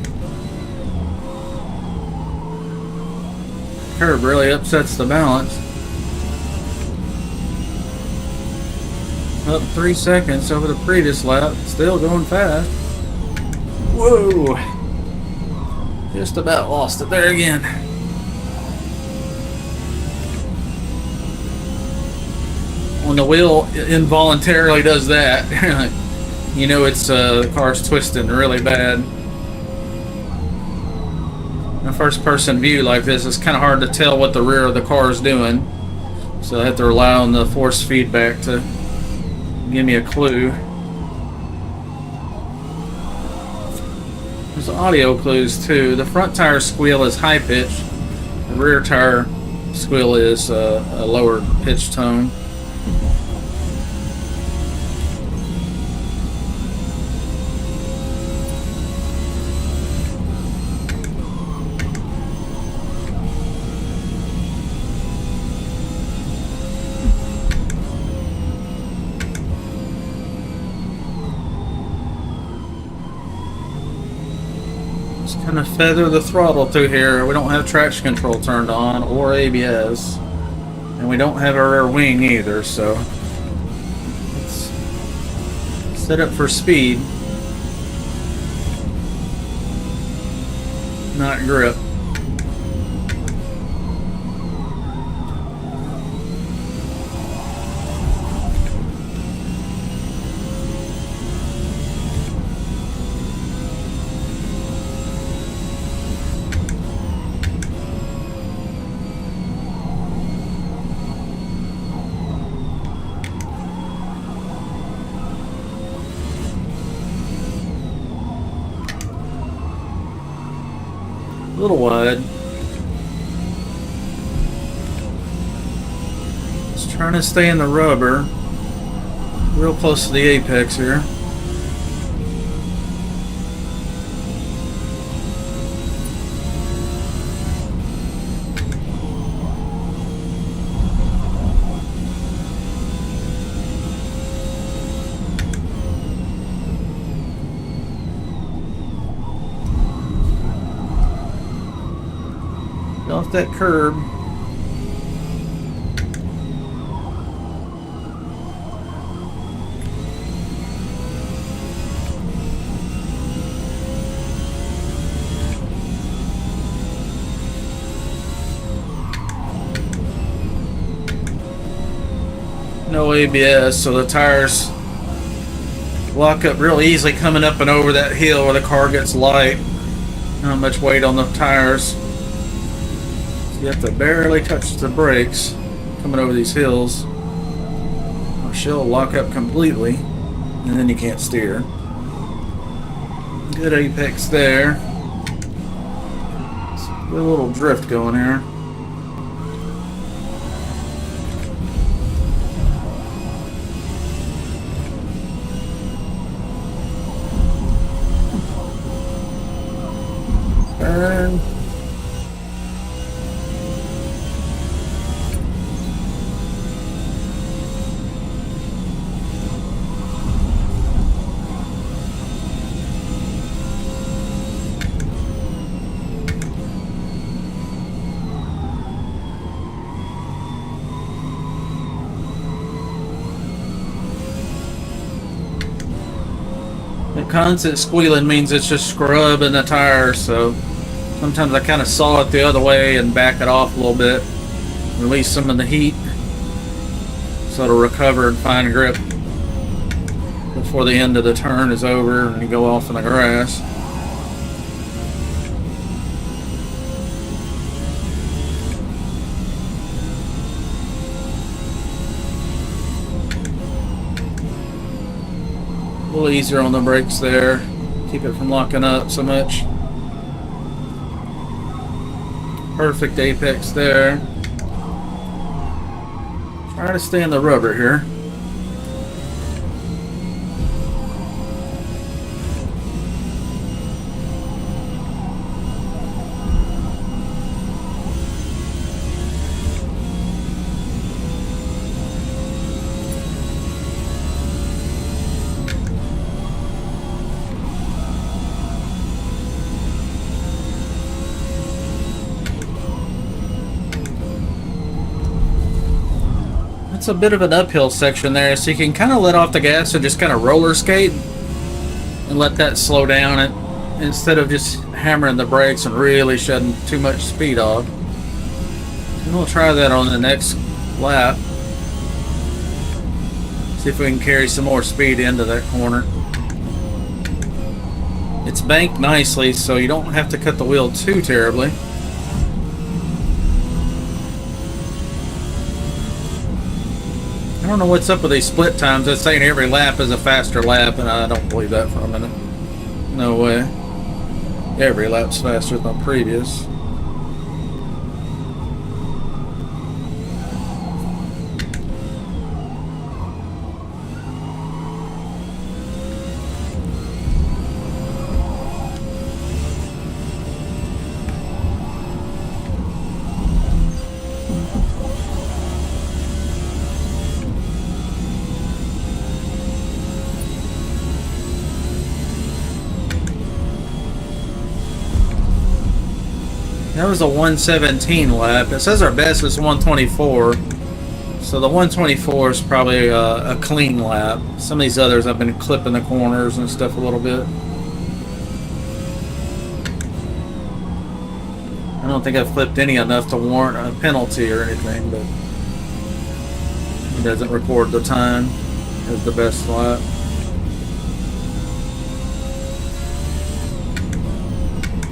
Curb really upsets the balance. Up 3 seconds over the previous lap. Still going fast. Whoa! Just about lost it there again. When the wheel involuntarily does that, you know it's the car's twisting really bad. In a first-person view like this, it's kind of hard to tell what the rear of the car is doing. So I have to rely on the force feedback to give me a clue. There's audio clues too. The front tire squeal is high pitch. The rear tire squeal is a lower pitch tone. Kind of feather the throttle through here. We don't have traction control turned on or ABS, and we don't have a rear wing either, so let's set up for speed, not grip. A little wide. Just trying to stay in the rubber. Real close to the apex here. Off that curb. No ABS, so the tires lock up real easily coming up and over that hill where the car gets light. Not much weight on the tires. You have to barely touch the brakes coming over these hills, or she'll lock up completely, and then you can't steer. Good apex there. Good little drift going here. Turn. The constant squealing means it's just scrubbing the tires, so sometimes I kind of saw it the other way and back it off a little bit, release some of the heat so it'll recover and find grip before the end of the turn is over and you go off in the grass. A little easier on the brakes there, keep it from locking up so much. Perfect apex there. Try to stay in the rubber here. It's a bit of an uphill section there, so you can kind of let off the gas and just kind of roller skate and let that slow down it instead of just hammering the brakes and really shutting too much speed off. And we'll try that on the next lap. See if we can carry some more speed into that corner. It's banked nicely, so you don't have to cut the wheel too terribly. I don't know what's up with these split times. It's saying every lap is a faster lap, and I don't believe that for a minute. No way. Every lap's faster than the previous. That was a 117 lap. It says our best is 124. So the 124 is probably a clean lap. Some of these others I've been clipping the corners and stuff a little bit. I don't think I've clipped any enough to warrant a penalty or anything, but it doesn't record the time as the best lap.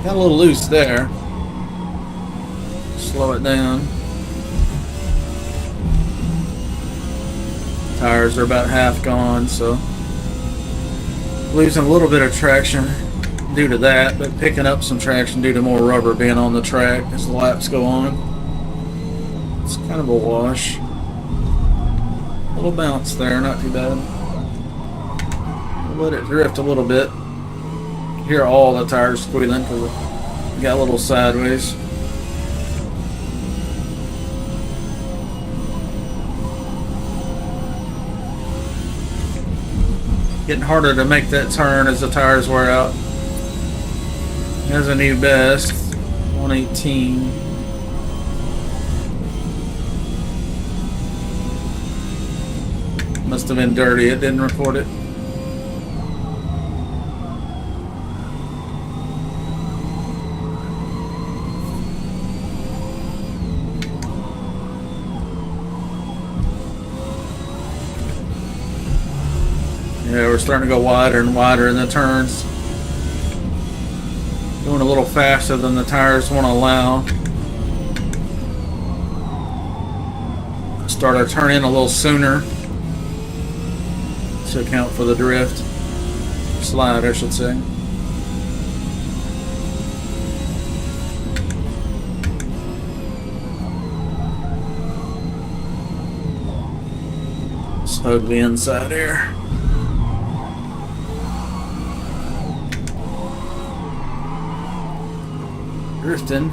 Got a little loose there. Slow it down. Tires are about half gone, so losing a little bit of traction due to that, but picking up some traction due to more rubber being on the track as the laps go on. It's kind of a wash. A little bounce there, not too bad. We'll let it drift a little bit. Hear all the tires squealing because it got a little sideways. Getting harder to make that turn as the tires wear out. Has a new best, 118. Must have been dirty, it didn't record it. Yeah, we're starting to go wider and wider in the turns. Going a little faster than the tires want to allow. Start our turn in a little sooner to account for the drift. Slide, I should say. Let's hug the inside air. Drifting.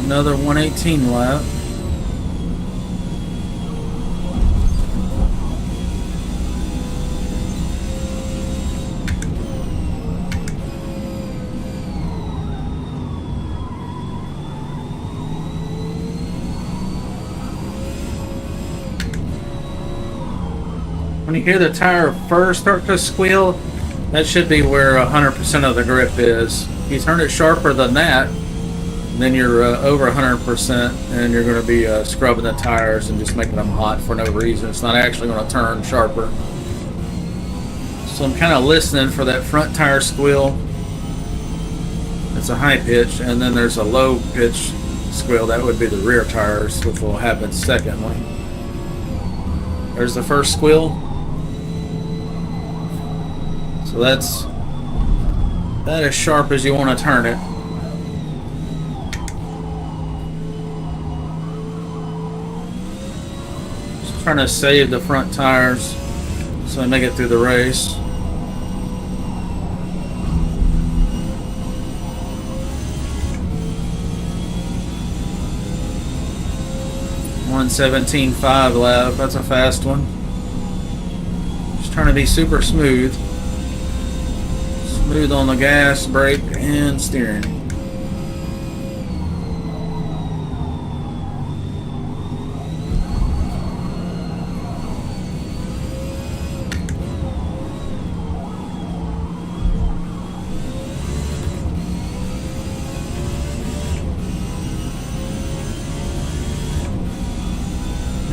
Another 118 lap. When you hear the tire first start to squeal, that should be where 100% of the grip is. If you turn it sharper than that, then you're over 100% and you're going to be scrubbing the tires and just making them hot for no reason. It's not actually going to turn sharper. So I'm kind of listening for that front tire squeal. It's a high pitch, and then there's a low pitch squeal. That would be the rear tires, which will happen secondly. There's the first squeal. So that's that as sharp as you want to turn it. Just trying to save the front tires so I make it through the race. .117.5 lap. That's a fast one. Just trying to be super smooth. Smooth on the gas, brake, and steering.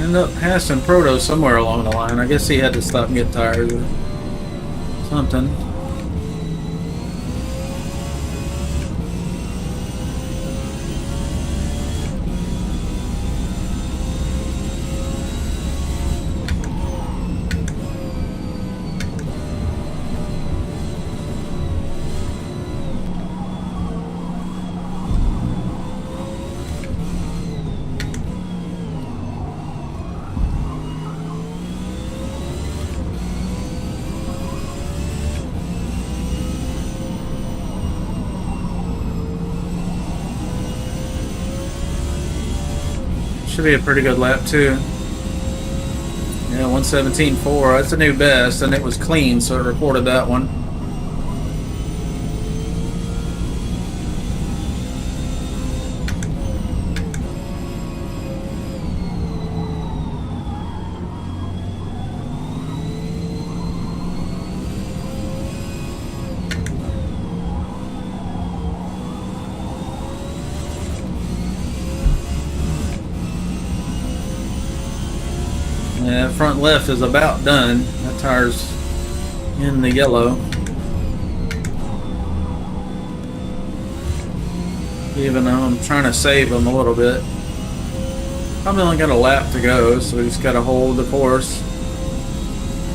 ended up passing Proto somewhere along the line. I guess he had to stop and get tires or something. Should be a pretty good lap too. Yeah, 117.4. That's a new best, and it was clean, so it recorded that one. Yeah, front left is about done. That tire's in the yellow. Even though I'm trying to save him a little bit. Probably only got a lap to go, so we just gotta hold the course.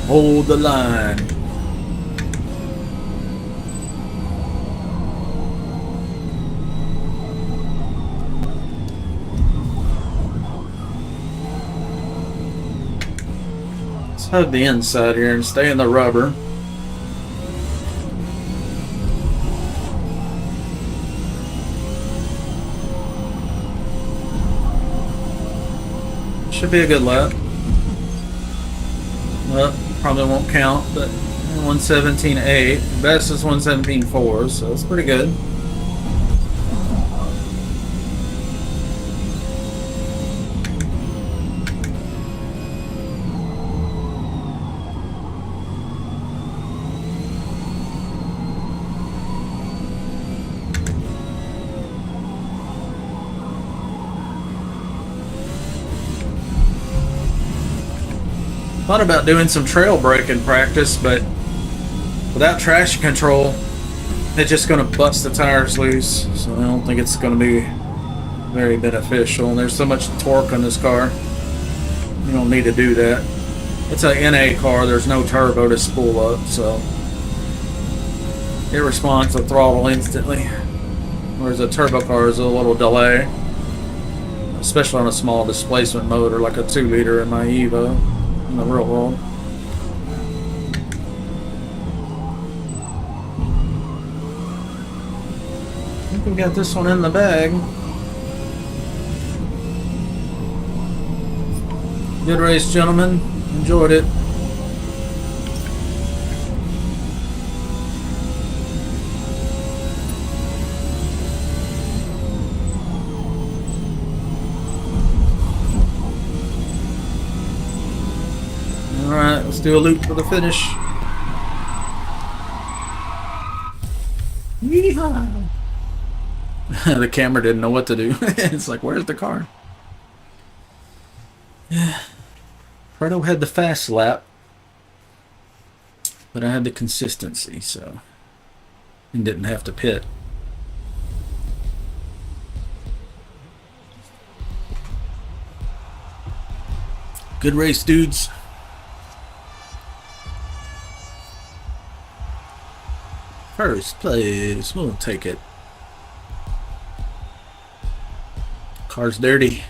Hold the line. Hug the inside here and stay in the rubber. Should be a good lap. Well, probably won't count, but 117.8. Best is 117.4, so it's pretty good. Thought about doing some trail braking practice, but without traction control, it's just going to bust the tires loose. So I don't think it's going to be very beneficial. And there's so much torque on this car, you don't need to do that. It's a NA car. There's no turbo to spool up, so it responds to throttle instantly. Whereas a turbo car is a little delay, especially on a small displacement motor like a 2-liter in my Evo. In the real world. I think we got this one in the bag. Good race, gentlemen. Enjoyed it. Alright, let's do a loop for the finish. Yeehaw! The camera didn't know what to do. It's like, where's the car? Yeah. Fredo had the fast lap, but I had the consistency, so and didn't have to pit. Good race, dudes. First place, we'll take it. Car's dirty.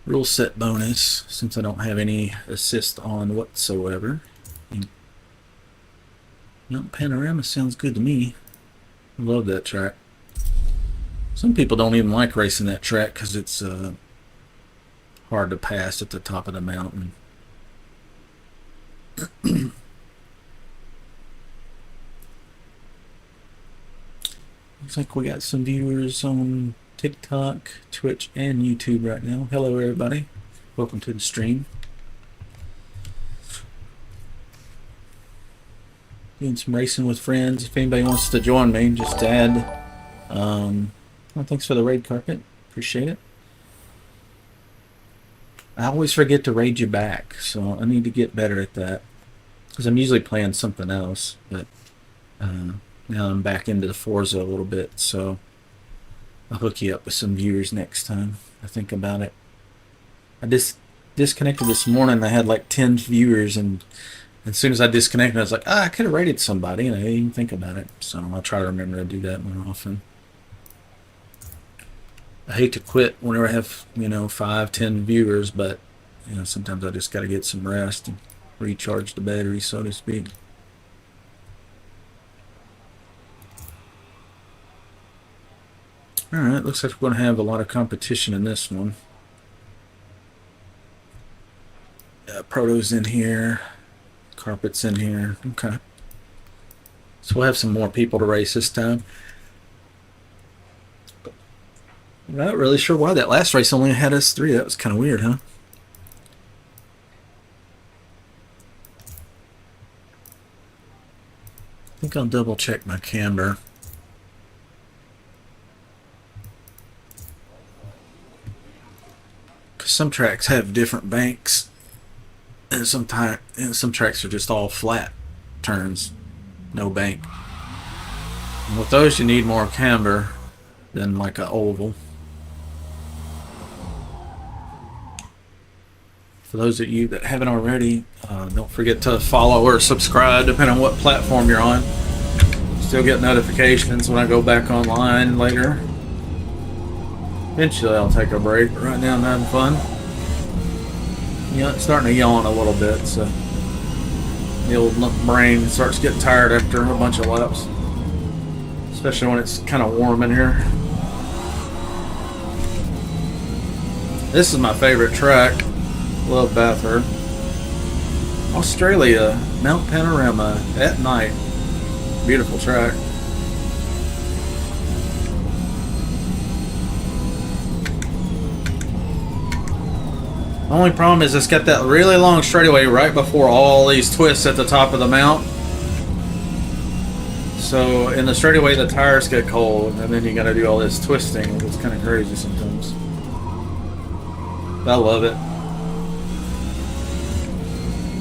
Rule set bonus, since I don't have any assist on whatsoever. No, Panorama sounds good to me. I love that track. Some people don't even like racing that track because it's hard to pass at the top of the mountain. Looks like we got some viewers on TikTok, Twitch, and YouTube right now. Hello, everybody. Welcome to the stream. Doing some racing with friends. If anybody wants to join me, just add. Well, thanks for the raid carpet. Appreciate it. I always forget to raid you back, so I need to get better at that. Because I'm usually playing something else, but now I'm back into the Forza a little bit, so I'll hook you up with some viewers next time I think about it. I disconnected this morning. I had like 10 viewers, and as soon as I disconnected, I was like, I could have rated somebody, and I didn't even think about it. So I'll try to remember to do that more often. I hate to quit whenever I have, 5, 10 viewers, but sometimes I just got to get some rest and recharge the battery, so to speak. Alright, looks like we're going to have a lot of competition in this one. Proto's in here. Carpet's in here. Okay. So we'll have some more people to race this time. Not really sure why that last race only had us 3. That was kind of weird, huh? I think I'll double check my camber. Because some tracks have different banks, and some tracks are just all flat turns, no bank. And with those, you need more camber than like an oval. For those of you that haven't already, don't forget to follow or subscribe, depending on what platform you're on. Still get notifications when I go back online later. Eventually I'll take a break, but right now I'm having fun. It's starting to yawn a little bit, so the old brain starts getting tired after a bunch of laps. Especially when it's kind of warm in here. This is my favorite track. Love Bathurst. Australia, Mount Panorama at night. Beautiful track. The only problem is it's got that really long straightaway right before all these twists at the top of the mount. So in the straightaway the tires get cold, and then you gotta do all this twisting. It's kind of crazy sometimes. But I love it.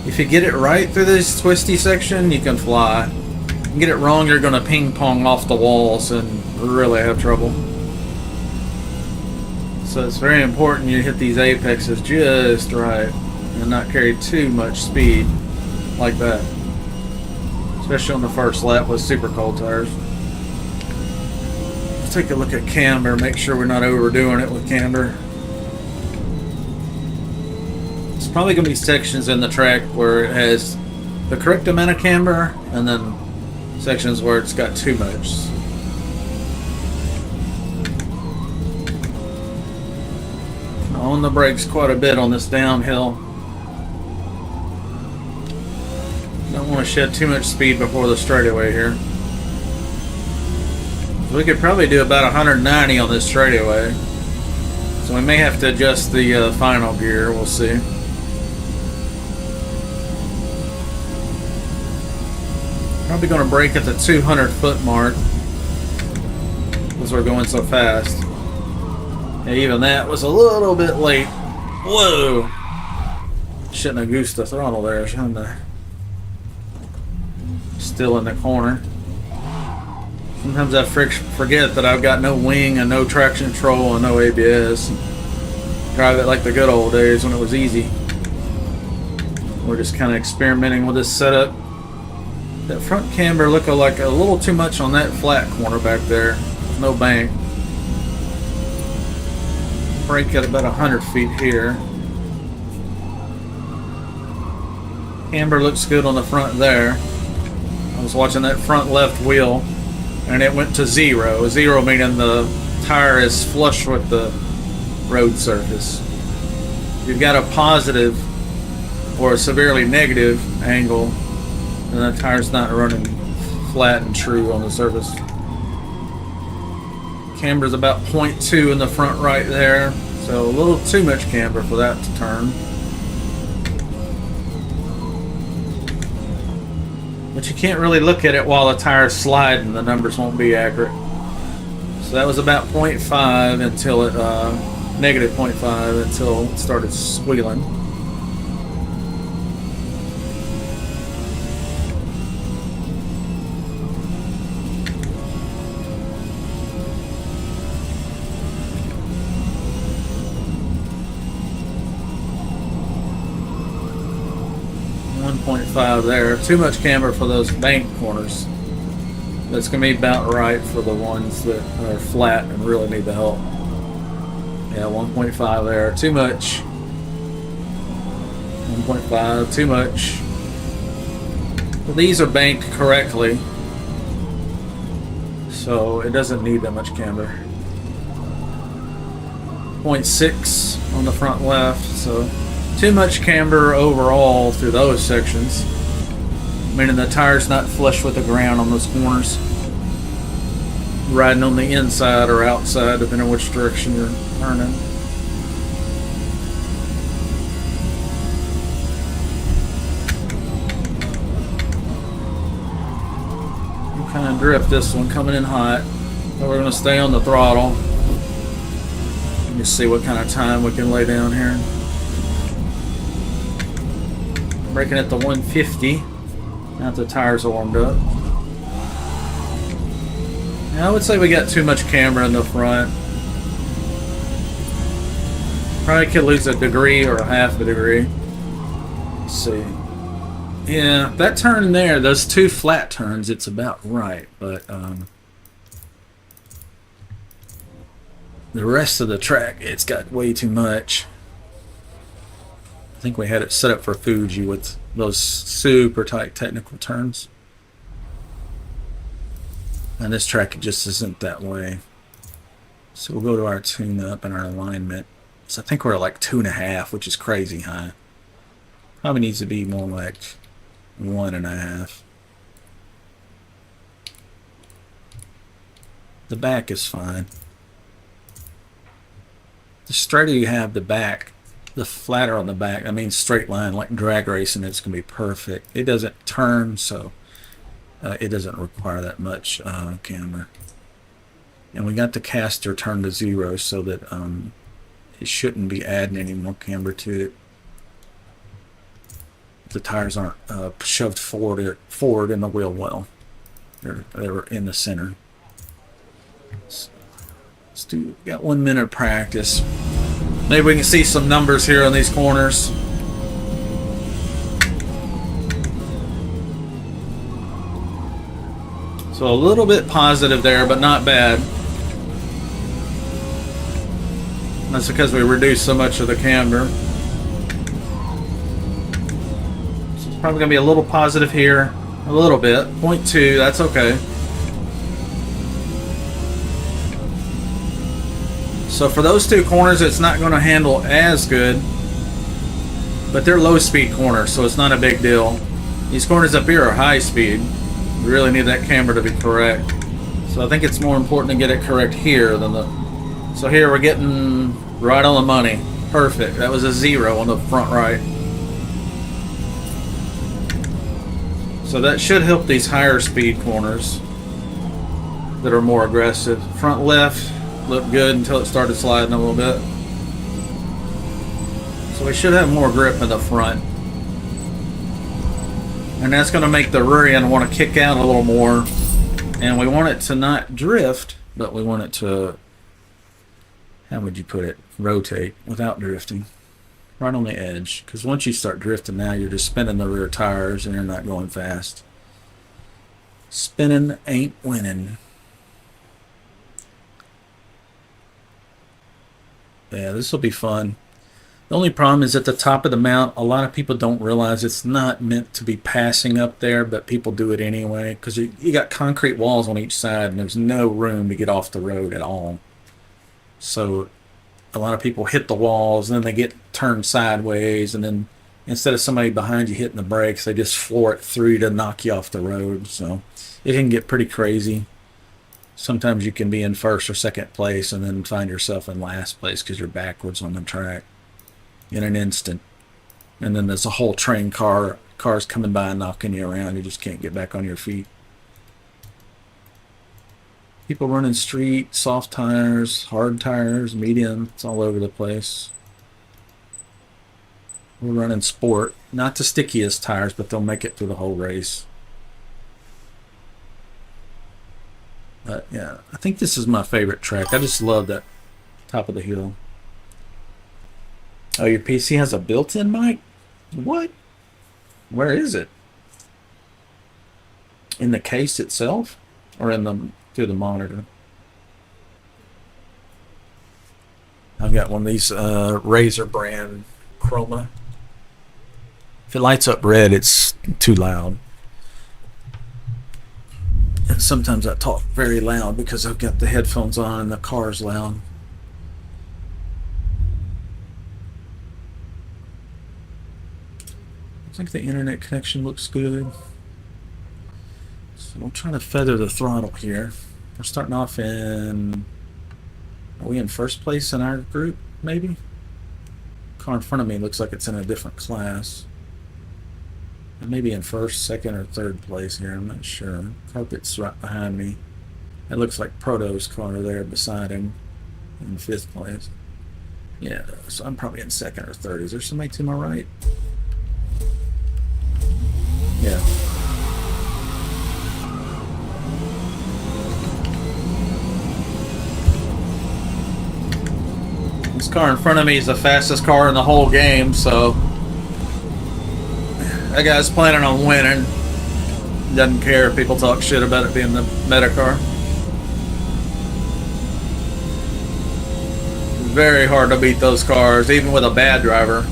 If you get it right through this twisty section, you can fly. If you get it wrong, you're gonna ping pong off the walls and really have trouble. So it's very important you hit these apexes just right and not carry too much speed like that. Especially on the first lap with super cold tires. Let's take a look at camber, make sure we're not overdoing it with camber. It's probably going to be sections in the track where it has the correct amount of camber, and then sections where it's got too much. On the brakes quite a bit on this downhill. Don't want to shed too much speed before the straightaway here. We could probably do about 190 on this straightaway. So we may have to adjust the final gear, we'll see. Probably going to brake at the 200-foot mark because we're going so fast. And even that was a little bit late. Whoa! Shouldn't have goosed the throttle there, shouldn't I? Still in the corner. Sometimes I forget that I've got no wing and no traction control and no ABS. Drive it like the good old days when it was easy. We're just kind of experimenting with this setup. That front camber looked like a little too much on that flat corner back there. No bank. Brake at about 100 feet here. Camber looks good on the front there. I was watching that front left wheel and it went to 0. 0 meaning the tire is flush with the road surface. If you've got a positive or a severely negative angle, and the tire's not running flat and true on the surface. Camber's about 0.2 in the front right there, so a little too much camber for that to turn. But you can't really look at it while the tire's sliding, the numbers won't be accurate. So that was about 0.5 until it, negative 0.5 until it started squealing. There. Too much camber for those bank corners. That's going to be about right for the ones that are flat and really need the help. Yeah, 1.5 there. Too much. 1.5, too much. Well, these are banked correctly, so it doesn't need that much camber. 0.6 on the front left, so too much camber overall through those sections, meaning the tire's not flush with the ground on those corners. Riding on the inside or outside, depending on which direction you're turning. You kind of drift this one, coming in hot. So we're going to stay on the throttle. Let me see what kind of time we can lay down here. Braking at the 150. Now the tires are warmed up. And I would say we got too much camber in the front. Probably could lose a degree or a half a degree. Let's see. Yeah, that turn there, those two flat turns, it's about right, but the rest of the track, it's got way too much. I think we had it set up for Fuji with those super tight technical turns. And this track just isn't that way. So we'll go to our tune-up and our alignment. So I think we're at like 2.5, which is crazy high. Probably needs to be more like 1.5. The back is fine. The straighter you have the back, the flatter on the back, I mean straight line, like drag racing, it's going to be perfect. It doesn't turn, so it doesn't require that much camber. And we got the caster turned to 0 so that it shouldn't be adding any more camber to it. The tires aren't shoved forward in the wheel well. They're in the center. So let's do. Got 1 minute of practice. Maybe we can see some numbers here on these corners. So a little bit positive there, but not bad. That's because we reduced so much of the camber. So it's probably going to be a little positive here. A little bit. 0.2, that's okay. So for those two corners, it's not going to handle as good. But they're low speed corners, so it's not a big deal. These corners up here are high speed. We really need that camber to be correct. So I think it's more important to get it correct here than the... So here we're getting right on the money. Perfect. That was a 0 on the front right. So that should help these higher speed corners that are more aggressive. Front left looked good until it started sliding a little bit. So we should have more grip in the front. And that's going to make the rear end want to kick out a little more. And we want it to not drift, but we want it to, how would you put it, rotate without drifting. Right on the edge. Because once you start drifting now, you're just spinning the rear tires and you're not going fast. Spinning ain't winning. Yeah, this will be fun. The only problem is at the top of the mount, a lot of people don't realize it's not meant to be passing up there, but people do it anyway because you got concrete walls on each side and there's no room to get off the road at all. So a lot of people hit the walls and then they get turned sideways, and then instead of somebody behind you hitting the brakes, they just floor it through to knock you off the road. So it can get pretty crazy. Sometimes you can be in first or second place and then find yourself in last place because you're backwards on the track in an instant. And then there's a whole train cars coming by and knocking you around. You just can't get back on your feet. People running street, soft tires, hard tires, medium. It's all over the place. We're running sport. Not the stickiest tires, but they'll make it through the whole race. But yeah, I think this is my favorite track. I just love that top of the hill. Oh, your PC has a built-in mic? What? Where is it? In the case itself? Or in the through the monitor? I've got one of these Razer brand Chroma. If it lights up red, it's too loud. And sometimes I talk very loud because I've got the headphones on and the car's loud. I think the internet connection looks good. So I'm trying to feather the throttle here. We're starting off in... Are we in first place in our group, maybe? Car in front of me looks like it's in a different class. Maybe in first, second, or third place here. I'm not sure. Carpet's right behind me. It looks like Proto's car there beside him in fifth place. Yeah, so I'm probably in second or third. Is there somebody to my right? Yeah. This car in front of me is the fastest car in the whole game, so that guy's planning on winning. Doesn't care if people talk shit about it being the meta car. Very hard to beat those cars, even with a bad driver.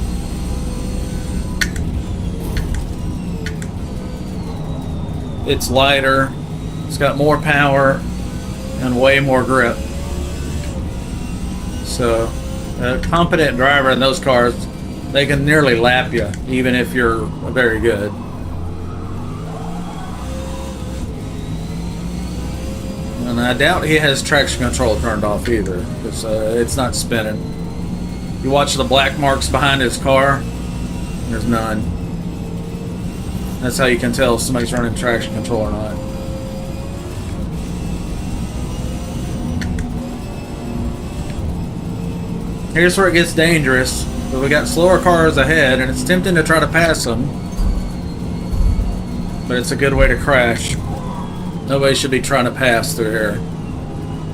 It's lighter, it's got more power, and way more grip. So, a competent driver in those cars, they can nearly lap you, even if you're very good. And I doubt he has traction control turned off either, because it's not spinning. You watch the black marks behind his car, there's none. That's how you can tell if somebody's running traction control or not. Here's where it gets dangerous. But we got slower cars ahead, and it's tempting to try to pass them. But it's a good way to crash. Nobody should be trying to pass through here.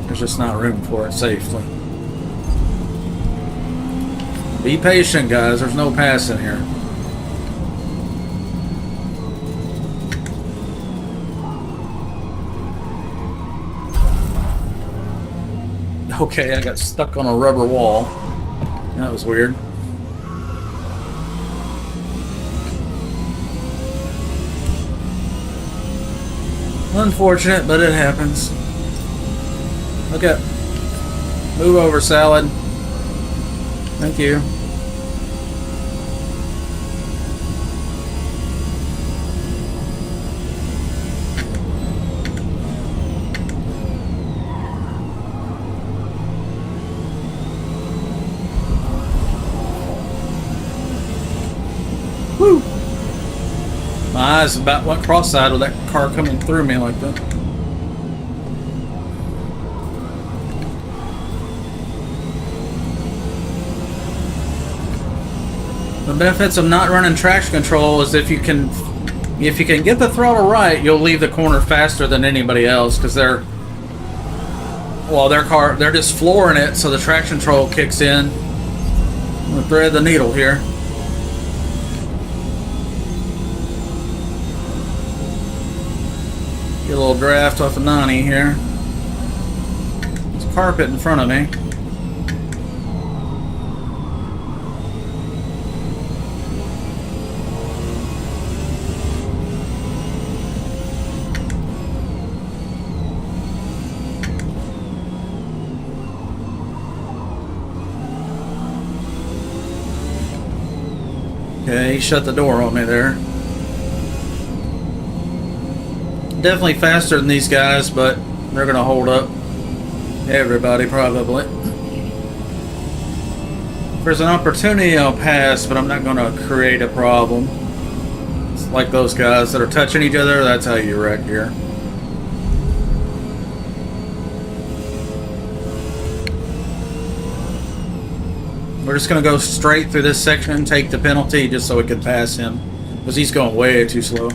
There's just not room for it safely. Be patient, guys. There's no passing here. Okay, I got stuck on a rubber wall. That was weird. Unfortunate, but it happens. Okay. Move over, salad. Thank you. Woo! My eyes about went cross-eyed with that car coming through me like that. The benefits of not running traction control is if you can get the throttle right, you'll leave the corner faster than anybody else because they're just flooring it, so the traction control kicks in. I'm gonna thread the needle here. Get a little draft off of 90 here. There's a carpet in front of me. Okay, he shut the door on me there. Definitely faster than these guys, but they're gonna hold up everybody probably. If there's an opportunity, I'll pass, but I'm not gonna create a problem. It's like those guys that are touching each other, that's how you wreck here. We're just going to go straight through this section and take the penalty just so we can pass him. Because he's going way too slow.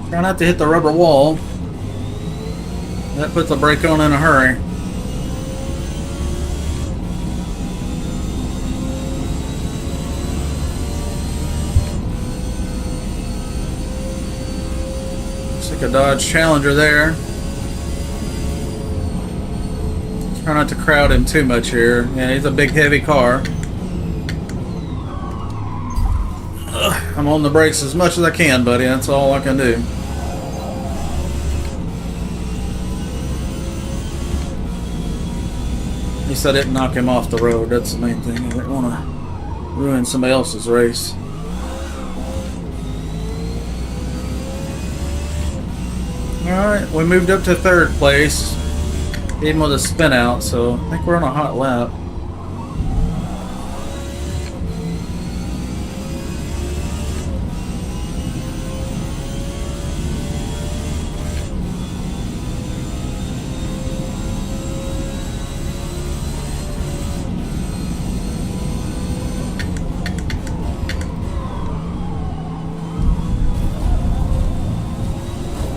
Try not to hit the rubber wall. That puts the brake on in a hurry. Looks like a Dodge Challenger there. Try not to crowd him too much here. Yeah, he's a big heavy car. I'm on the brakes as much as I can, buddy. That's all I can do. At least I didn't knock him off the road. That's the main thing. I didn't want to ruin somebody else's race. Alright, we moved up to third place. Even with a spin out, so I think we're on a hot lap.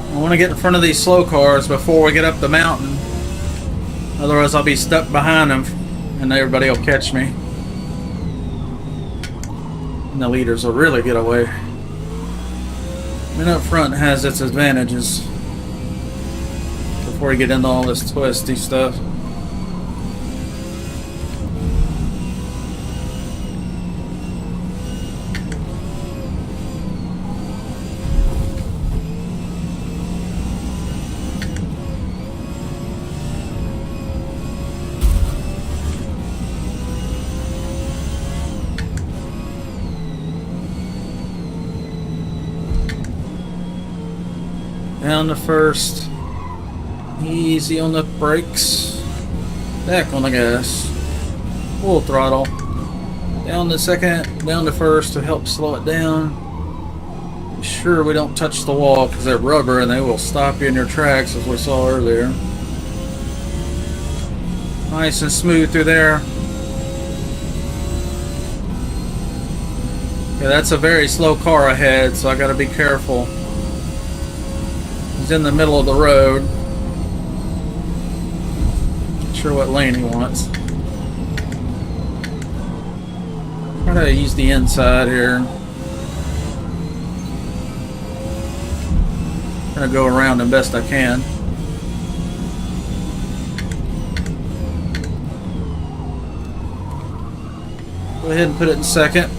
I want to get in front of these slow cars before we get up the mountain. Otherwise I'll be stuck behind them and everybody will catch me. And the leaders will really get away. And up front has its advantages. Before you get into all this twisty stuff. Down to first. Easy on the brakes. Back on the gas. Full throttle. Down to second. Down to first to help slow it down. Be sure we don't touch the wall because they're rubber and they will stop you in your tracks as we saw earlier. Nice and smooth through there. Okay, that's a very slow car ahead, so I gotta be careful. He's in the middle of the road. Not sure what lane he wants. Try to use the inside here. Try to go around him best I can. Go ahead and put it in second.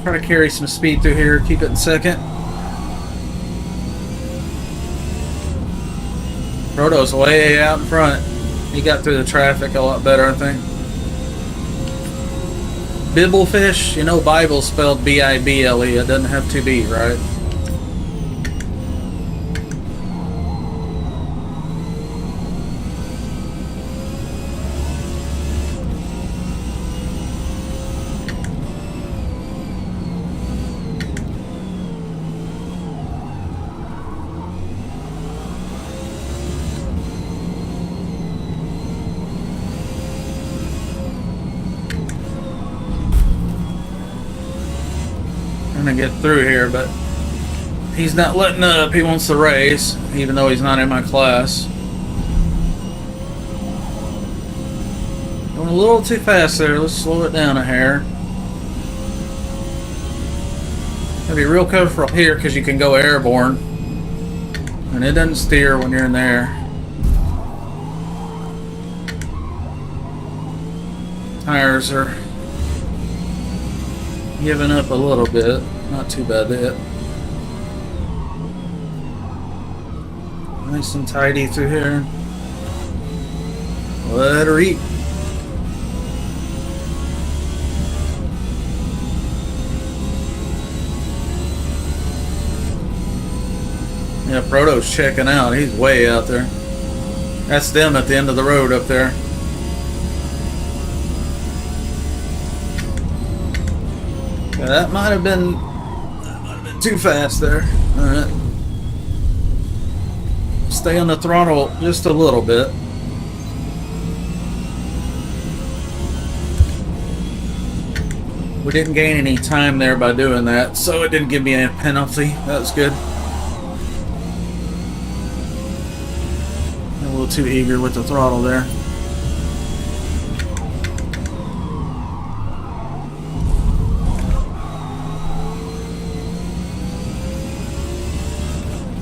Try to carry some speed through here, keep it in second. Proto's way out in front. He got through the traffic a lot better, I think. Bibblefish, you know Bible spelled B-I-B-L-E. It doesn't have two B, right? Get through here, but he's not letting up. He wants to race, even though he's not in my class. Going a little too fast there. Let's slow it down a hair. Gotta be real careful up here because you can go airborne, and it doesn't steer when you're in there. Tires are giving up a little bit. Not too bad yet. Nice and tidy through here. Let her eat. Yeah, Proto's checking out. He's way out there. That's them at the end of the road up there. Yeah, that might have been too fast there. Alright. Stay on the throttle just a little bit. We didn't gain any time there by doing that, so it didn't give me a penalty. That was good. A little too eager with the throttle there.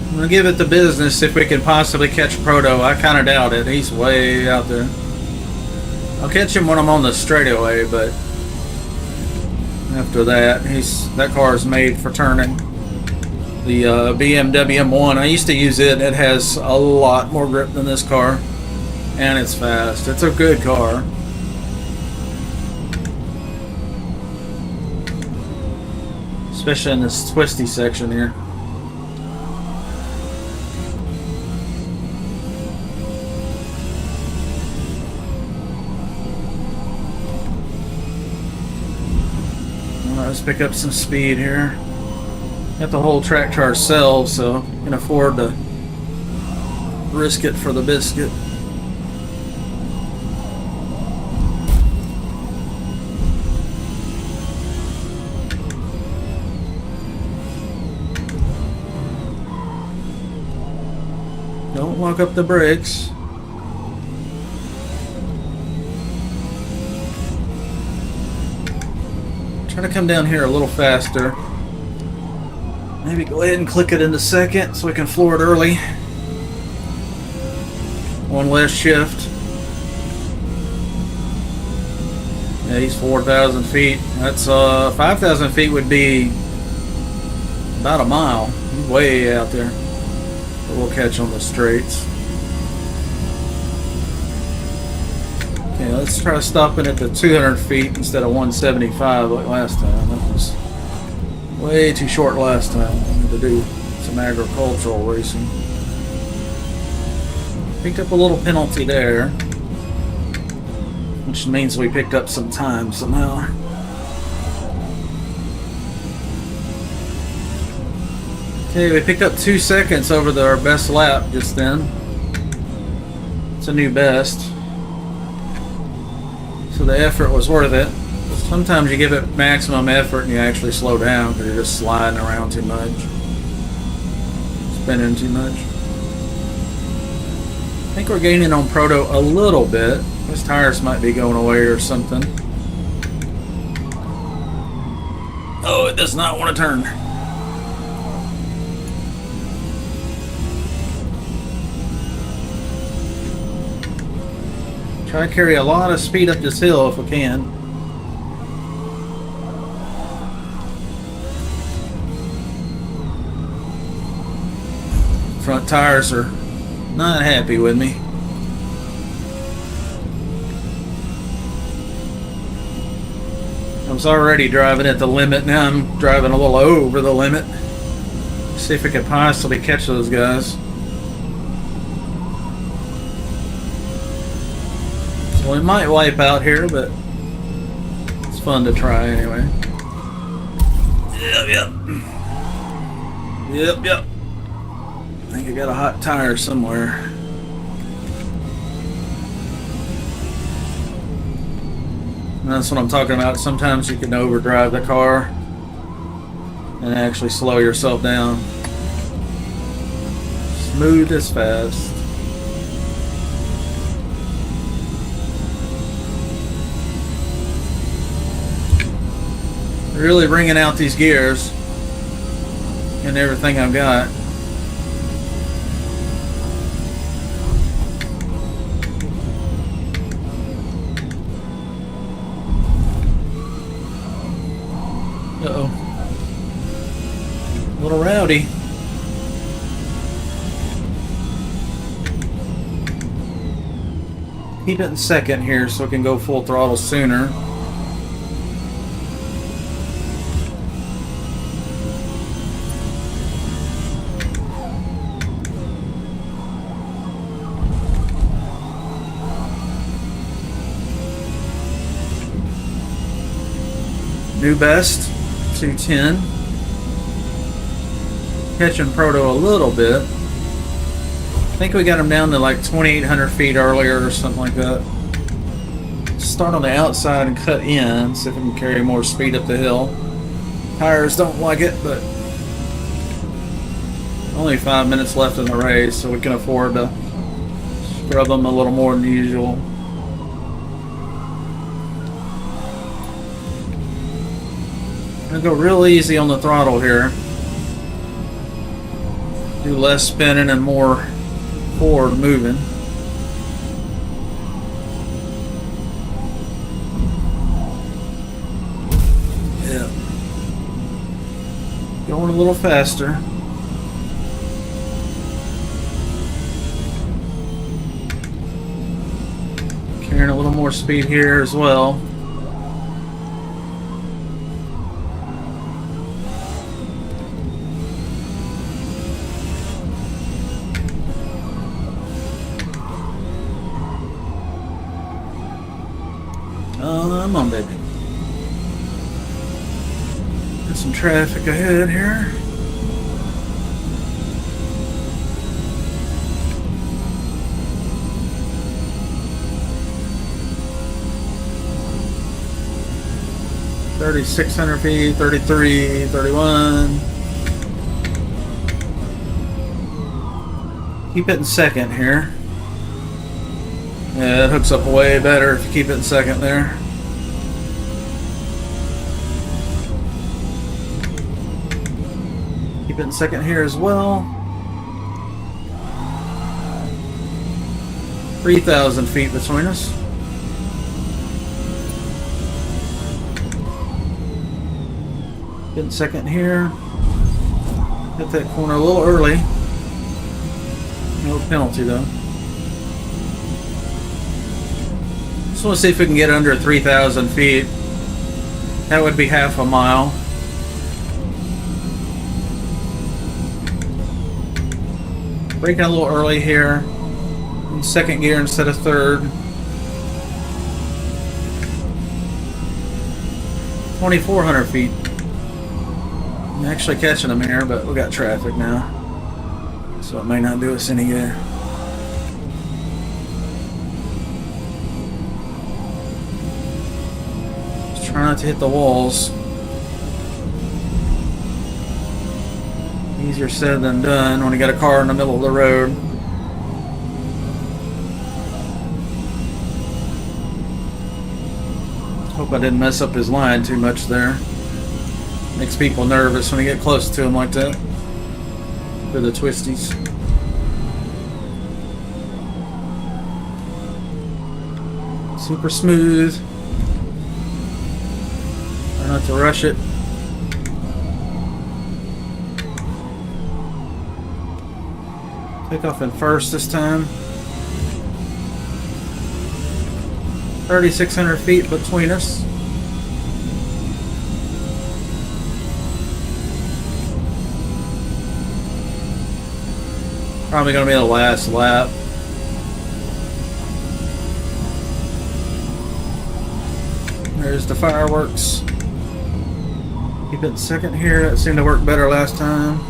I'm gonna give it the business if we can possibly catch Proto. I kind of doubt it. He's way out there. I'll catch him when I'm on the straightaway, but after that, that car is made for turning. The BMW M1, I used to use it. It has a lot more grip than this car, and it's fast. It's a good car. Especially in this twisty section here. Let's pick up some speed here. Got the whole track to ourselves, so we can afford to risk it for the biscuit. Don't lock up the brakes. Try to come down here a little faster. Maybe go ahead and click it into second so we can floor it early. One less shift. Yeah, he's 4,000 feet. That's 5,000 feet would be about a mile. He's way out there. But we'll catch on the straights. Okay, let's try stopping at the 200 feet instead of 175 like last time. That was way too short last time. I wanted to do some agricultural racing. Picked up a little penalty there, which means we picked up some time somehow. Okay, we picked up 2 seconds over our best lap just then. It's a new best. So the effort was worth it. Sometimes you give it maximum effort and you actually slow down because you're just sliding around too much. Spinning too much. I think we're gaining on Proto a little bit. His tires might be going away or something. Oh, it does not want to turn. Try to carry a lot of speed up this hill if we can. Front tires are not happy with me. I was already driving at the limit, now I'm driving a little over the limit. See if we could possibly catch those guys. So we might wipe out here, but it's fun to try anyway. Yep. I think I got a hot tire somewhere. And that's what I'm talking about. Sometimes you can overdrive the car and actually slow yourself down. Smooth as fast. Really bringing out these gears and everything I've got. Uh-oh. A little rowdy. Keep it in second here so I can go full throttle sooner. New best, 210. Catching Proto a little bit. I think we got him down to like 2,800 feet earlier or something like that. Start on the outside and cut in, see if we can carry more speed up the hill. Tires don't like it, but only 5 minutes left in the race, so we can afford to scrub them a little more than usual. I'm gonna go real easy on the throttle here. Do less spinning and more forward moving. Yeah. Going a little faster. Carrying a little more speed here as well. Come on, baby. There's some traffic ahead here. $3,600 feet, 33, 31. Keep it in second here. Yeah, it hooks up way better if you keep it in second there. Keep it in second here as well. 3,000 feet between us. Get in second here. Hit that corner a little early. No penalty though. Just want to see if we can get under 3,000 feet. That would be half a mile. Braking a little early here. In second gear instead of third. 2,400 feet. I'm actually catching them here, but we got traffic now. So it may not do us any good. Just try not to hit the walls. Easier said than done when you got a car in the middle of the road. Hope I didn't mess up his line too much there. Makes people nervous when you get close to them like that. For the twisties. Super smooth. Try not to rush it. Take off in first this time. 3,600 feet between us. Probably going to be the last lap. There's the fireworks. Keep it in second here. That seemed to work better last time.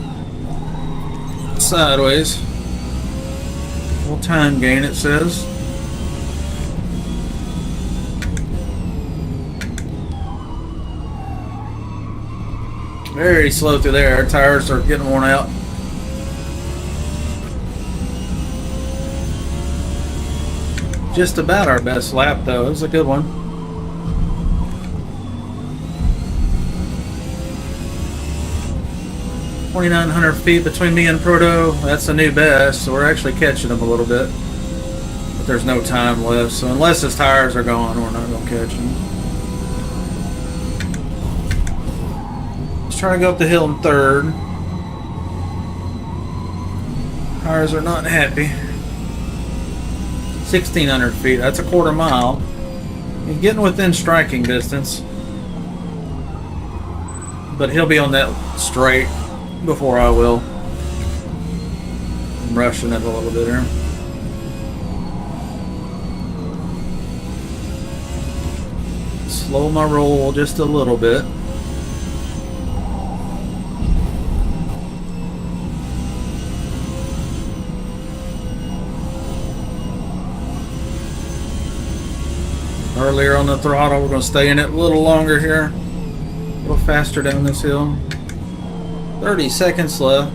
Sideways. A little time gain, it says. Very slow through there. Our tires are getting worn out. Just about our best lap, though. It was a good one. $2,900 feet between me and Proto. That's a new best, so we're actually catching him a little bit. But there's no time left, so unless his tires are gone, we're not going to catch him. Let's try to go up the hill in third. Tires are not happy. 1,600 feet. That's a quarter mile. He's getting within striking distance. But he'll be on that straight before I will. I'm rushing it a little bit here. Slow my roll just a little bit. Earlier on the throttle, we're going to stay in it a little longer here. A little faster down this hill. 30 seconds left.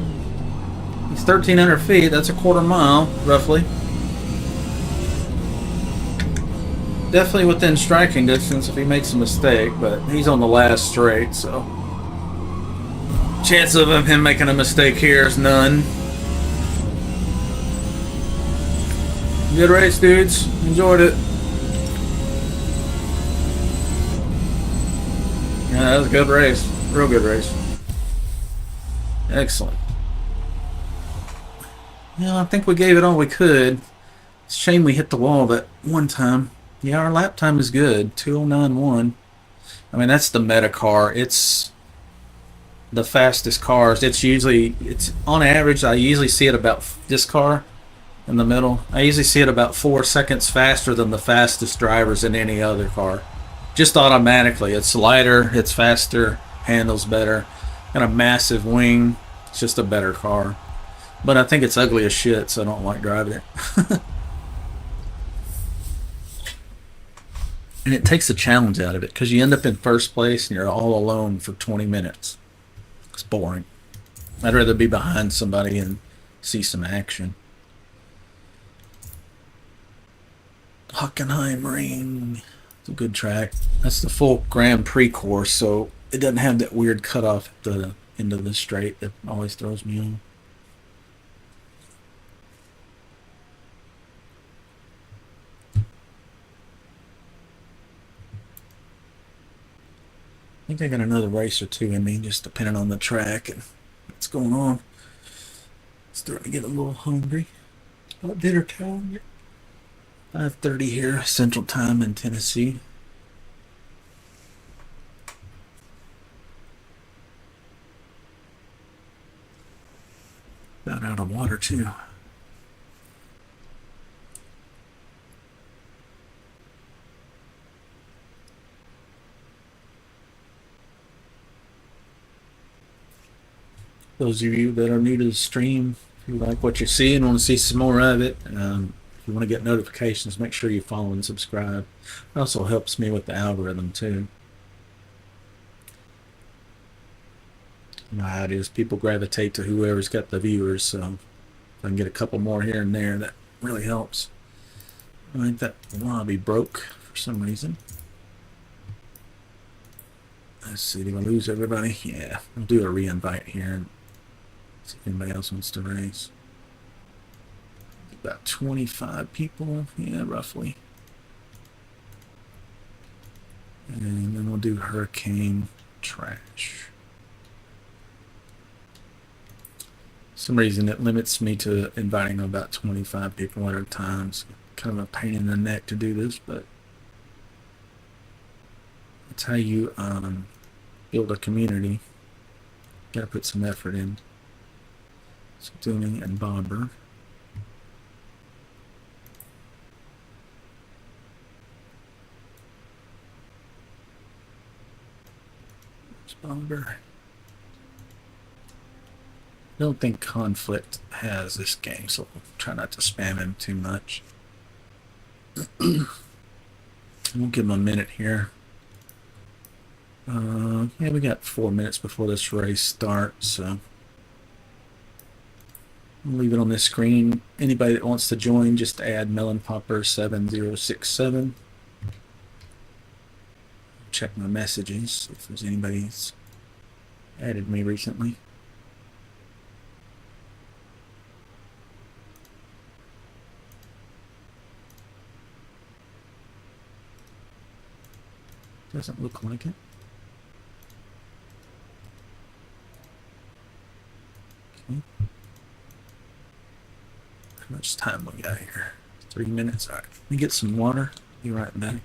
He's 1,300 feet. That's a quarter mile, roughly. Definitely within striking distance if he makes a mistake, but he's on the last straight, so chance of him making a mistake here is none. Good race, dudes. Enjoyed it. Yeah, that was a good race. Real good race. Excellent. Yeah, I think we gave it all we could. It's a shame we hit the wall that one time. Yeah, our lap time is good. 2:09.1. I mean, that's the meta car. It's the fastest cars. It's on average, I usually see it about this car in the middle. I usually see it about 4 seconds faster than the fastest drivers in any other car. Just automatically. It's lighter, it's faster, handles better, got a massive wing. It's just a better car. But I think it's ugly as shit, so I don't like driving it. And it takes the challenge out of it because you end up in first place and you're all alone for 20 minutes. It's boring. I'd rather be behind somebody and see some action. Hockenheimring. It's a good track. That's the full Grand Prix course, so it doesn't have that weird cutoff at the end of the straight that always throws me on. I think I got another race or two in me, just depending on the track and what's going on. Starting to get a little hungry. About dinner time. 5:30 here, Central Time in Tennessee. About out of water too. Those of you that are new to the stream, if you like what you see and want to see some more of it, if you want to get notifications, make sure you follow and subscribe. It also helps me with the algorithm too. You know how it is, people gravitate to whoever's got the viewers, so if I can get a couple more here and there, that really helps. I think that lobby broke for some reason. Let's see, do I lose everybody? Yeah, I'll do a re-invite here and see if anybody else wants to race. About 25 people, yeah, roughly. And then we'll do Hurricane Trash. For some reason it limits me to inviting about 25 people at a time. It's kind of a pain in the neck to do this, but that's how you build a community. Gotta put some effort in. So Dooney and Bobber. Bobber. I don't think Conflict has this game, so we'll try not to spam him too much. We'll give him a minute here. Yeah, we got 4 minutes before this race starts, so I'll leave it on this screen. Anybody that wants to join, just add Mellonpopr7067. Check my messages if there's anybody that's added me recently. Doesn't look like it. Okay. How much time we got here? 3 minutes. All right. Let me get some water. Be right back.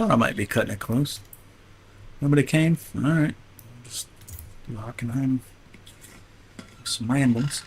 Thought I might be cutting it close. Nobody came? Alright. Just do Hockenheim. Some randoms.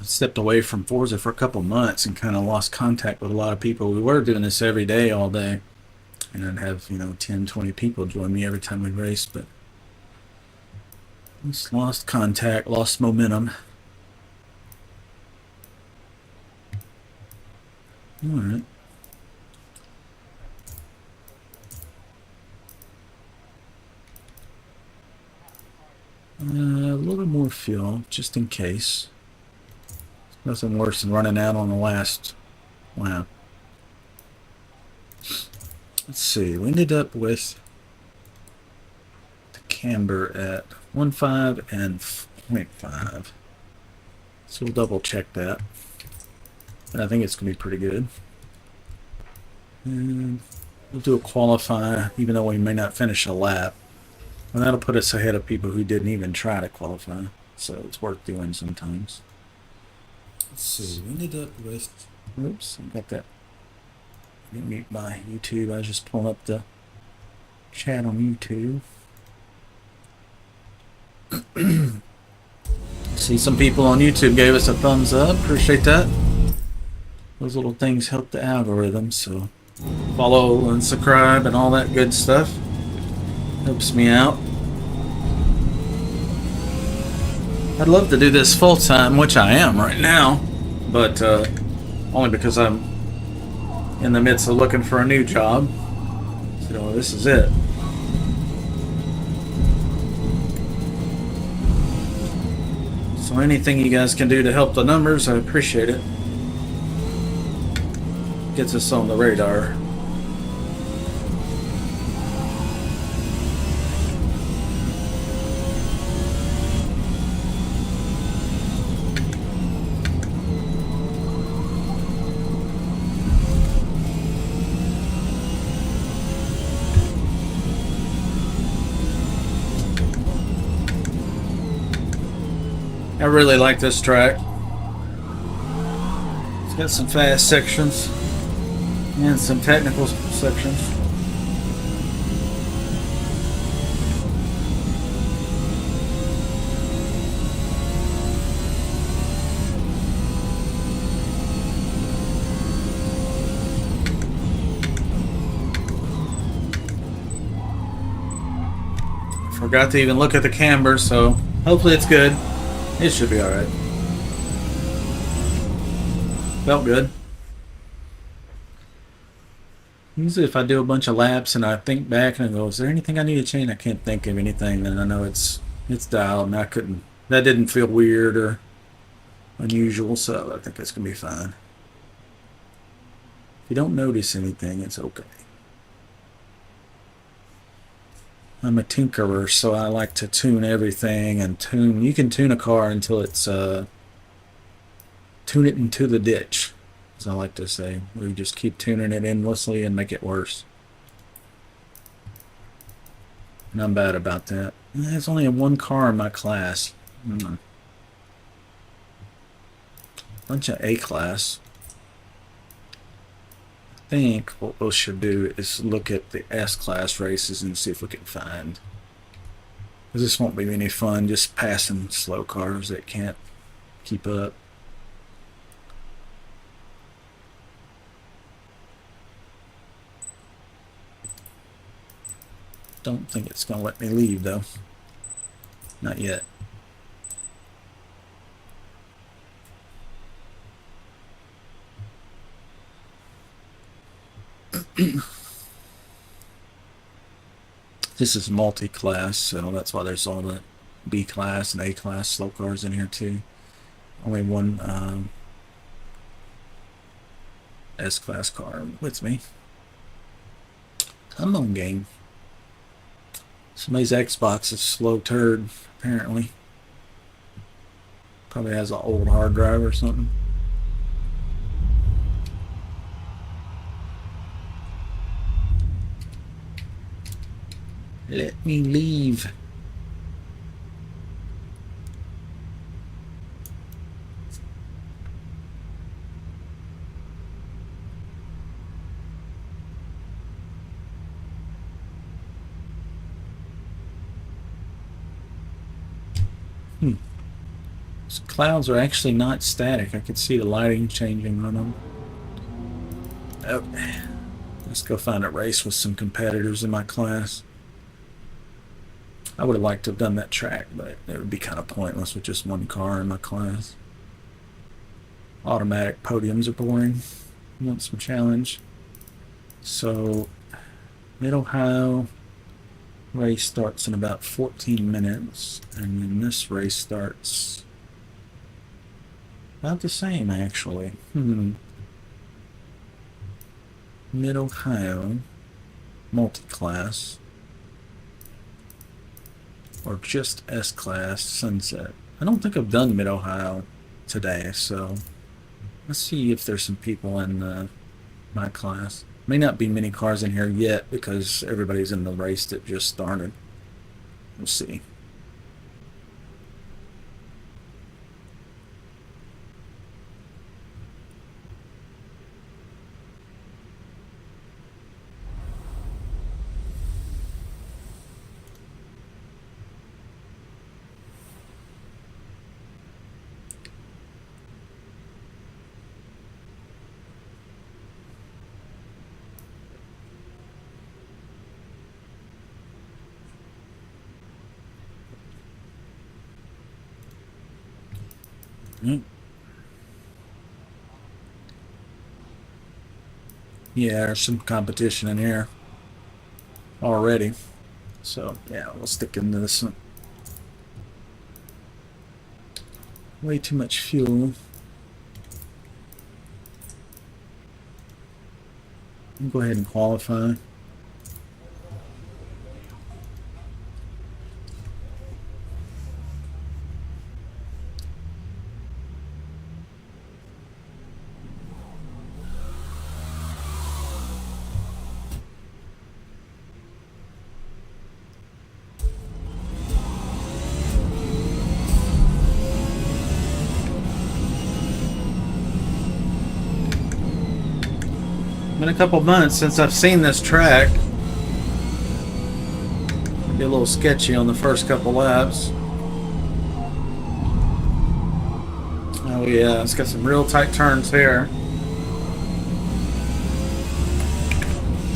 Stepped away from Forza for a couple months and kind of lost contact with a lot of people. We were doing this every day, all day. And I'd have, 10, 20 people join me every time we raced, but just lost contact, lost momentum. Alright. A little more fuel, just in case. Nothing worse than running out on the last lap. Let's see, we ended up with the camber at 1.5 and 0.5. So we'll double check that. But I think it's going to be pretty good. And we'll do a qualify, even though we may not finish a lap. And that'll put us ahead of people who didn't even try to qualify. So it's worth doing sometimes. Let's see, we ended up with, oops, I got that. I didn't mute my YouTube, I was just pulling up the chat on YouTube. See, some people on YouTube gave us a thumbs up, appreciate that. Those little things help the algorithm, so follow and subscribe and all that good stuff. Helps me out. I'd love to do this full time, which I am right now, but only because I'm in the midst of looking for a new job. So this is it. So anything you guys can do to help the numbers, I appreciate it. Gets us on the radar. I really like this track. It's got some fast sections and some technical sections. Forgot to even look at the camber, so hopefully it's good. It should be alright. Felt good. Usually if I do a bunch of laps and I think back and I go, is there anything I need to change? I can't think of anything, then I know it's dialed, and that didn't feel weird or unusual, so I think it's gonna be fine. If you don't notice anything, it's okay. I'm a tinkerer, so I like to tune everything and tune. You can tune a car until it's tune it into the ditch, as I like to say. We just keep tuning it endlessly and make it worse. And I'm bad about that. There's only one car in my class. Bunch of A class. I think what we should do is look at the S-Class races and see if we can find. Because this won't be any fun just passing slow cars that can't keep up. Don't think it's going to let me leave though. Not yet. This is multi-class, so that's why there's all the B-class and A-class slow cars in here too. Only one S-class car with me. Come on, game. Somebody's Xbox is slow turd, apparently. Probably has an old hard drive or something. Let me leave. These clouds are actually not static. I can see the lighting changing on them. Oh, let's go find a race with some competitors in my class. I would have liked to have done that track, but it would be kind of pointless with just one car in my class. Automatic podiums are boring. I want some challenge. So, Mid-Ohio race starts in about 14 minutes, and then this race starts about the same, actually. Mid-Ohio multi-class, or just S-Class Sunset. I don't think I've done Mid-Ohio today, so let's see if there's some people in my class. May not be many cars in here yet because everybody's in the race that just started. We'll see. Yeah, there's some competition in here already. So, yeah, we'll stick into this one. Way too much fuel. I'll go ahead and qualify. Been a couple months since I've seen this track. Be a little sketchy on the first couple laps. Oh yeah, it's got some real tight turns here.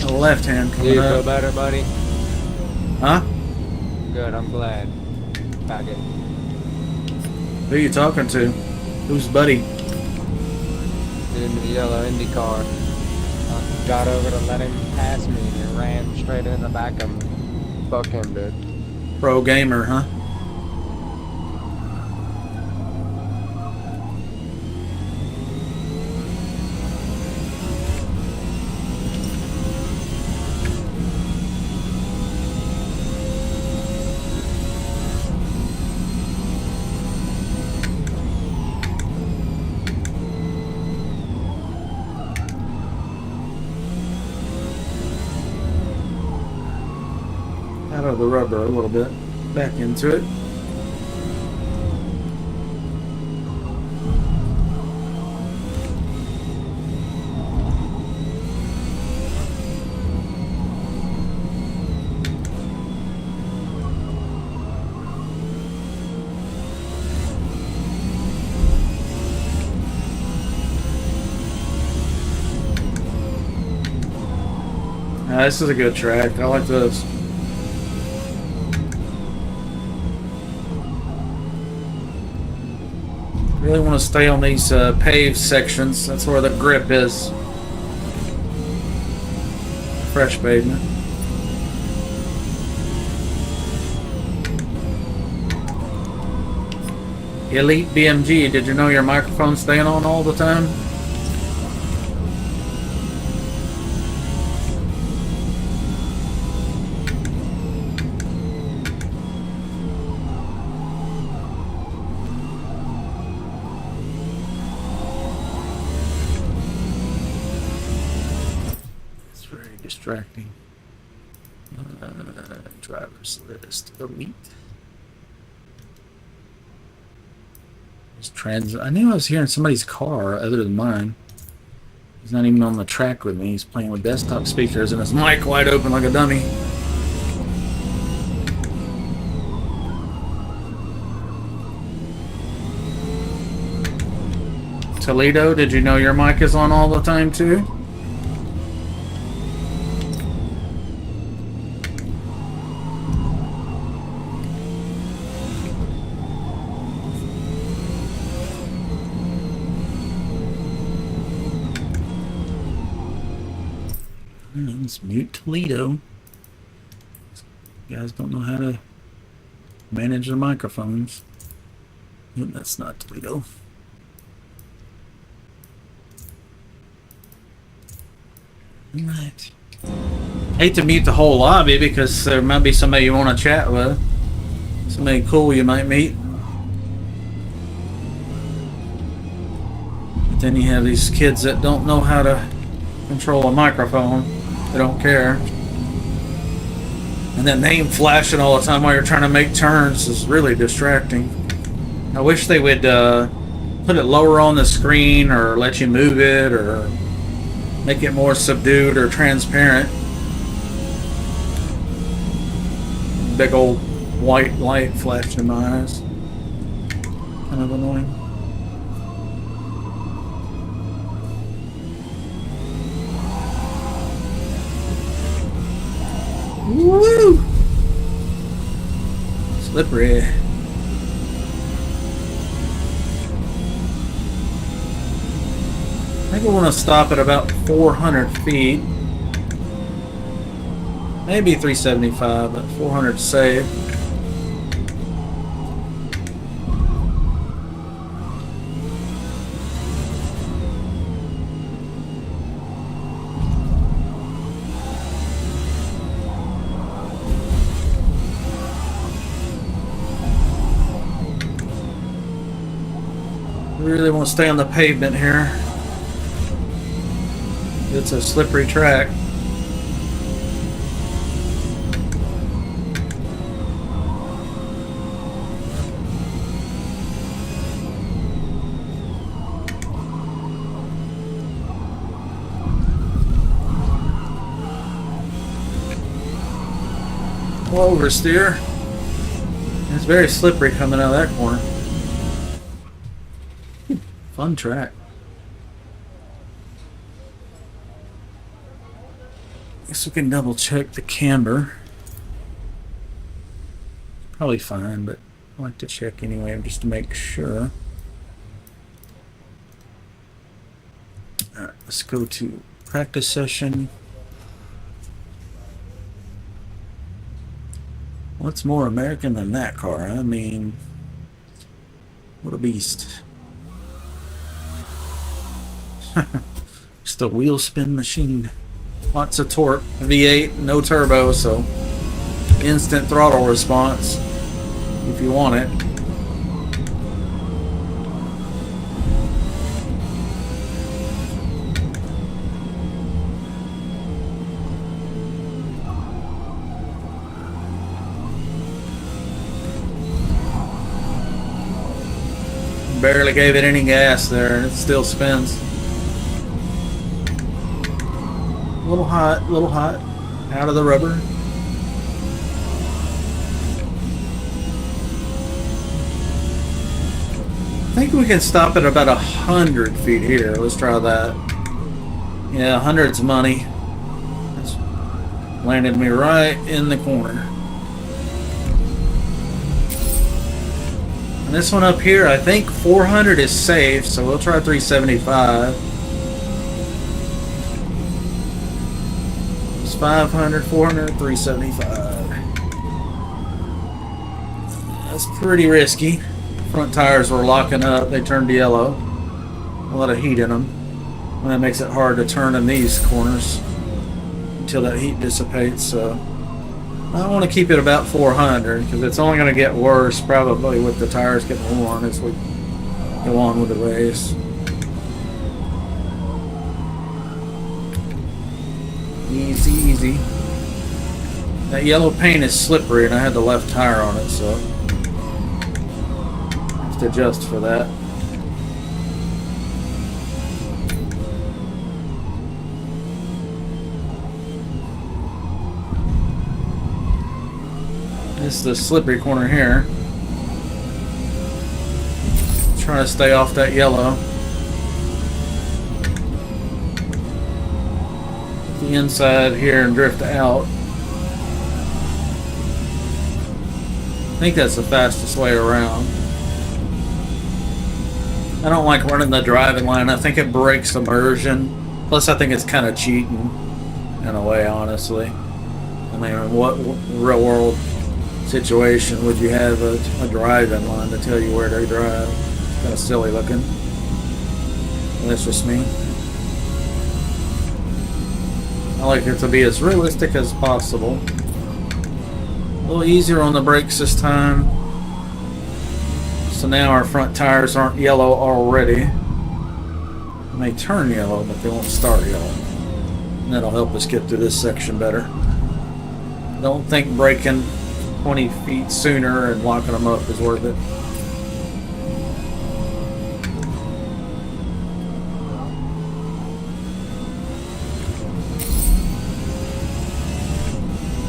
A left hand coming Do you up. feel better, buddy? Huh? Good, I'm glad. Back it. Who are you talking to? Who's buddy? Dude in the yellow Indy car. Got over to let him pass me and ran straight in the back of him. Fuck him, dude. Pro gamer, huh? Out of the rubber a little bit. Back into it. This is a good track. I like this. Really want to stay on these paved sections. That's where the grip is. Fresh pavement. Elite BMG, did you know your microphone's staying on all the time? Distracting. Driver's list. Elite. I knew I was hearing somebody's car other than mine. He's not even on the track with me. He's playing with desktop speakers and his mic wide open like a dummy. Toledo, did you know your mic is on all the time too? Let's mute Toledo. You guys don't know how to manage their microphones. Nope, that's not Toledo. Right. Hate to mute the whole lobby because there might be somebody you want to chat with. Somebody cool you might meet. But then you have these kids that don't know how to control a microphone. They don't care. And that name flashing all the time while you're trying to make turns is really distracting. I wish they would put it lower on the screen or let you move it or make it more subdued or transparent. Big old white light flashed in my eyes. Kind of annoying. Woo! Slippery. I think I want to stop at about 400 feet. Maybe 375, but 400 safe. Really want to stay on the pavement here. It's a slippery track. We'll oversteer. It's very slippery coming out of that corner. Fun track. Guess we can double check the camber. Probably fine, but I like to check anyway just to make sure. Alright, let's go to practice session. What's more American than that car? I mean, what a beast. Just a wheel spin machine. Lots of torque. V8, no turbo, so instant throttle response if you want it. Barely gave it any gas there and it still spins. Little hot, out of the rubber. I think we can stop at about 100 feet here. Let's try that. Yeah, 100's money. That's landed me right in the corner. And this one up here, I think 400 is safe, so we'll try 375. 500, 400, 375. That's pretty risky. Front tires were locking up. They turned yellow. A lot of heat in them. And that makes it hard to turn in these corners until that heat dissipates. So I want to keep it about 400 because it's only going to get worse probably with the tires getting worn as we go on with the race. Easy, easy. That yellow paint is slippery and I had the left tire on it, so I have to adjust for that. This is the slippery corner here. Trying to stay off that yellow. The inside here and drift out. I think that's the fastest way around. I don't like running the driving line. I think it breaks immersion. Plus, I think it's kind of cheating in a way, honestly. I mean, what real world situation would you have a driving line to tell you where to drive? It's kind of silly looking. That's just me. I like it to be as realistic as possible. A little easier on the brakes this time. So now our front tires aren't yellow already. They may turn yellow, but they won't start yellow. And that'll help us get through this section better. I don't think braking 20 feet sooner and locking them up is worth it.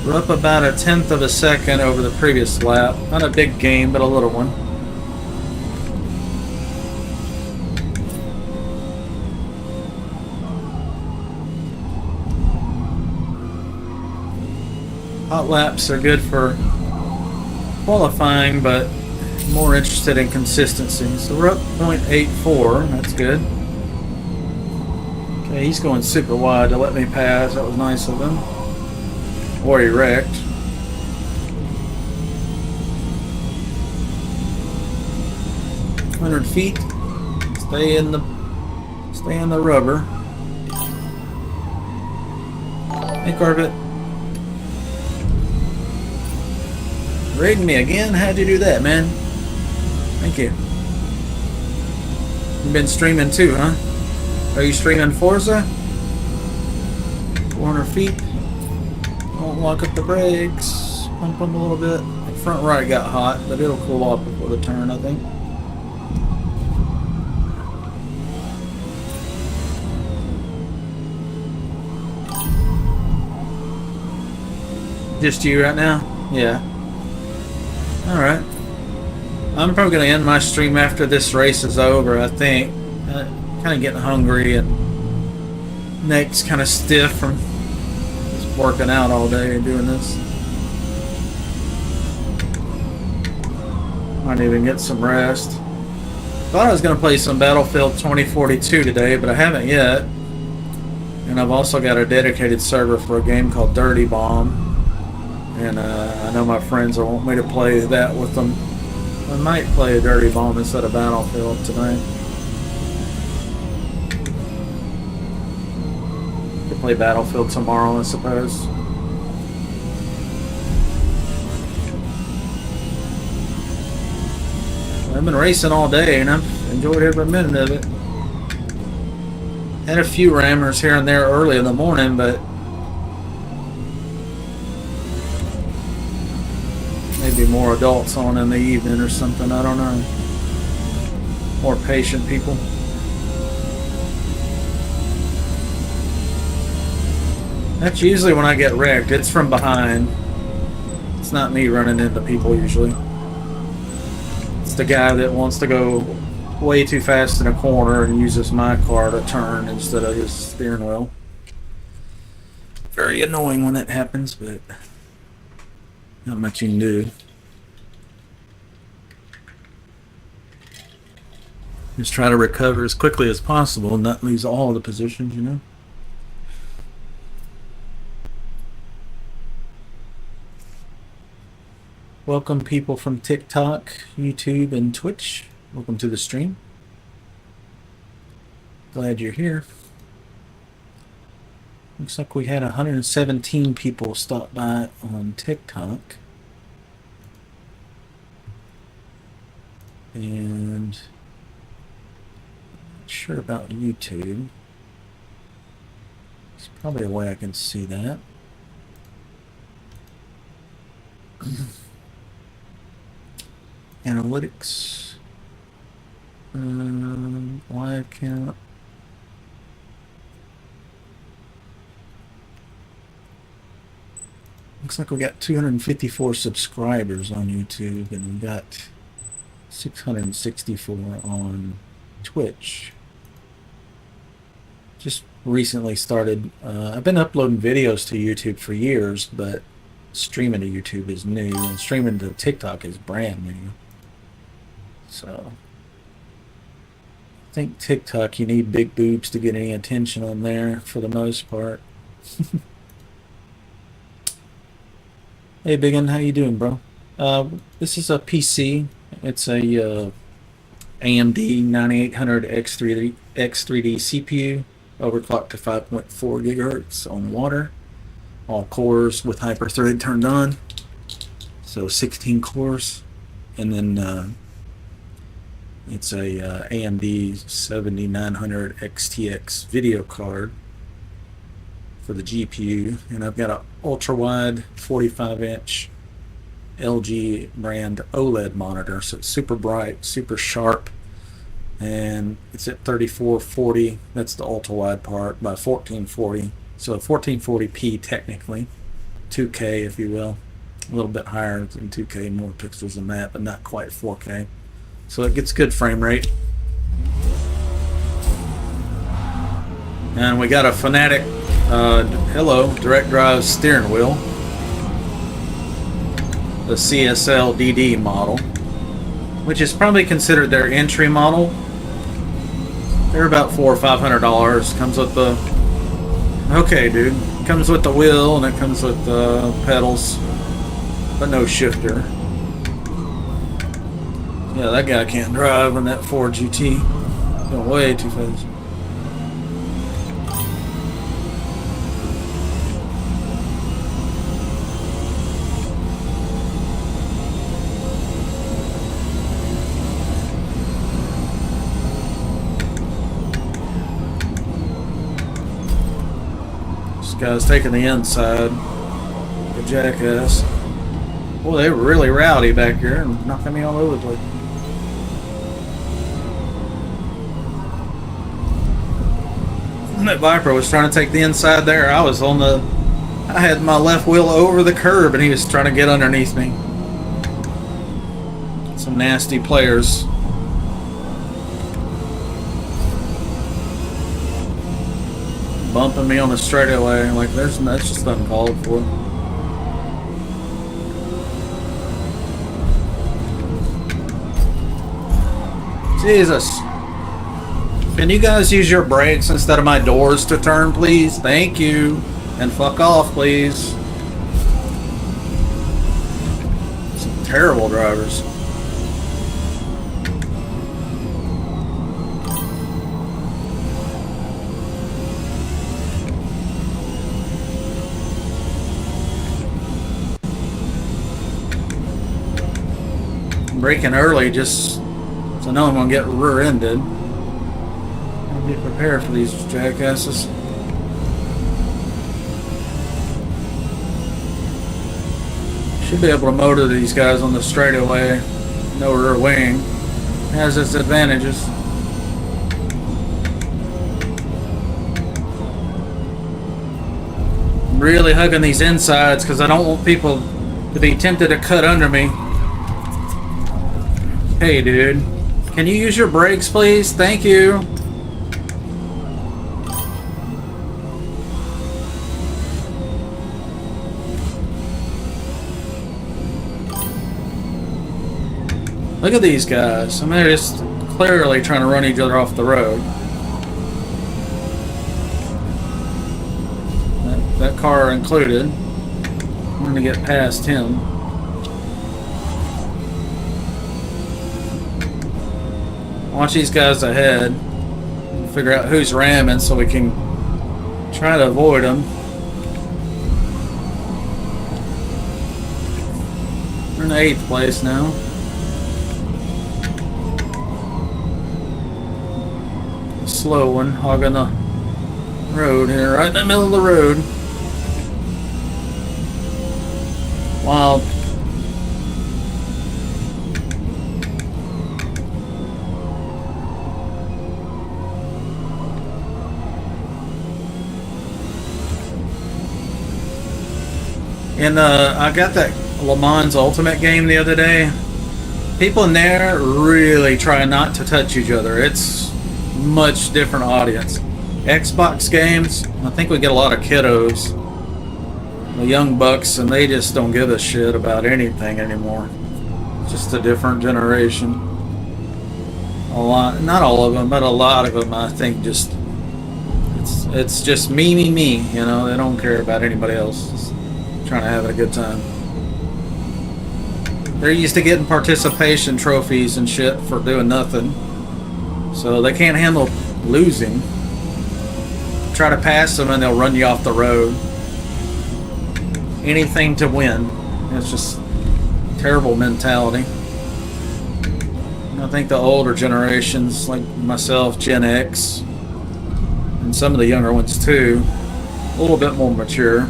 We're up about 1/10 of a second over the previous lap. Not a big gain, but a little one. Hot laps are good for qualifying, but more interested in consistency. So we're up 0.84. That's good. Okay, he's going super wide to let me pass. That was nice of him. Or he wrecked. "100 feet. Stay in the rubber." Hey, Corbett. Raiding me again? How'd you do that, man? Thank you. You've been streaming too, huh? Are you streaming Forza? 400 feet. Don't lock up the brakes. Pump them a little bit. The front right got hot, but it'll cool off before the turn, I think. Just you right now? Yeah. Alright. I'm probably going to end my stream after this race is over, I think. Kind of getting hungry and neck's kind of stiff from just working out all day and doing this. Might even get some rest. Thought I was going to play some Battlefield 2042 today, but I haven't yet. And I've also got a dedicated server for a game called Dirty Bomb. And I know my friends will want me to play that with them. I might play a Dirty Bomb instead of Battlefield tonight. Could play Battlefield tomorrow, I suppose. I've been racing all day and I've enjoyed every minute of it. Had a few rammers here and there early in the morning, but maybe more adults on in the evening or something, I don't know. More patient people. That's usually when I get wrecked. It's from behind. It's not me running into people usually. It's the guy that wants to go way too fast in a corner and uses my car to turn instead of his steering wheel. Very annoying when that happens, but not much you can do. Just try to recover as quickly as possible and not lose all the positions, you know? Welcome people from TikTok, YouTube, and Twitch. Welcome to the stream. Glad you're here. Looks like we had 117 people stop by on TikTok. And not sure about YouTube. There's probably a way I can see that. Analytics. Live count. Looks like we got 254 subscribers on YouTube, and we got 664 on Twitch. Just recently started. I've been uploading videos to YouTube for years, but streaming to YouTube is new, and streaming to TikTok is brand new. So I think TikTok, you need big boobs to get any attention on there for the most part. Hey Biggin, how you doing, bro? This is a PC. It's a AMD 9800 X3D CPU, overclocked to 5.4 gigahertz on water. All cores with hyperthread turned on. So 16 cores, and then it's a AMD 7900 XTX video card for the GPU, and I've got an ultra wide 45-inch LG brand OLED monitor, so it's super bright, super sharp, and it's at 3440. That's the ultra wide part by 1440, so 1440p technically, 2K if you will, a little bit higher than 2K, more pixels than that, but not quite 4K, so it gets good frame rate. And we got a Fanatic hello direct drive steering wheel, the CSL DD model, which is probably considered their entry model. They're about $400 or $500. Comes with the comes with the wheel, and it comes with the pedals, but no shifter. Yeah, that guy can't drive in that Ford GT. Going way too fast. Guy's taking the inside, the jackass. Boy, they were really rowdy back here and knocking me all over the place. And that Viper was trying to take the inside there. I had my left wheel over the curb, and he was trying to get underneath me. Some nasty players. Bumping me on the straightaway, like that's just uncalled for. Jesus. Can you guys use your brakes instead of my doors to turn, please? Thank you. And fuck off, please. Some terrible drivers. Braking early just so I know I'm gonna get rear-ended. I'll be prepared for these jackasses. Should be able to motor these guys on the straightaway. No rear wing. It has its advantages. I'm really hugging these insides because I don't want people to be tempted to cut under me. Hey dude, can you use your brakes please? Thank you. Look at these guys. I mean, they're just clearly trying to run each other off the road. That car included. I'm gonna get past him. Watch these guys ahead. Figure out who's ramming so we can try to avoid them. We're in 8th place now. A slow one hogging the road here, right in the middle of the road. Wild. And I got that Le Mans Ultimate game the other day. People in there really try not to touch each other. It's much different audience. Xbox games, I think we get a lot of kiddos, the young bucks, and they just don't give a shit about anything anymore. It's just a different generation. A lot, not all of them, but a lot of them, I think, just it's just me, you know. They don't care about anybody else. Just trying to have a good time. They're used to getting participation trophies and shit for doing nothing, so they can't handle losing. Try to pass them and they'll run you off the road. Anything to win. It's just terrible mentality. I think the older generations, like myself, Gen X, and some of the younger ones too, a little bit more mature,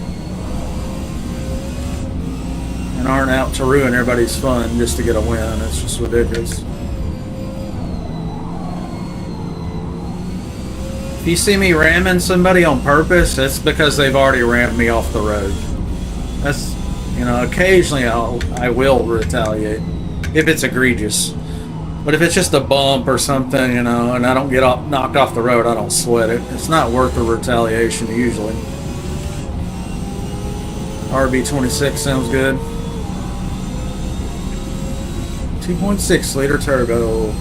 and aren't out to ruin everybody's fun just to get a win. It's just ridiculous. If you see me ramming somebody on purpose, it's because they've already rammed me off the road. That's, you know, occasionally I will retaliate if it's egregious. But if it's just a bump or something, you know, and I don't get knocked off the road, I don't sweat it. It's not worth the retaliation usually. RB26 sounds good. 2.6 liter turbo.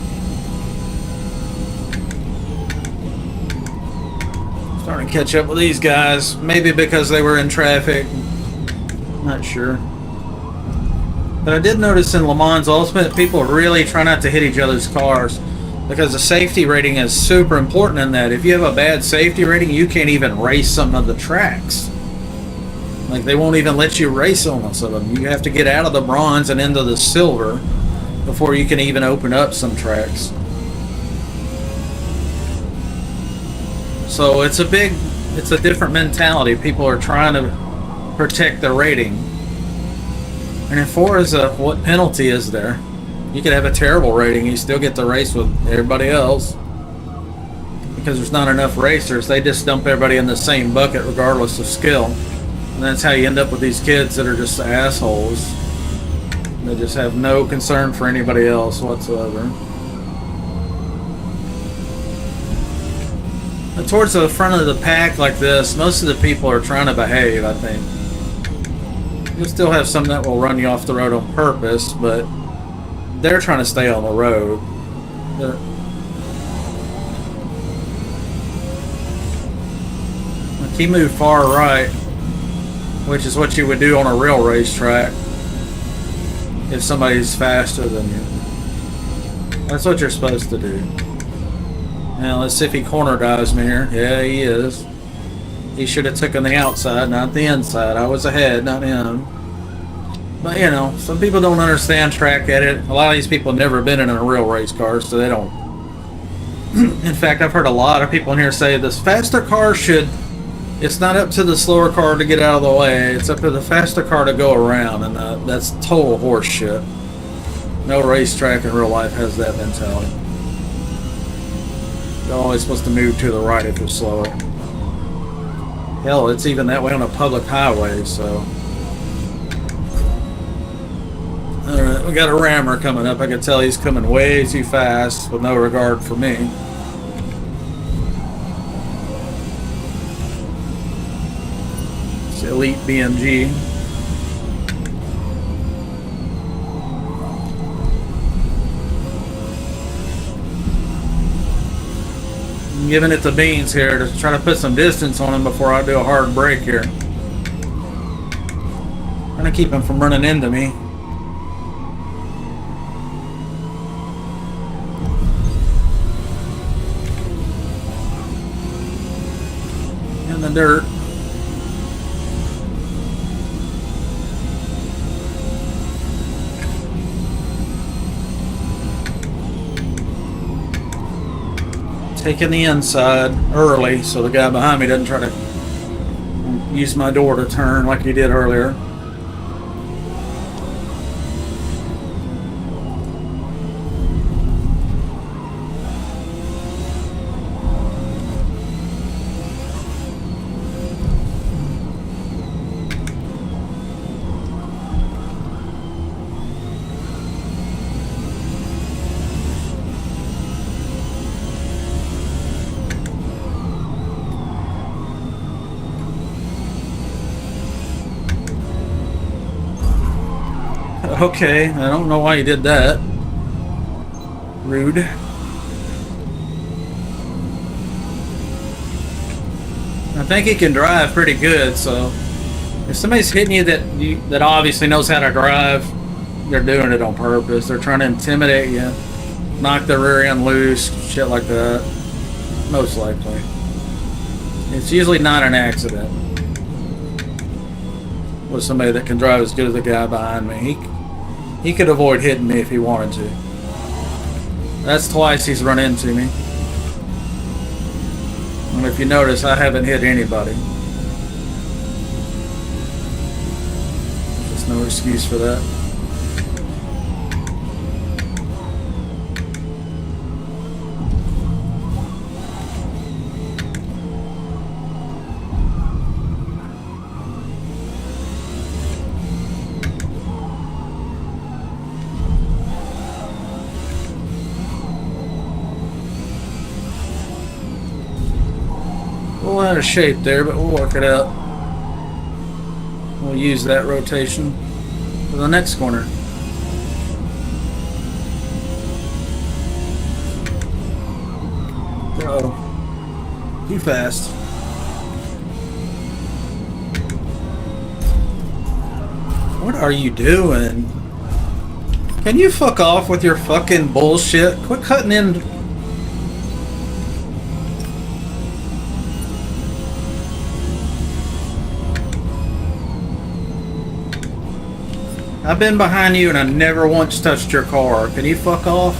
Starting to catch up with these guys. Maybe because they were in traffic. Not sure. But I did notice in Le Mans Ultimate, people really try not to hit each other's cars because the safety rating is super important in that. If you have a bad safety rating, you can't even race some of the tracks. Like, they won't even let you race on some of them. You have to get out of the bronze and into the silver before you can even open up some tracks. So it's a different mentality. People are trying to protect their rating. And in Forza, what penalty is there? You could have a terrible rating, you still get to race with everybody else. Because there's not enough racers, they just dump everybody in the same bucket regardless of skill. And that's how you end up with these kids that are just assholes. They just have no concern for anybody else whatsoever. But towards the front of the pack like this, most of the people are trying to behave, I think. You'll still have some that will run you off the road on purpose, but they're trying to stay on the road. Like, he moved far right, which is what you would do on a real racetrack if somebody's faster than you. That's what you're supposed to do. Now let's see if he corner dives me here. Yeah, he is. He should have taken the outside, not the inside. I was ahead, not him. But, you know, some people don't understand track edit. A lot of these people have never been in a real race car, so they don't. In fact, I've heard a lot of people in here say this faster car should... It's not up to the slower car to get out of the way. It's up to the faster car to go around, and that's total horse shit. No racetrack in real life has that mentality. You're always supposed to move to the right if you're slower. Hell, it's even that way on a public highway, so... Alright, we got a rammer coming up. I can tell he's coming way too fast with no regard for me. It's Elite BMG. I'm giving it the beans here to try to put some distance on him before I do a hard break here. Trying to keep him from running into me. In the dirt. Taking the inside early so the guy behind me doesn't try to use my door to turn like he did earlier. Okay, I don't know why you did that. Rude. I think he can drive pretty good, so if somebody's hitting you that obviously knows how to drive, they're doing it on purpose. They're trying to intimidate you, knock the rear end loose, shit like that. Most likely. It's usually not an accident with somebody that can drive as good as the guy behind me. He could avoid hitting me if he wanted to. That's twice he's run into me. And if you notice, I haven't hit anybody. There's no excuse for that. A little out of shape there, but we'll work it out. We'll use that rotation for the next corner. Uh-oh. Too fast. What are you doing? Can you fuck off with your fucking bullshit? Quit cutting in. I've been behind you and I never once touched your car. Can you fuck off?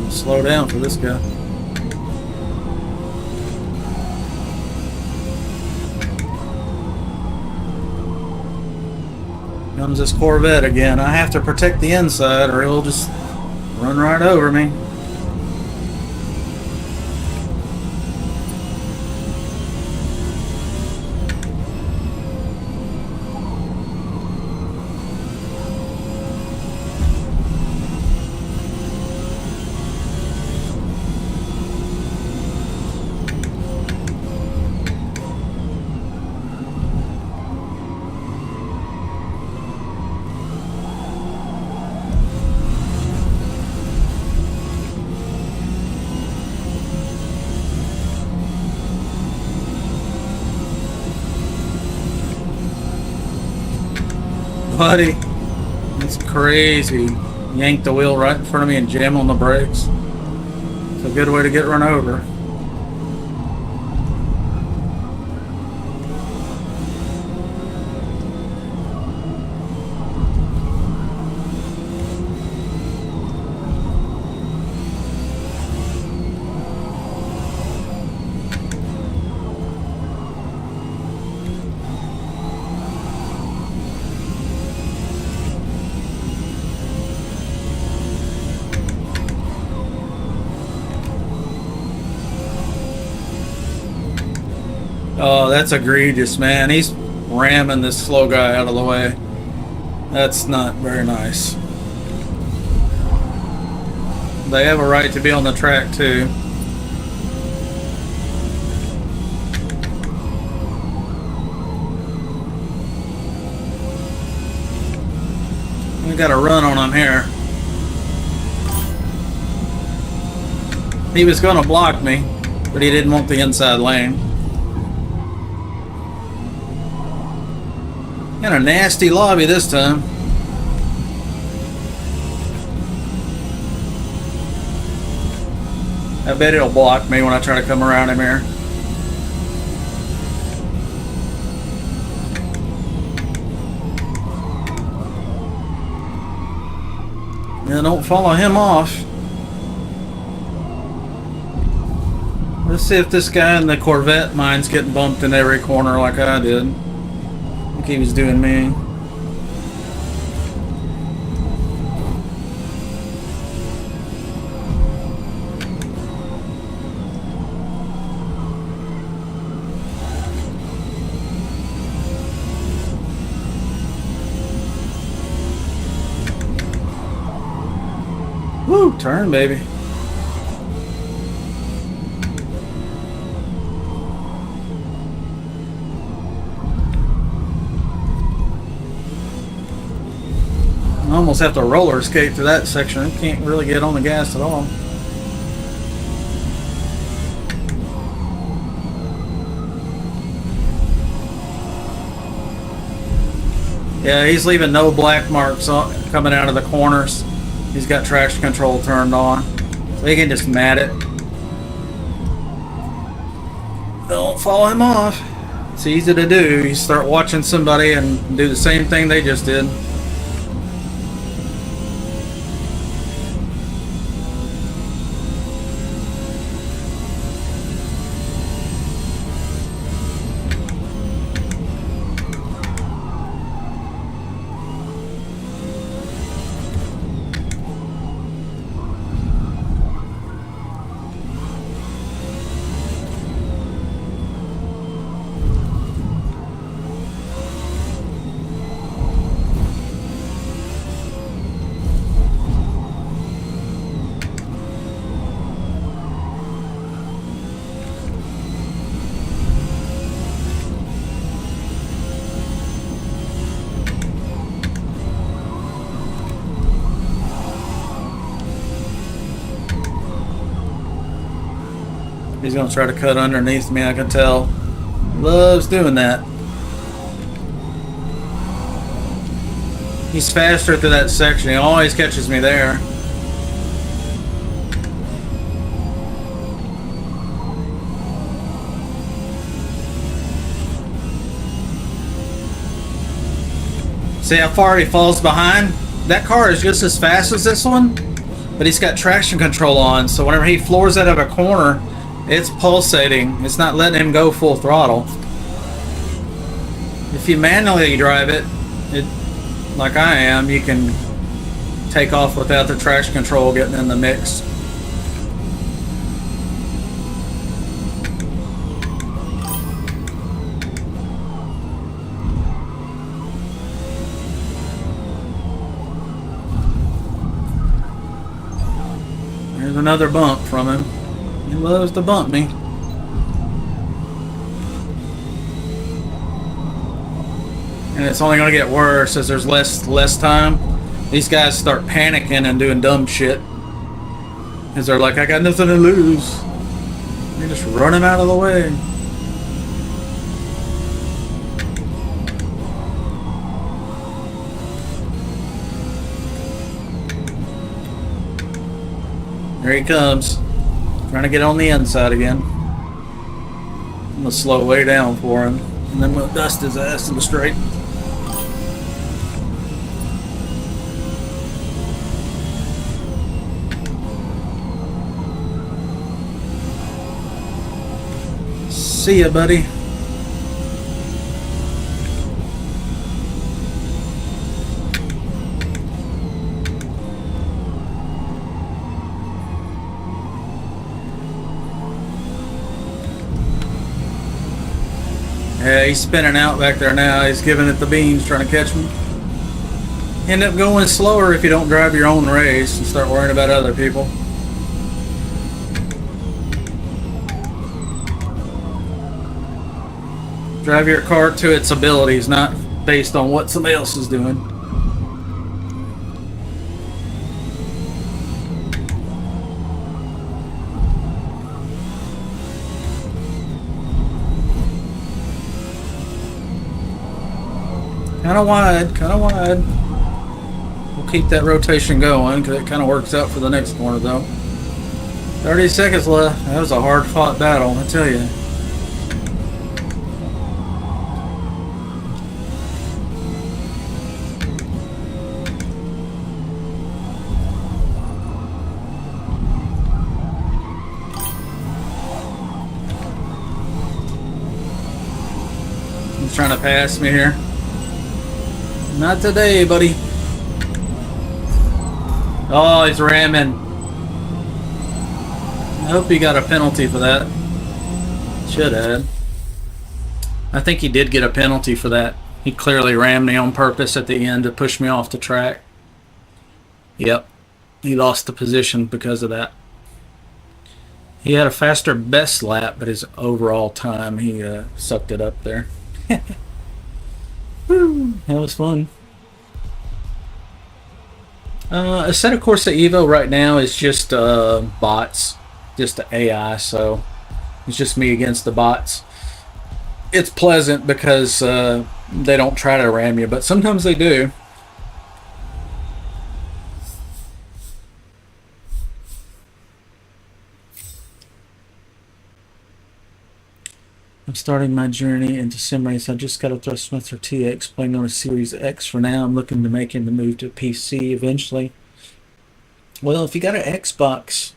Slow down for this guy. Comes this Corvette again. I have to protect the inside or he'll just run right over me. Buddy, that's crazy. Yanked the wheel right in front of me and jam on the brakes. It's a good way to get run over. Oh, that's egregious, man. He's ramming this slow guy out of the way. That's not very nice. They have a right to be on the track, too. We got a run on him here. He was going to block me, but he didn't want the inside lane. And a nasty lobby this time. I bet it'll block me when I try to come around him here. Yeah, don't follow him off. Let's see if this guy in the Corvette mine's getting bumped in every corner like I did. I think he was doing me. Woo, turn, baby. I almost have to roller skate through that section. I can't really get on the gas at all. Yeah, he's leaving no black marks coming out of the corners. He's got traction control turned on, so he can just mat it. Don't follow him off. It's easy to do. You start watching somebody and do the same thing they just did. He's gonna try to cut underneath me, I can tell. Loves doing that. He's faster through that section. He always catches me there. See how far he falls behind? That car is just as fast as this one, but he's got traction control on, so whenever he floors out of a corner, it's pulsating. It's not letting him go full throttle. If you manually drive it, like I am, you can take off without the traction control getting in the mix. There's another bump from him. He loves to bump me. And it's only going to get worse as there's less time. These guys start panicking and doing dumb shit. Because they're like, I got nothing to lose. You just run him out of the way. There he comes. Trying to get on the inside again. I'm gonna slow way down for him, and then we'll dust his ass in the straight. See ya, buddy. Yeah, he's spinning out back there now. He's giving it the beans, trying to catch me. End up going slower if you don't drive your own race and start worrying about other people. Drive your car to its abilities, not based on what somebody else is doing. Kind of wide, kind of wide. We'll keep that rotation going because it kind of works out for the next corner though. 30 seconds left. That was a hard fought battle, I tell you. He's trying to pass me here. Not today, buddy. Oh, he's ramming. I hope he got a penalty for that. Should have. I think he did get a penalty for that. He clearly rammed me on purpose at the end to push me off the track. Yep. He lost the position because of that. He had a faster best lap, but his overall time, he sucked it up there. Woo, that was fun. Assetto Corsa Evo right now is just bots, just the AI, so it's just me against the bots. It's pleasant because they don't try to ram you, but sometimes they do. I'm starting my journey into sim race. I just got a Thrustmaster TX playing on a Series X for now. I'm looking to making the move to PC eventually. Well, if you got an Xbox,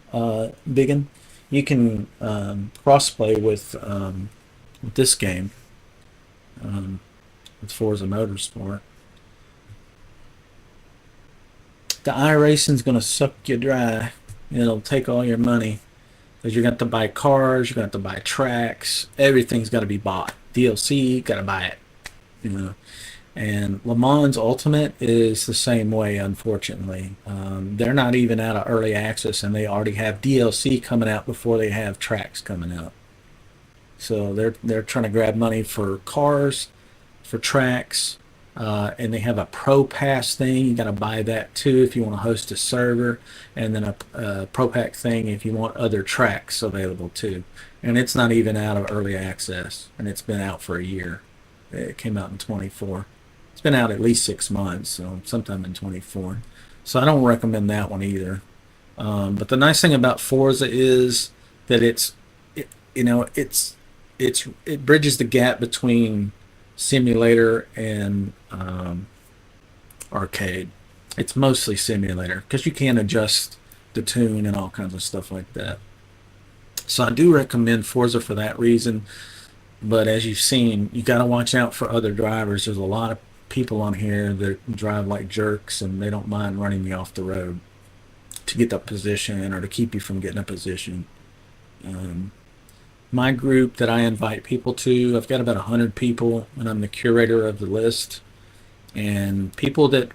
Biggin, you can crossplay with this game, with Forza Motorsport. The iRacing's gonna suck you dry. It'll take all your money. Because you're going to have to buy cars, you're going to have to buy tracks, everything's got to be bought. DLC, got to buy it. You know. And Le Mans Ultimate is the same way, unfortunately. They're not even out of early access, and they already have DLC coming out before they have tracks coming out. So they're trying to grab money for cars, for tracks, and they have a Pro Pass thing. You got to buy that too if you want to host a server, and then a Pro Pack thing if you want other tracks available too. And it's not even out of early access, and it's been out for a year. It came out in 24. It's been out at least 6 months, so sometime in 24. So I don't recommend that one either. But the nice thing about Forza is that it bridges the gap between simulator and arcade. It's mostly simulator because you can adjust the tune and all kinds of stuff like that. So I do recommend Forza for that reason. But as you've seen, you got to watch out for other drivers. There's a lot of people on here that drive like jerks, and they don't mind running you off the road to get that position or to keep you from getting a position. My group that I invite people to, I've got about 100 people, and I'm the curator of the list. And people that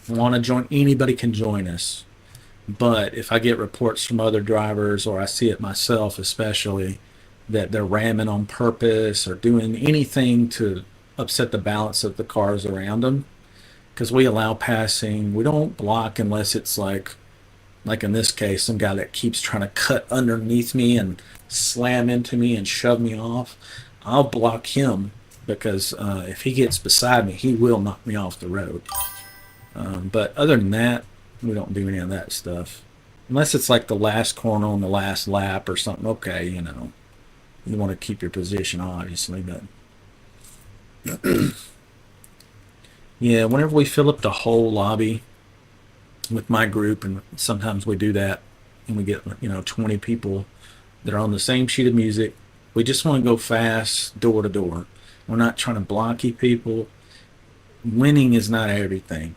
want to join, anybody can join us. But if I get reports from other drivers, or I see it myself especially, that they're ramming on purpose or doing anything to upset the balance of the cars around them, because we allow passing, we don't block unless it's like in this case, some guy that keeps trying to cut underneath me and slam into me and shove me off. I'll block him because if he gets beside me, he will knock me off the road. But other than that, we don't do any of that stuff. Unless it's like the last corner on the last lap or something. Okay, you know, you want to keep your position, obviously, but yeah, whenever we fill up the whole lobby with my group, and sometimes we do that, and we get 20 people that are on the same sheet of music. We just want to go fast, door to door. We're not trying to blocky people. Winning is not everything.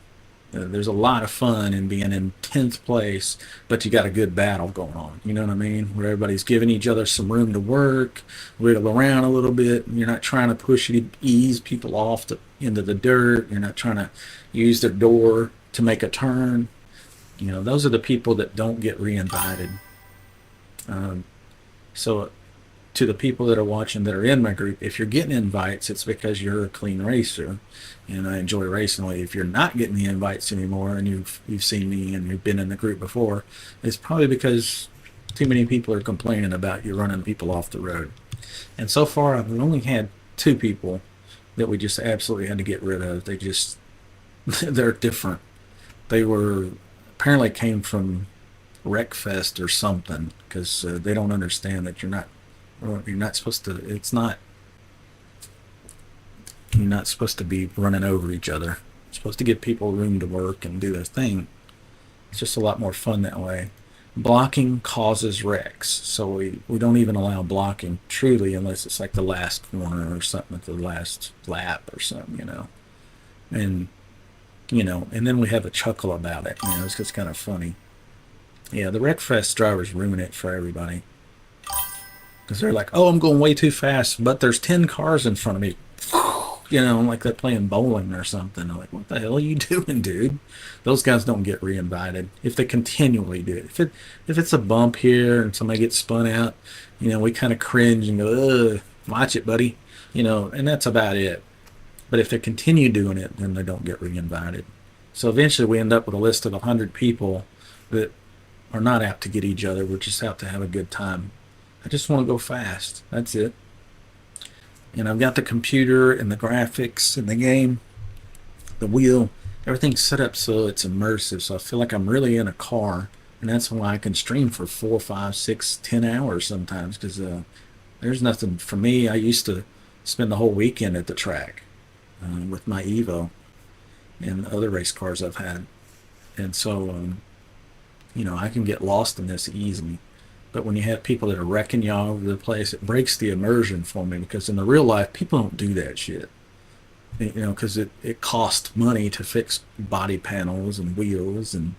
There's a lot of fun in being in 10th place, but you got a good battle going on. You know what I mean? Where everybody's giving each other some room to work, wiggle around a little bit. You're not trying to push you to ease people off into the dirt. You're not trying to use their door to make a turn. Those are the people that don't get re-invited. So to the people that are watching that are in my group, if you're getting invites, it's because you're a clean racer, and I enjoy racing with you. If you're not getting the invites anymore, and you've seen me and you've been in the group before, it's probably because too many people are complaining about you running people off the road. And so far, I've only had 2 people that we just absolutely had to get rid of. They're different. They were apparently came from Wreckfest or something, because they don't understand that you're not supposed to. You're not supposed to be running over each other. You're supposed to give people room to work and do their thing. It's just a lot more fun that way. Blocking causes wrecks, so we don't even allow blocking truly unless it's like the last corner or something at the last lap or something, and and then we have a chuckle about it. It's just kind of funny. Yeah, the Wreckfest drivers ruin it for everybody because they're like, oh, I'm going way too fast, but there's 10 cars in front of me. Like they're playing bowling or something. I'm like, what the hell are you doing, dude? Those guys don't get reinvited if they continually do it. If it's a bump here and somebody gets spun out, we kind of cringe and go, ugh, watch it, buddy. And that's about it. But if they continue doing it, then they don't get reinvited. So eventually we end up with a list of 100 people that are not out to get each other. We're just out to have a good time. I just want to go fast. That's it. And I've got the computer and the graphics and the game, the wheel, everything's set up so it's immersive. So I feel like I'm really in a car. And that's why I can stream for 4, 5, 6, 10 hours sometimes, because there's nothing for me. I used to spend the whole weekend at the track with my Evo and other race cars I've had. And so, I can get lost in this easily. But when you have people that are wrecking you all over the place, it breaks the immersion for me, because in the real life, people don't do that shit. Because it costs money to fix body panels and wheels, and,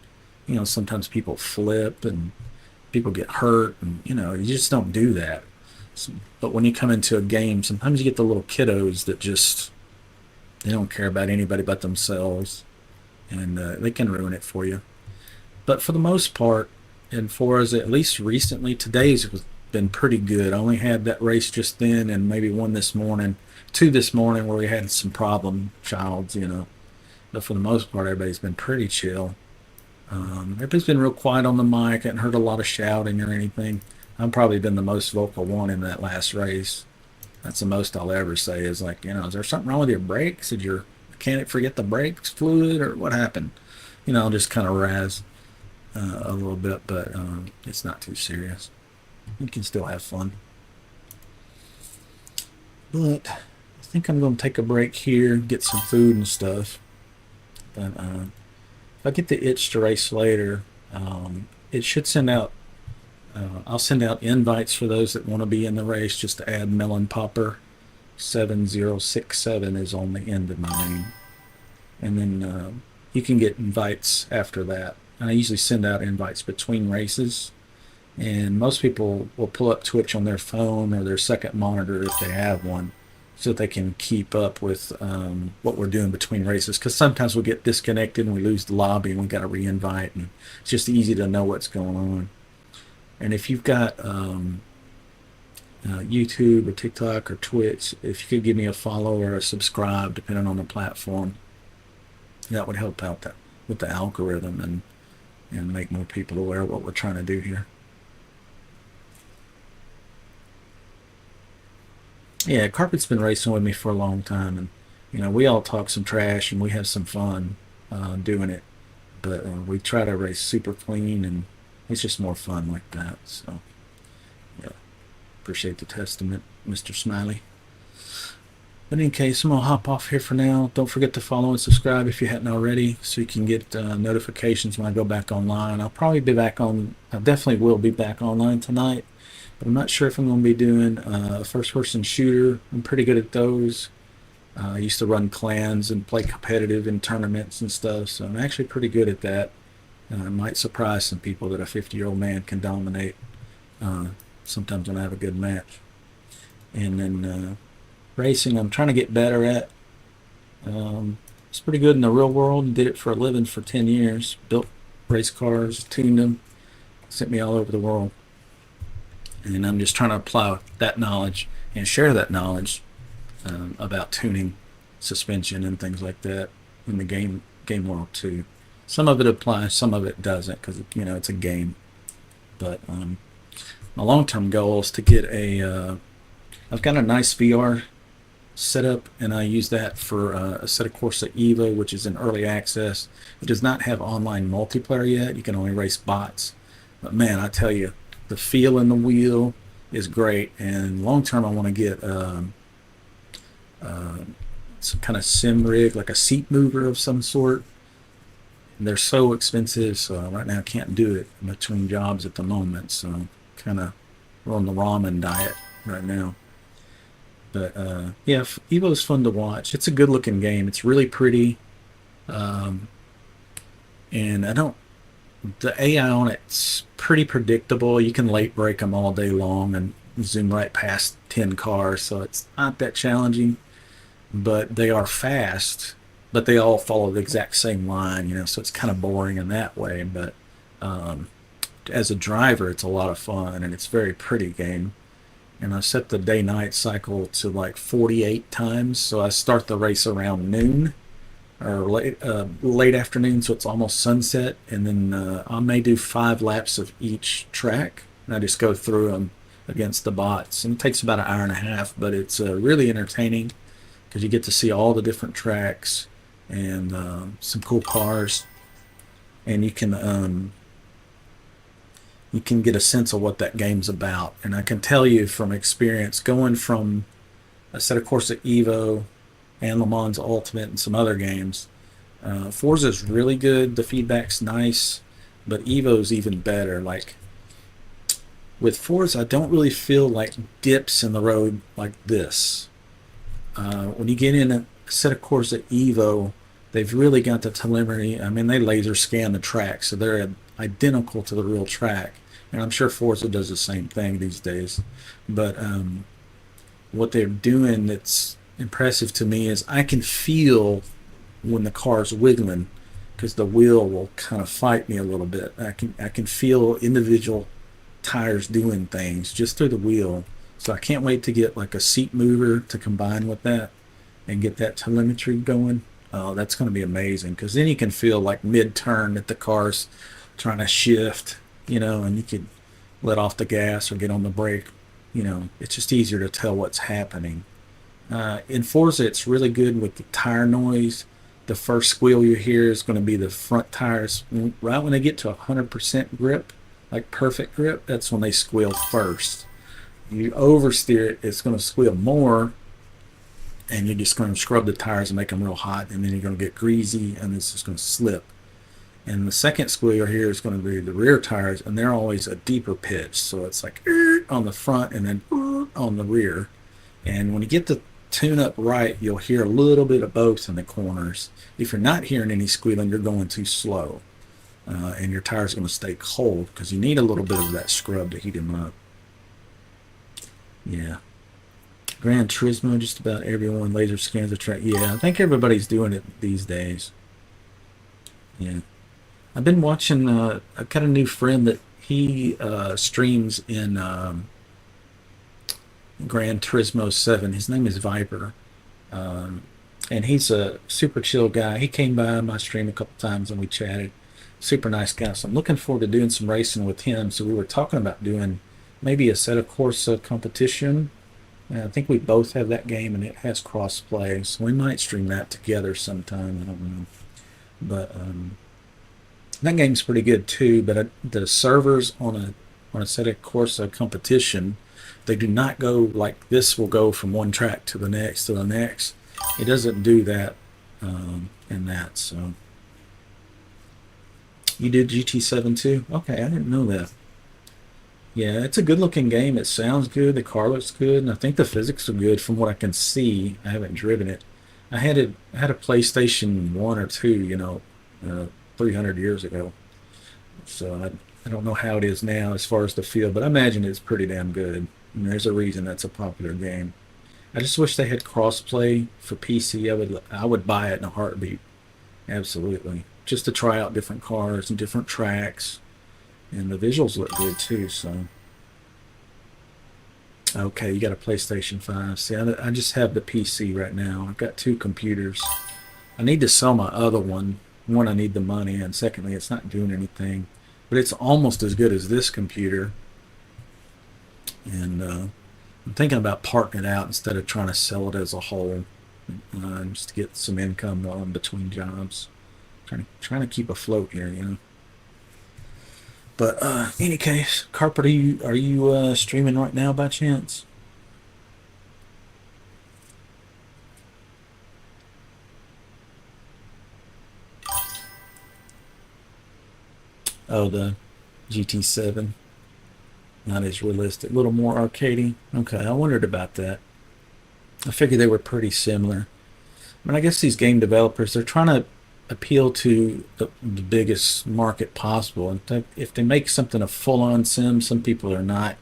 sometimes people flip and people get hurt, and, you just don't do that. But when you come into a game, sometimes you get the little kiddos that just, they don't care about anybody but themselves, and they can ruin it for you. But for the most part, in Forza, at least recently, today's has been pretty good. I only had that race just then and maybe one this morning, 2 this morning where we had some problem childs, But for the most part, everybody's been pretty chill. Everybody's been real quiet on the mic. I haven't heard a lot of shouting or anything. I've probably been the most vocal one in that last race. That's the most I'll ever say is like, is there something wrong with your brakes? Did your mechanic forget the brakes fluid, or what happened? I'll just kind of razz a little bit, but it's not too serious. You can still have fun. But I think I'm going to take a break here, get some food and stuff. But if I get the itch to race later, it should send out, I'll send out invites for those that want to be in the race, just to add Mellonpopr7067 is on the end of my name. And then you can get invites after that. And I usually send out invites between races, and most people will pull up Twitch on their phone or their second monitor if they have one, so that they can keep up with what we're doing between races, because sometimes we get disconnected and we lose the lobby and we got to re-invite, and it's just easy to know what's going on. And if you've got YouTube or TikTok or Twitch, if you could give me a follow or a subscribe, depending on the platform, that would help out with the algorithm and make more people aware of what we're trying to do here. Yeah, Carpet's been racing with me for a long time, and we all talk some trash and we have some fun doing it, but we try to race super clean, and it's just more fun like that. So yeah, appreciate the testament, Mr. Smiley. But in any case, I'm going to hop off here for now. Don't forget to follow and subscribe if you hadn't already, so you can get notifications when I go back online. I'll probably be back on, I definitely will be back online tonight, but I'm not sure if I'm going to be doing a first-person shooter. I'm pretty good at those. I used to run clans and play competitive in tournaments and stuff, so I'm actually pretty good at that. It might surprise some people that a 50-year-old man can dominate sometimes when I have a good match. And then racing, I'm trying to get better at. It's pretty good in the real world. Did it for a living for 10 years. Built race cars, tuned them, sent me all over the world. And I'm just trying to apply that knowledge and share that knowledge about tuning, suspension, and things like that in the game world too. Some of it applies, some of it doesn't, because it's a game. But my long-term goal is to get I've got a nice VR setup, and I use that for a set of Corsa Evo, which is in early access. It does not have online multiplayer yet. You can only race bots, But man, I tell you, the feel in the wheel is great. And long term, I want to get some kind of sim rig, like a seat mover of some sort. And they're so expensive, so right now I can't do it between jobs at the moment. So kind of on the ramen diet right now. But yeah, Evo's fun to watch. It's a good looking game. It's really pretty. And I don't, the AI on it's pretty predictable. You can late break them all day long and zoom right past 10 cars, so it's not that challenging. But they are fast, but they all follow the exact same line, so it's kind of boring in that way. But as a driver, it's a lot of fun, and it's a very pretty game. And I set the day-night cycle to like 48 times, so I start the race around noon or late afternoon, so it's almost sunset, and then I may do 5 laps of each track, and I just go through them against the bots, and it takes about an hour and a half, but it's really entertaining because you get to see all the different tracks and some cool cars, and you can get a sense of what that game's about. And I can tell you from experience, going from a set of course at Evo and Le Mans Ultimate and some other games, Forza's really good, the feedback's nice, but Evo's even better. Like with Forza, I don't really feel like dips in the road like this. When you get in a set of course at Evo, they've really got the telemetry. I mean, they laser scan the track, so they're identical to the real track. And I'm sure Forza does the same thing these days. But what they're doing that's impressive to me is I can feel when the car's wiggling, because the wheel will kind of fight me a little bit. I can feel individual tires doing things just through the wheel. So I can't wait to get like a seat mover to combine with that and get that telemetry going. That's going to be amazing, because then you can feel like mid-turn that the car's trying to shift, and you could let off the gas or get on the brake. It's just easier to tell what's happening. In Forza, it's really good with the tire noise. The first squeal you hear is going to be the front tires. Right when they get to 100% grip, like perfect grip, that's when they squeal first. You oversteer it, it's going to squeal more, and you're just going to scrub the tires and make them real hot, and then you're going to get greasy, and it's just going to slip. And the second squeal here is going to be the rear tires, and they're always a deeper pitch, so it's like on the front and then on the rear. And when you get the tune up right, you'll hear a little bit of both in the corners. If you're not hearing any squealing, you're going too slow, and your tire's going to stay cold, because you need a little bit of that scrub to heat them up. Yeah. Gran Turismo, just about everyone laser scans the track. Yeah, I think everybody's doing it these days. Yeah. I've been watching, I've got a new friend that he streams in Gran Turismo 7. His name is Viper. And he's a super chill guy. He came by my stream a couple times and we chatted. Super nice guy. So I'm looking forward to doing some racing with him. So we were talking about doing maybe a set of course competition. I think we both have that game, and it has cross-play, so we might stream that together sometime. I don't know. But that game's pretty good too. But the servers on a set of course competition, they do not go like this. Will go from one track to the next to the next. It doesn't do that in that. So you did GT7 too? Okay, I didn't know that. Yeah, it's a good-looking game. It sounds good. The car looks good, and I think the physics are good from what I can see. I haven't driven it. I had a PlayStation 1 or 2, 300 years ago. So I don't know how it is now as far as the feel, but I imagine it's pretty damn good. And there's a reason that's a popular game. I just wish they had cross-play for PC. I would buy it in a heartbeat. Absolutely. Just to try out different cars and different tracks. And the visuals look good too, so. Okay, you got a PlayStation 5. See, I just have the PC right now. I've got 2 computers. I need to sell my other one. One, I need the money, and secondly, it's not doing anything. But it's almost as good as this computer. And I'm thinking about parting it out instead of trying to sell it as a whole. Just to get some income while I'm between jobs. Trying to keep afloat here, But any case, Carpet, are you streaming right now by chance? Oh, the GT7. Not as realistic. A little more arcadey. Okay, I wondered about that. I figured they were pretty similar. I mean, I guess these game developers, they're trying to appeal to the biggest market possible. And if they make something a full-on sim, some people are not,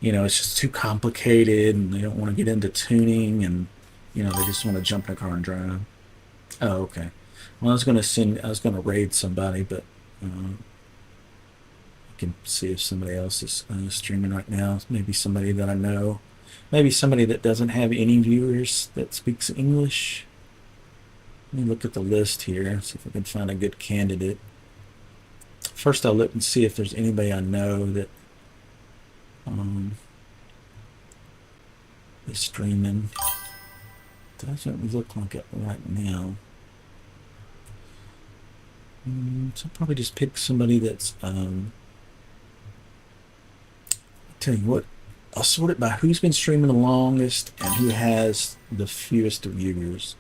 it's just too complicated and they don't want to get into tuning and, they just want to jump in a car and drive. Oh, okay. Well, I was going to raid somebody, but I can see if somebody else is streaming right now. Maybe somebody that I know. Maybe somebody that doesn't have any viewers that speaks English. Let me look at the list here, see if I can find a good candidate. First, I'll look and see if there's anybody I know that is streaming. Doesn't look like it right now. So I'll probably just pick somebody that's I'll tell you what, I'll sort it by who's been streaming the longest and who has the fewest viewers.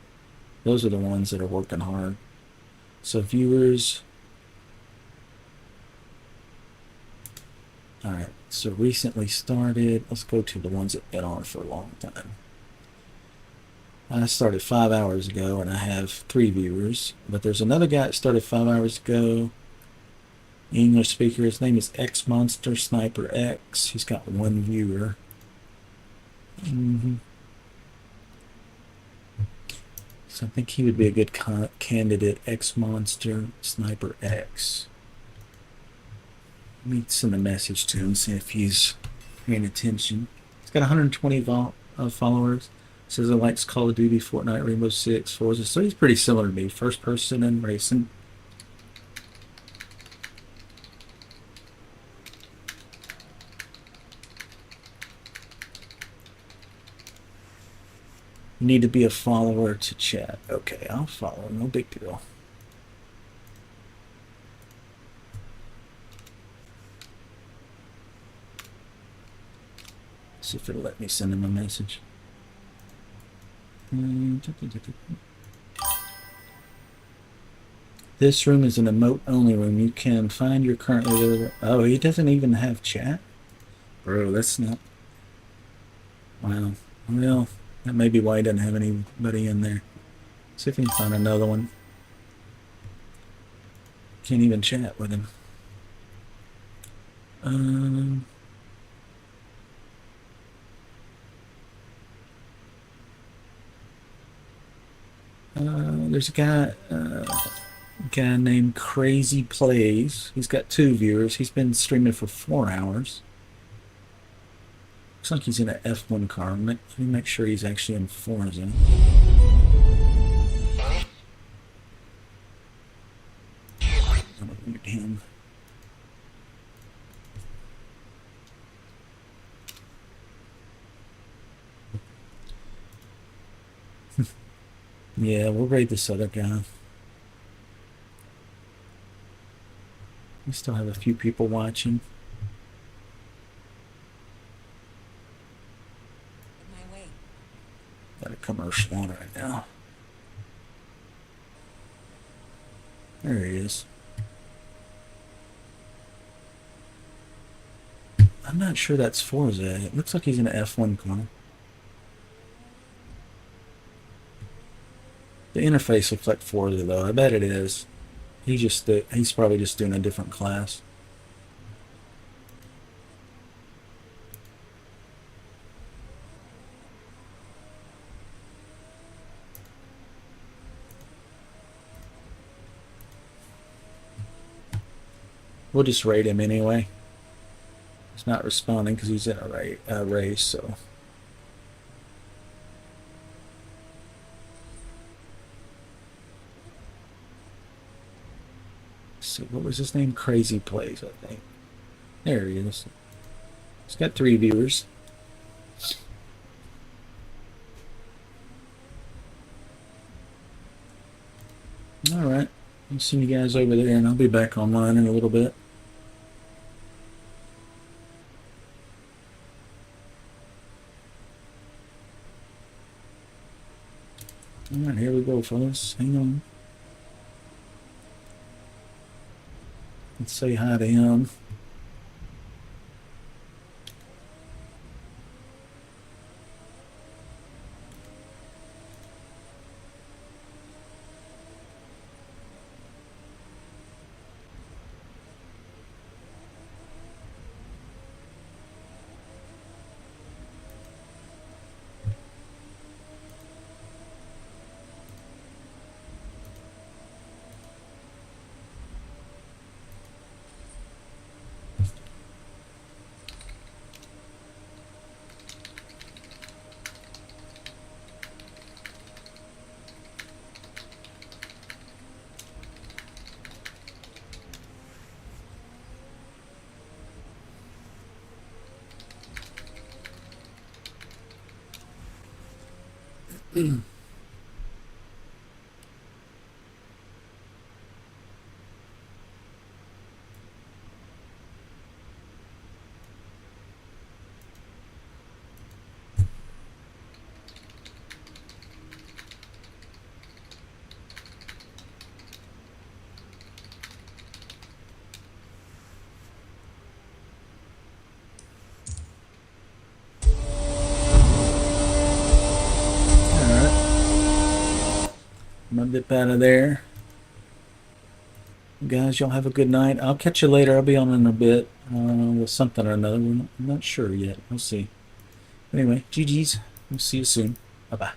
Those are the ones that are working hard. So viewers. Alright, so recently started. Let's go to the ones that been on for a long time. I started 5 hours ago and I have 3 viewers. But there's another guy that started 5 hours ago. English speaker. His name is X Monster Sniper X. He's got 1 viewer. So I think he would be a good candidate. X Monster Sniper X. Let me send a message to him, see if he's paying attention. He's got 120 followers. Says he likes Call of Duty, Fortnite, Rainbow Six, Forza. So he's pretty similar to me. First person and racing. You need to be a follower to chat. Okay, I'll follow. No big deal. See if it'll let me send him a message. This room is an emote only room. You can find your current leader. Oh, he doesn't even have chat? Bro, that's not... Wow. Well, that may be why he doesn't have anybody in there. See if we can find another one. Can't even chat with him. There's a guy named Crazy Plays. He's got 2 viewers. He's been streaming for 4 hours. Looks like he's in an F1 car. Let me make sure he's actually in Forza. I'll mute him. Yeah, we'll raid this other guy. We still have a few people watching. Got a commercial on right now. There he is. I'm not sure that's Forza. It looks like he's in an F1 car. The interface looks like Forza though. I bet it is. He's probably just doing a different class. We'll just raid him anyway. He's not responding because he's in a race, so. So what was his name? Crazy Plays, I think. There he is. He's got 3 viewers. Alright. I'll see you guys over there and I'll be back online in a little bit. Alright, here we go, fellas. Hang on. Let's say hi to him. I'm gonna dip out of there. Guys, y'all have a good night. I'll catch you later. I'll be on in a bit with something or another. I'm not sure yet. We'll see. Anyway, GG's. We'll see you soon. Bye-bye.